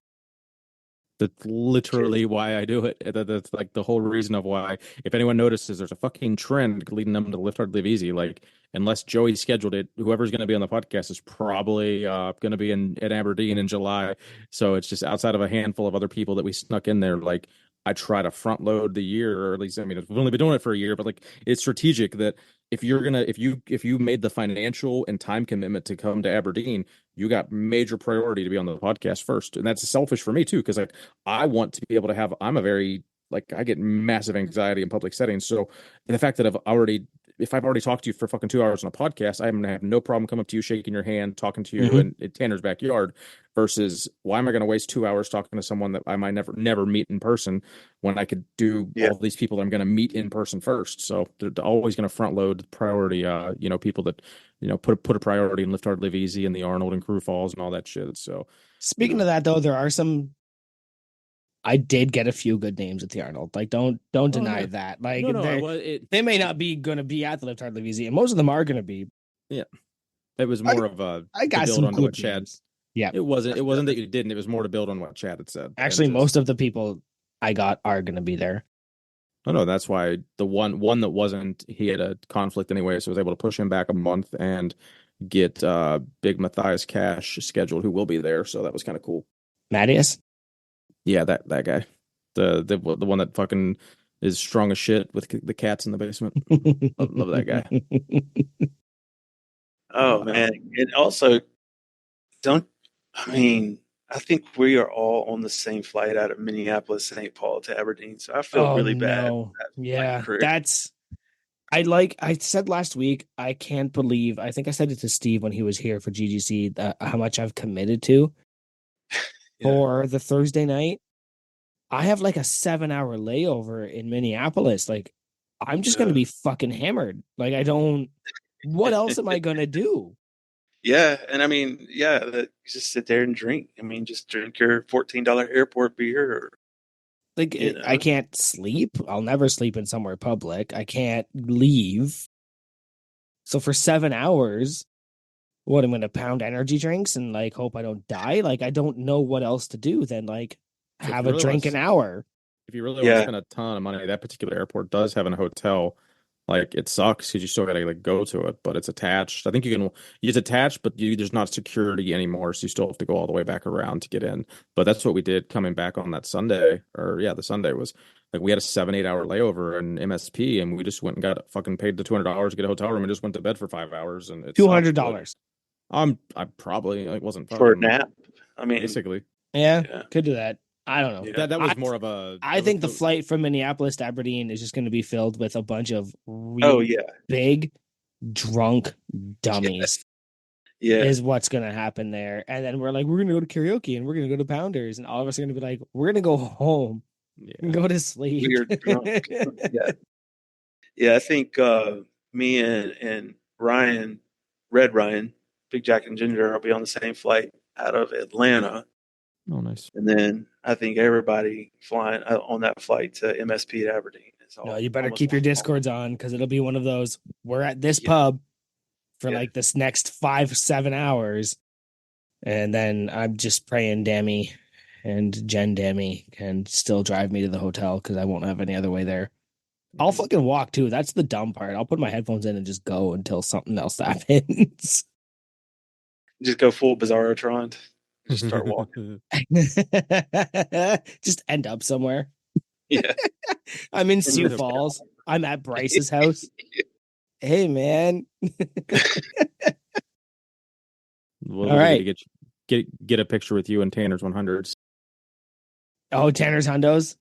that. That's literally why I do it. That's like the whole reason of why. If anyone notices, there's a fucking trend leading them to lift hard, live easy. Like, unless Joey scheduled it, whoever's going to be on the podcast is probably going to be in Aberdeen in July. So it's just outside of a handful of other people that we snuck in there. Like, I try to front load the year, or at least, I mean, we've only been doing it for a year, but like, it's strategic that if you made the financial and time commitment to come to Aberdeen, you got major priority to be on the podcast first. And that's selfish for me too, because like I want to be able to have, I'm a very, like, I get massive anxiety in public settings. So the fact that if I've already talked to you for fucking 2 hours on a podcast, I'm gonna have no problem coming up to you, shaking your hand, talking to you in Tanner's backyard, versus why am I going to waste 2 hours talking to someone that I might never meet in person when I could do all these people that I'm going to meet in person first. So they're always going to front load priority, people that, put a priority and lift hard, live easy, and the Arnold and Crew Falls and all that shit. So Speaking of that, though, there are some. I did get a few good names at the Arnold. Like, don't deny that. Like, they may not be going to be at the Lift Hard Live Easy, and most of them are going to be. Yeah, it was more of a I got to build some onto what good Chad. names. Yeah, it wasn't that you didn't. It was more to build on what Chad had said. Actually, most of the people I got are going to be there. Oh no, that's why the one that wasn't, he had a conflict anyway, so I was able to push him back a month and get Big Matthias Cash scheduled, who will be there. So that was kind of cool. Mattias? Yeah, that guy, the one that fucking is strong as shit with the cats in the basement. Love that guy. Oh man, and also I think we are all on the same flight out of Minneapolis, St. Paul to Aberdeen. So I feel really bad. No. Yeah, that's. I said last week, I can't believe, I think I said it to Steve when he was here for GGC, how much I've committed to for the Thursday night. I have like a 7-hour layover in Minneapolis. Like, I'm just going to be fucking hammered. Like, what else am I going to do? Yeah. And I mean, just sit there and drink. I mean, just drink your $14 airport beer. I can't sleep. I'll never sleep in somewhere public. I can't leave. So for 7 hours, what, I'm going to pound energy drinks and like hope I don't die? Like, I don't know what else to do than like have a drink an hour. If you really want to spend a ton of money, that particular airport does have a hotel. Like, it sucks because you still got to like go to it, but it's attached. I think it's attached, but there's not security anymore, so you still have to go all the way back around to get in. But that's what we did coming back on that Sunday, the Sunday was like we had a 7-8 hour layover in MSP, and we just went and got fucking paid the $200 to get a hotel room and just went to bed for 5 hours, and it's $200. I probably it wasn't for a nap. I mean, basically, could do that. I don't know. That was more of a. I think the flight from Minneapolis to Aberdeen is just going to be filled with a bunch of big drunk dummies. Is what's going to happen there. And then we're going to go to karaoke and we're going to go to Pounders, and all of us are going to be like, we're going to go home and go to sleep. We're drunk. I think me and Ryan, Red Ryan, Big Jack and Ginger will be on the same flight out of Atlanta. Oh, nice. And then I think everybody flying on that flight to MSP at Aberdeen. No, you better keep your Discords on, because it'll be one of those. We're at this pub for like this next 5-7 hours. And then I'm just praying Dammy and Jen Dammy can still drive me to the hotel, because I won't have any other way there. I'll fucking walk too. That's the dumb part. I'll put my headphones in and just go until something else happens. Just go full Bizarrotron. Just start walking. Just end up somewhere. Yeah. I'm in Sioux Falls. I'm at Bryce's house. Hey, man. All right. Get a picture with you and Tanner's 100s. Oh, Tanner's Hundos?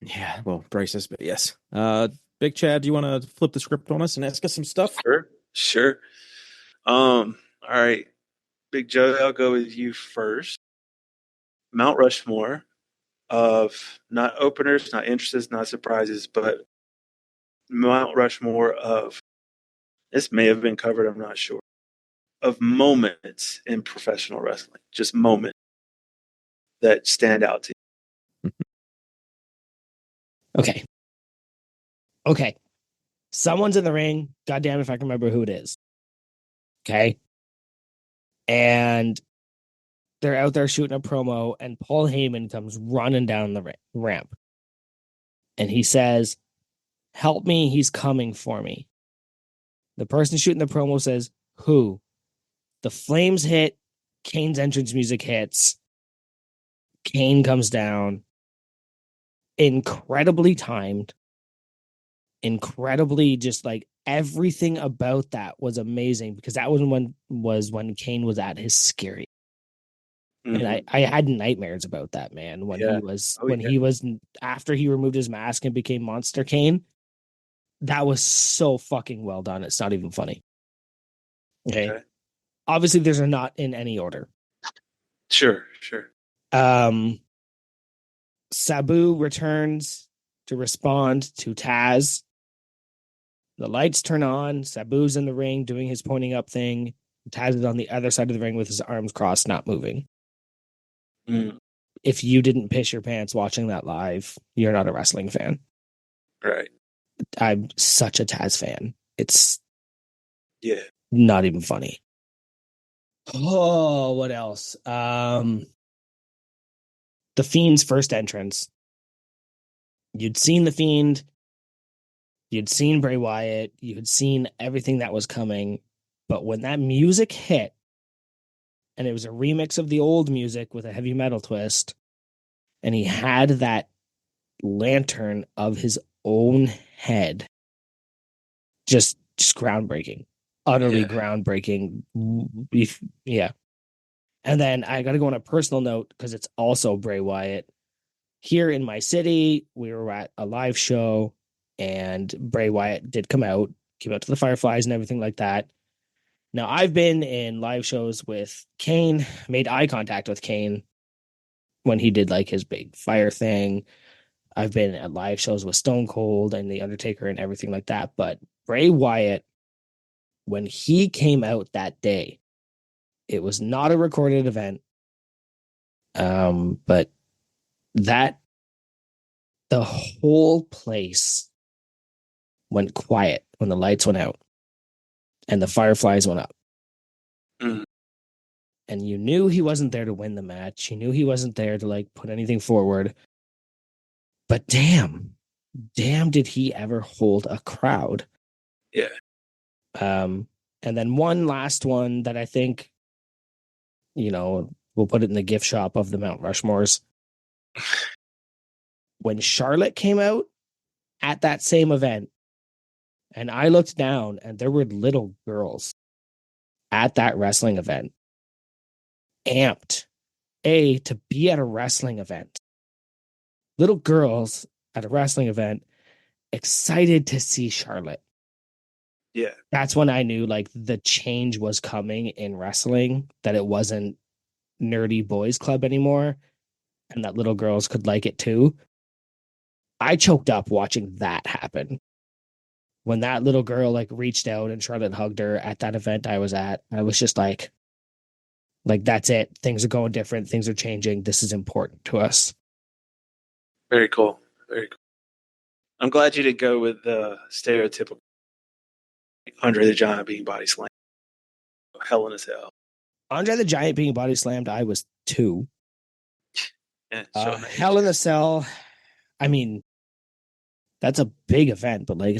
Yeah, well, Bryce's, but yes. Big Chad, do you want to flip the script on us and ask us some stuff? Sure. All right. Big Joe, I'll go with you first. Mount Rushmore of not openers, not entrances, not surprises, but Mount Rushmore of, this may have been covered, I'm not sure, of moments in professional wrestling. Just moments that stand out to you. Okay. Someone's in the ring. Goddamn if I can remember who it is. Okay. And They're out there shooting a promo, and Paul Heyman comes running down the ramp. And he says, "Help me, he's coming for me." The person shooting the promo says, "Who?" The flames hit, Kane's entrance music hits. Kane comes down. Incredibly timed. Incredibly just like everything about that was amazing because that was when Kane was at his scary. Mm-hmm. And I had nightmares about that, man, when he was after he removed his mask and became Monster Kane. That was so fucking well done. It's not even funny. Okay. Obviously, these are not in any order. Sure. Sabu returns to respond to Taz. The lights turn on. Sabu's in the ring doing his pointing up thing. Taz is on the other side of the ring with his arms crossed, not moving. Mm. If you didn't piss your pants watching that live, you're not a wrestling fan. Right. I'm such a Taz fan. It's not even funny. Oh, what else? The Fiend's first entrance. You'd seen the Fiend. You'd seen Bray Wyatt. You had seen everything that was coming. But when that music hit, and it was a remix of the old music with a heavy metal twist, and he had that lantern of his own head, just groundbreaking, utterly groundbreaking. Yeah. And then I got to go on a personal note because it's also Bray Wyatt. Here in my city, we were at a live show, and Bray Wyatt did came out to the Fireflies and everything like that. Now, I've been in live shows with Kane, made eye contact with Kane when he did like his big fire thing. I've been at live shows with Stone Cold and The Undertaker and everything like that. But Bray Wyatt, when he came out that day, it was not a recorded event. But the whole place went quiet when the lights went out and the Fireflies went up. Mm. And you knew he wasn't there to win the match. You knew he wasn't there to like put anything forward. But damn did he ever hold a crowd. Yeah. And then one last one that I think, we'll put it in the gift shop of the Mount Rushmores. When Charlotte came out at that same event, and I looked down and there were little girls at that wrestling event, amped, to be at a wrestling event. Little girls at a wrestling event, excited to see Charlotte. Yeah. That's when I knew like the change was coming in wrestling, that it wasn't nerdy boys club anymore and that little girls could like it too. I choked up watching that happen. When that little girl like reached out and Charlotte hugged her at that event I was at, I was just like that's it. Things are going different. Things are changing. This is important to us. Very cool. Very cool. I'm glad you didn't go with the stereotypical Andre the Giant being body slammed. Hell in a Cell. Andre the Giant being body slammed, I was 2. Yeah, Hell in a Cell. I mean, that's a big event, but like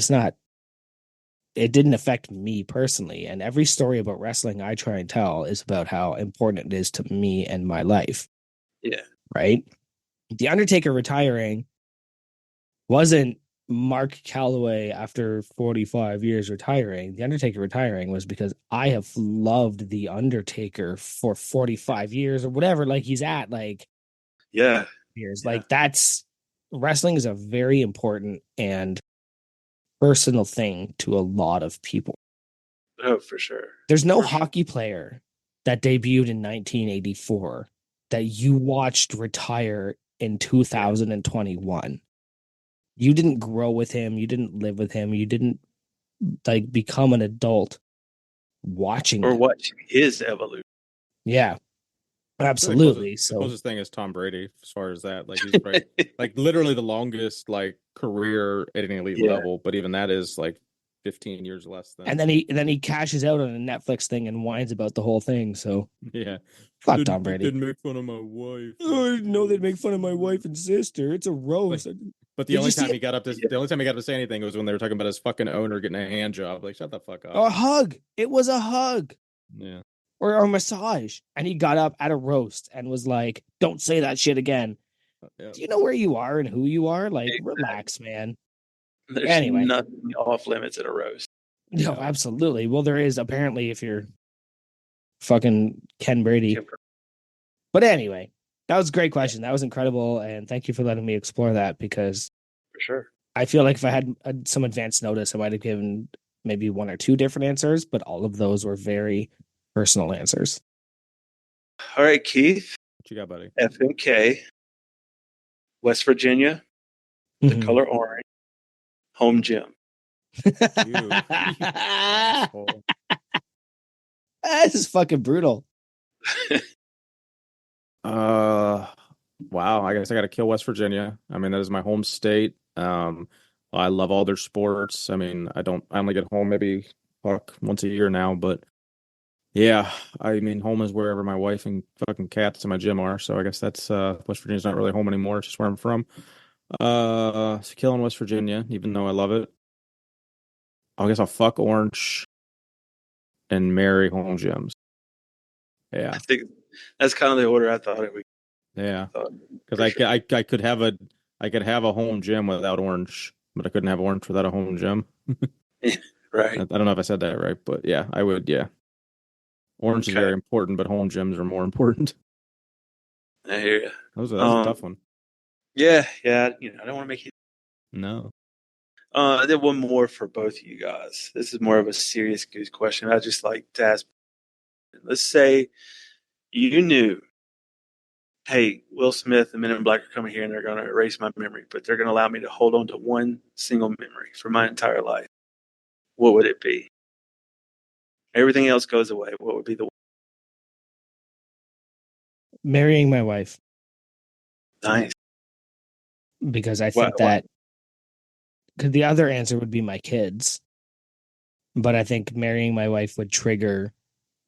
it didn't affect me personally. And every story about wrestling I try and tell is about how important it is to me and my life. Yeah. Right? The Undertaker retiring wasn't Mark Calloway after 45 years retiring. The Undertaker retiring was because I have loved The Undertaker for 45 years or whatever, like he's at like years. Yeah. Like that's wrestling is a very important and personal thing to a lot of people. Oh, for sure. There's no hockey player that debuted in 1984 that you watched retire in 2021. You didn't grow with him. You didn't live with him. You didn't like become an adult watching or him. watch his evolution. Yeah, absolutely. The closest thing is Tom Brady as far as that. Like he's like literally the longest like career at an elite level, but even that is like 15 years less than. And then he cashes out on a Netflix thing and whines about the whole thing. So Yeah. fuck Tom Brady. Didn't make fun of my wife. Oh, I didn't know they'd make fun of my wife and sister. It's a roast. But the only time he got up to say anything was when they were talking about his fucking owner getting a hand job. Like, shut the fuck up. A hug. It was a hug. Yeah. Or a massage. And he got up at a roast and was like, don't say that shit again. Yeah. Do you know where you are and who you are? Like, relax, man. There's nothing off limits at a roast. No, absolutely. Well, there is apparently if you're fucking Ken Brady. But anyway, that was a great question. That was incredible. And thank you for letting me explore that because for sure. I feel like if I had some advanced notice, I might have given maybe one or two different answers, but all of those were very personal answers. All right, Keith. What you got, buddy? FMK, West Virginia, the color orange, home gym. This is fucking brutal. Wow. I guess I got to kill West Virginia. I mean, that is my home state. I love all their sports. I mean, I only get home maybe once a year now, but yeah, I mean, home is wherever my wife and fucking cats and my gym are. So I guess that's West Virginia's not really home anymore. It's just where I'm from. So killing West Virginia, even though I love it. I guess I'll fuck Orange and marry home gyms. Yeah, I think that's kind of the order I thought it would. Yeah, because I could have a home gym without Orange, but I couldn't have Orange without a home gym. Right. I don't know if I said that right, but yeah, I would. Yeah, Orange is very important, but home gyms are more important. I hear you. That was a tough one. Yeah. I don't want to make it. No. Then one more for both of you guys. This is more of a serious goose question. I just like to ask. Let's say you knew, hey, Will Smith and Men in Black are coming here and they're going to erase my memory, but they're going to allow me to hold on to one single memory for my entire life. What would it be? Everything else goes away. What would be the one? Marrying my wife. Nice. Because I think because the other answer would be my kids. But I think marrying my wife would trigger,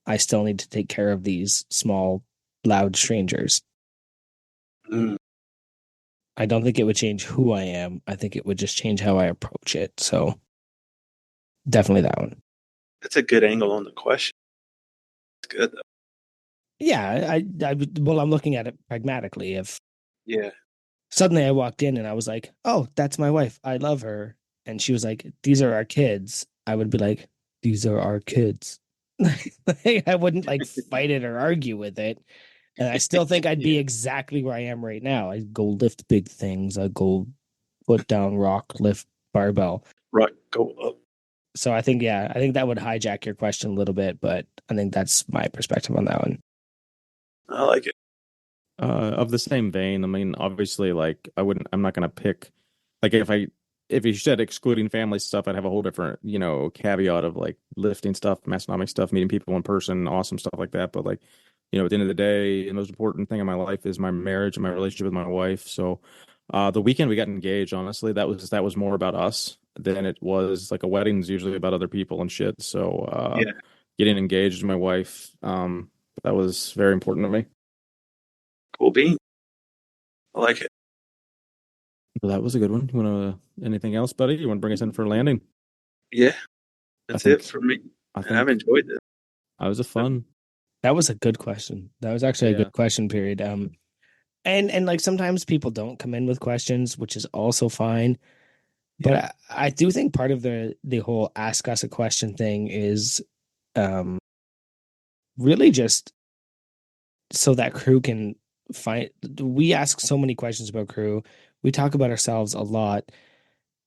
I still need to take care of these small, loud strangers. Mm. I don't think it would change who I am. I think it would just change how I approach it. So definitely that one. That's a good angle on the question. It's good though. Yeah, well, I'm looking at it pragmatically. If suddenly I walked in and I was like, oh, that's my wife. I love her. And she was like, these are our kids. I would be like, these are our kids. I wouldn't like fight it or argue with it. And I still think I'd be exactly where I am right now. I go lift big things. I go put down rock, lift barbell. Rock, go up. So I think that would hijack your question a little bit, but I think that's my perspective on that one. I like it. Of the same vein, I mean, obviously, like I'm not gonna pick, like if you said excluding family stuff, I'd have a whole different, caveat of like lifting stuff, massonomic stuff, meeting people in person, awesome stuff like that. But like, at the end of the day, the most important thing in my life is my marriage and my relationship with my wife. So, the weekend we got engaged, honestly, that was more about us than it was like a wedding is usually about other people and shit. So, getting engaged to my wife, that was very important to me. Cool bean. I like it. Well, that was a good one. You want anything else, buddy? You want to bring us in for a landing? Yeah, that's it for me. I've enjoyed this. That was fun. That was a good question. That was actually a good question period. And like sometimes people don't come in with questions, which is also fine. But I do think part of the whole ask us a question thing is really just so that crew can find. We ask so many questions about crew. We talk about ourselves a lot,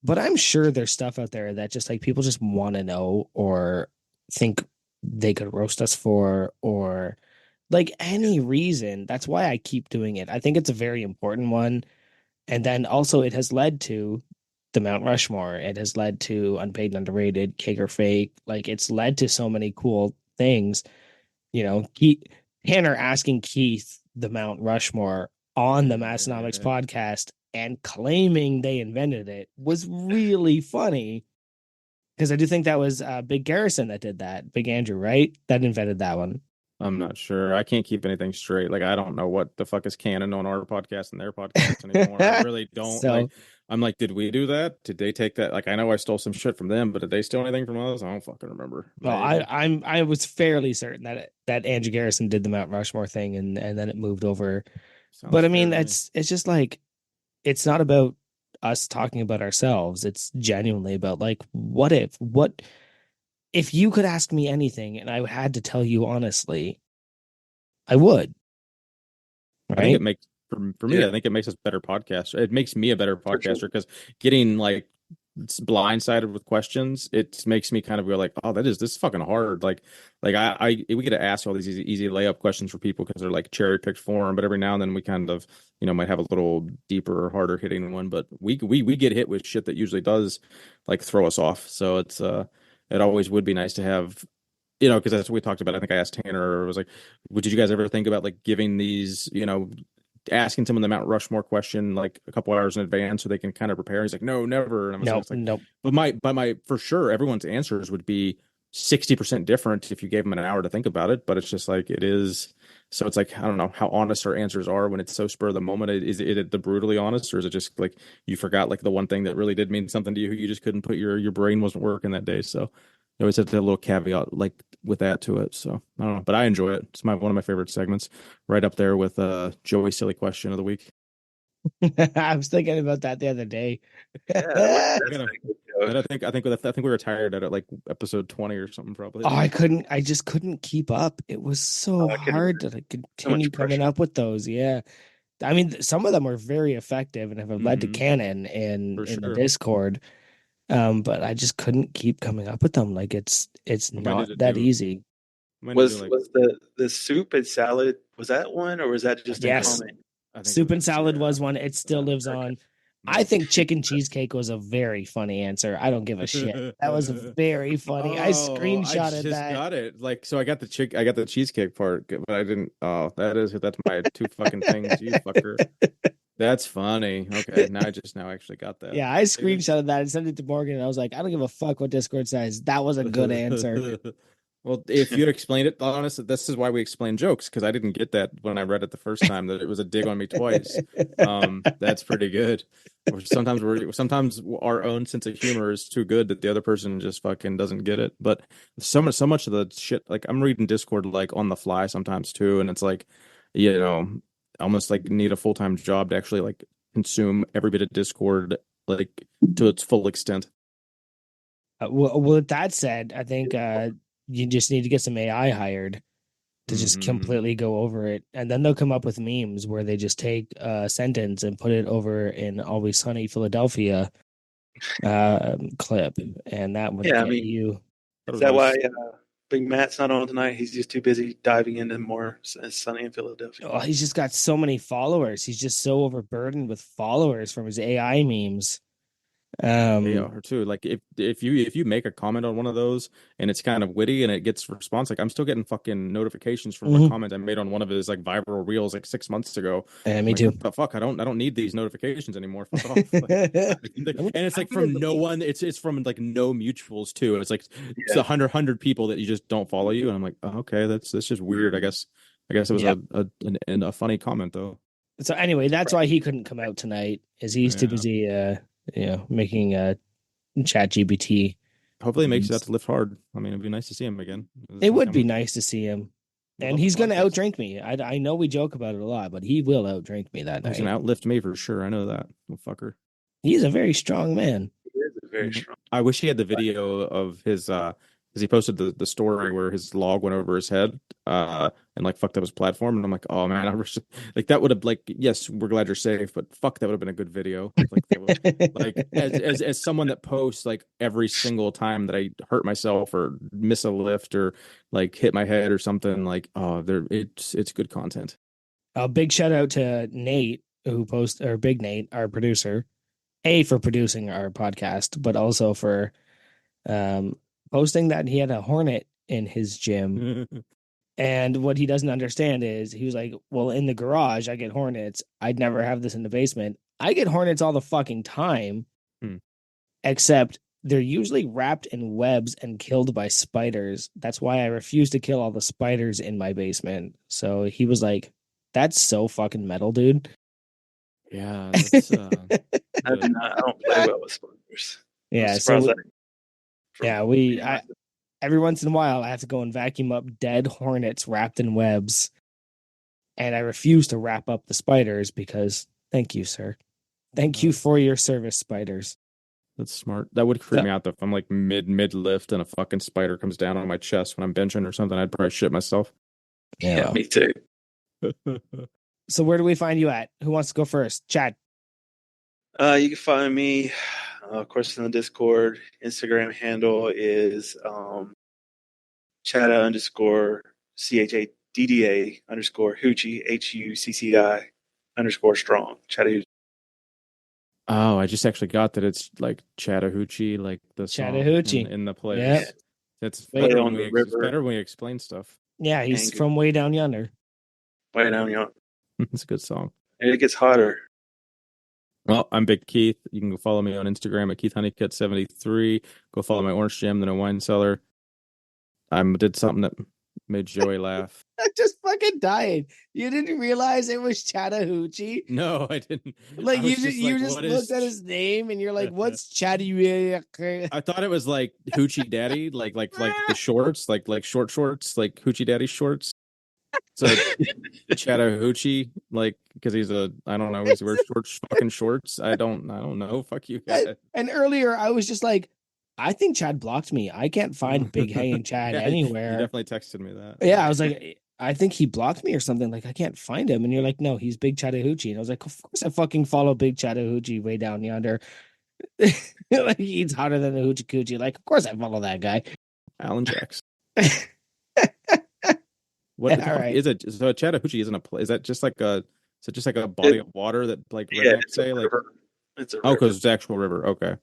but I'm sure there's stuff out there that just like people just want to know or think they could roast us for or like any reason. That's why I keep doing it. I think it's a very important one. And then also it has led to the Mount Rushmore. It has led to Unpaid and Underrated, Cake or Fake. Like it's led to so many cool things. Tanner asking Keith the Mount Rushmore on the Massonomics podcast and claiming they invented it was really funny. Because I do think that was Big Garrison that did that. Big Andrew, right? That invented that one. I'm not sure. I can't keep anything straight. Like I don't know what the fuck is canon on our podcast and their podcast anymore. I really don't. So, Like I'm like, did we do that? Did they take that? Like I know I stole some shit from them, but did they steal anything from us? I don't fucking remember. well, Maybe. I was fairly certain that Andrew Garrison did the Mount Rushmore thing, and then it moved over. Sounds But I fair mean, to me. it's just like it's not about us talking about ourselves. It's genuinely about like, what if you could ask me anything and I had to tell you honestly, I would, I think it right? makes for me, Yeah. I think it makes us better podcaster. It makes me a better podcaster because getting like blindsided with questions, it makes me kind of go like, oh, this is fucking hard. Like we get to ask all these easy layup questions for people because they're like cherry picked for them, but every now and then we kind of might have a little deeper or harder hitting one, but we get hit with shit that usually does like throw us off. So it always would be nice to have. Because that's what we talked about. I think I asked Tanner, was like, did you guys ever think about like giving these, asking someone the Mount Rushmore question like a couple hours in advance so they can kind of prepare? He's like, no, never. And I was Nope, like, nope. but my for sure, everyone's answers would be 60% different if you gave them an hour to think about it. But it's just like it is. So it's like I don't know how honest our answers are when it's so spur of the moment. Is it the brutally honest, or is it just like you forgot like the one thing that really did mean something to you? You just couldn't put your brain wasn't working that day. So you always have to have a little caveat like with that to it. So I don't know, but I enjoy it. It's one of my favorite segments, right up there with Joey's silly question of the week. I was thinking about that the other day. Yeah, I gotta, that's a good joke. I think we retired at like episode 20 or something probably. Oh, I just couldn't keep up. It was so I can hard to imagine. like, So continue much coming pressure. up with those. Yeah. I mean, some of them were very effective and have led to Hmm. canon For in the sure. Discord. But I just couldn't keep coming up with them. Like it's I might need not to that do easy. might need to do Was like was the soup and salad, was that one, or was that I just a think it was Yes. comment? I think it Soup was and just salad yeah. was one. It still lives Okay. on. I Yep. think chicken cheesecake was a very funny answer. I don't give a shit. That was very funny. I Oh, I screenshotted just that. got it. Like, so I got the cheesecake part, but I didn't. Oh, that's my two fucking things, you fucker. That's funny. Okay, now I actually got that. Yeah, I It is. screenshotted that and sent it to Morgan, and I was like, I don't give a fuck what Discord says. That was a good answer. Well, if you explained it, honestly, this is why we explain jokes because I didn't get that when I read it the first time that it was a dig on me twice. That's pretty good. Or sometimes our own sense of humor is too good that the other person just fucking doesn't get it. But so much of the shit, like I'm reading Discord like on the fly sometimes too, and it's like, you know, almost like need a full-time job to actually like consume every bit of Discord like to its full extent. With that said, I think you just need to get some AI hired to just Hmm. completely go over it, and then they'll come up with memes where they just take a sentence and put it over in Always Sunny Philadelphia clip, and that would Yeah, I get mean, you. Thought it is was that why always Big Matt's not on tonight? He's just too busy diving into more Sunny in Philadelphia. Oh, he's just got so many followers. He's just so overburdened with followers from his AI memes. they Um, are too. Like if you make a comment on one of those and it's kind of witty and it gets response, like I'm still getting fucking notifications from a mhm. comment I made on one of his like viral reels like 6 months ago. Yeah, I'm me like, too. what the fuck? I don't need these notifications anymore. Fuck off. And it's I'm like gonna from no delete. one. It's from like no mutuals too. It's like it's Yeah, 100 people that you just don't follow you, and I'm like, oh, okay, that's just weird. I guess it was Yeah. a funny comment though. So anyway, that's why he couldn't come out tonight, is he's too Yeah. busy making chat GPT. Hopefully, it makes it out to lift hard. I mean, it'd be nice to see him again. It Like would be I'm nice to see him. would And love a he's gonna podcast. outdrink me. I know we joke about it a lot, but he will outdrink me that He's night. gonna outlift me for sure. I know that. Little fucker. He's a very strong man. he is a very Mhm. strong. I wish he had the video of his because he posted the story where his log went over his head and like fucked up his platform. And I'm like, oh man, I wish like that would have like yes, we're glad you're safe, but fuck that would have been a good video. Like that would like as someone that posts like every single time that I hurt myself or miss a lift or like hit my head or something, like oh there it's good content. A big shout out to Nate, who post or Big Nate, our producer, for producing our podcast, but also for um, posting that he had a hornet in his gym. And what he doesn't understand is he was like, well, in the garage, I get hornets. I'd never have this in the basement. I get hornets all the fucking time, Hmm. except they're usually wrapped in webs and killed by spiders. That's why I refuse to kill all the spiders in my basement. So he was like, "That's so fucking metal, dude." Yeah, that's I do not. I don't play well with spiders. I'm Yeah, surprised so that. yeah, I every once in a while I have to go and vacuum up dead hornets wrapped in webs, and I refuse to wrap up the spiders because thank you, sir. Thank you for your service, spiders. That's smart. That would freak So, me out though. If I'm like mid lift and a fucking spider comes down on my chest when I'm benching or something, I'd probably shit myself. Yeah, me too. So where do we find you at? Who wants to go first? Chad. You can find me, of course, in the Discord. Instagram handle is Chada underscore CHADDA underscore Hoochie HUCCI underscore strong. Chada. Oh, I just actually got that it's like Chattahoochee, like the song Chattahoochee. in the Yeah. playlist. It's Wait, better on the it's river. better when we explain stuff. yeah, he's Angry. from way down yonder. Way down yonder. It's a good song. And it gets hotter. Well, I'm Big Keith. You can go follow me on Instagram at KeithHoneycutt73. Go follow my Orange Jam, then a wine cellar. I did something that made Joey laugh. I just fucking died. You didn't realize it was Chattahoochee? No, I didn't. Like I you was just, like, you just what looked is- at his name and you're like, what's Chattahoochee? I thought it was like Hoochie Daddy, like the shorts, like short shorts, like Hoochie Daddy shorts. So Chattahoochee, like because he's I don't know, he wears fucking shorts. I don't know. Fuck you guys. And earlier I was just like, I think Chad blocked me. I can't find Big Hanging Chad Yeah, anywhere. You definitely texted me that. Yeah, I was like, I think he blocked me or something. Like, I can't find him. And you're like, no, he's Big Chattahoochee. And I was like, of course I fucking follow Big Chattahoochee way down yonder. Like, he eats hotter than the Hoochie Coochie. Like, of course I follow that guy. Alan Jacks. What the All fuck right. is it? So Chattahoochee isn't a place. Is that just like a? Is it just like a body of water that like Yeah, rednecks it's say a like? river. It's a Oh, river. because it's actual river. Okay.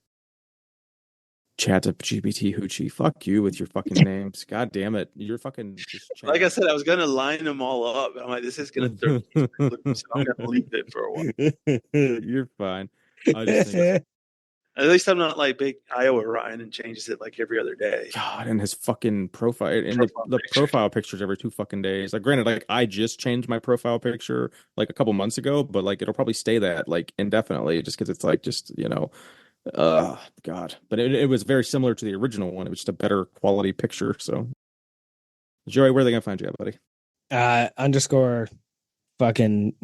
Chattahoochee Hoochie. Fuck you with your fucking names. God damn it. You're fucking just Like I said, I was gonna line them all up. I'm like, this is gonna throw me, so I'm gonna leave it for a while. You're fine. I just think At least I'm not like big Iowa Ryan and changes it like every other day. God, and his fucking profile and the picture. profile pictures every 2 fucking days. Like, granted, like I just changed my profile picture like a couple months ago, but like it'll probably stay that like indefinitely, just because it's like just God. But it was very similar to the original one. It was just a better quality picture. So, Joey, where are they gonna find you at, buddy? Underscore fucking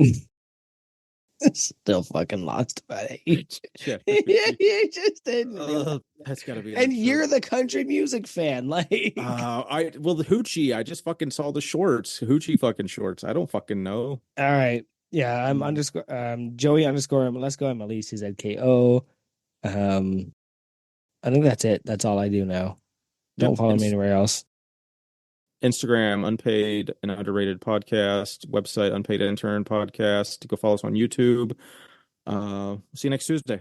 still fucking lost about age. Yeah. You just didn't. That's gotta be. And you're the country music fan, like. the Hoochie. I just fucking saw the shorts. Hoochie fucking shorts. I don't fucking know. All right. Yeah, I'm underscore Joey underscore let's go. I'm Elise ZKO. I think that's it. That's all I do now. Don't follow me anywhere else. Instagram, Unpaid and Underrated Podcast. Website, Unpaid Intern Podcast. Go follow us on YouTube. See you next Tuesday.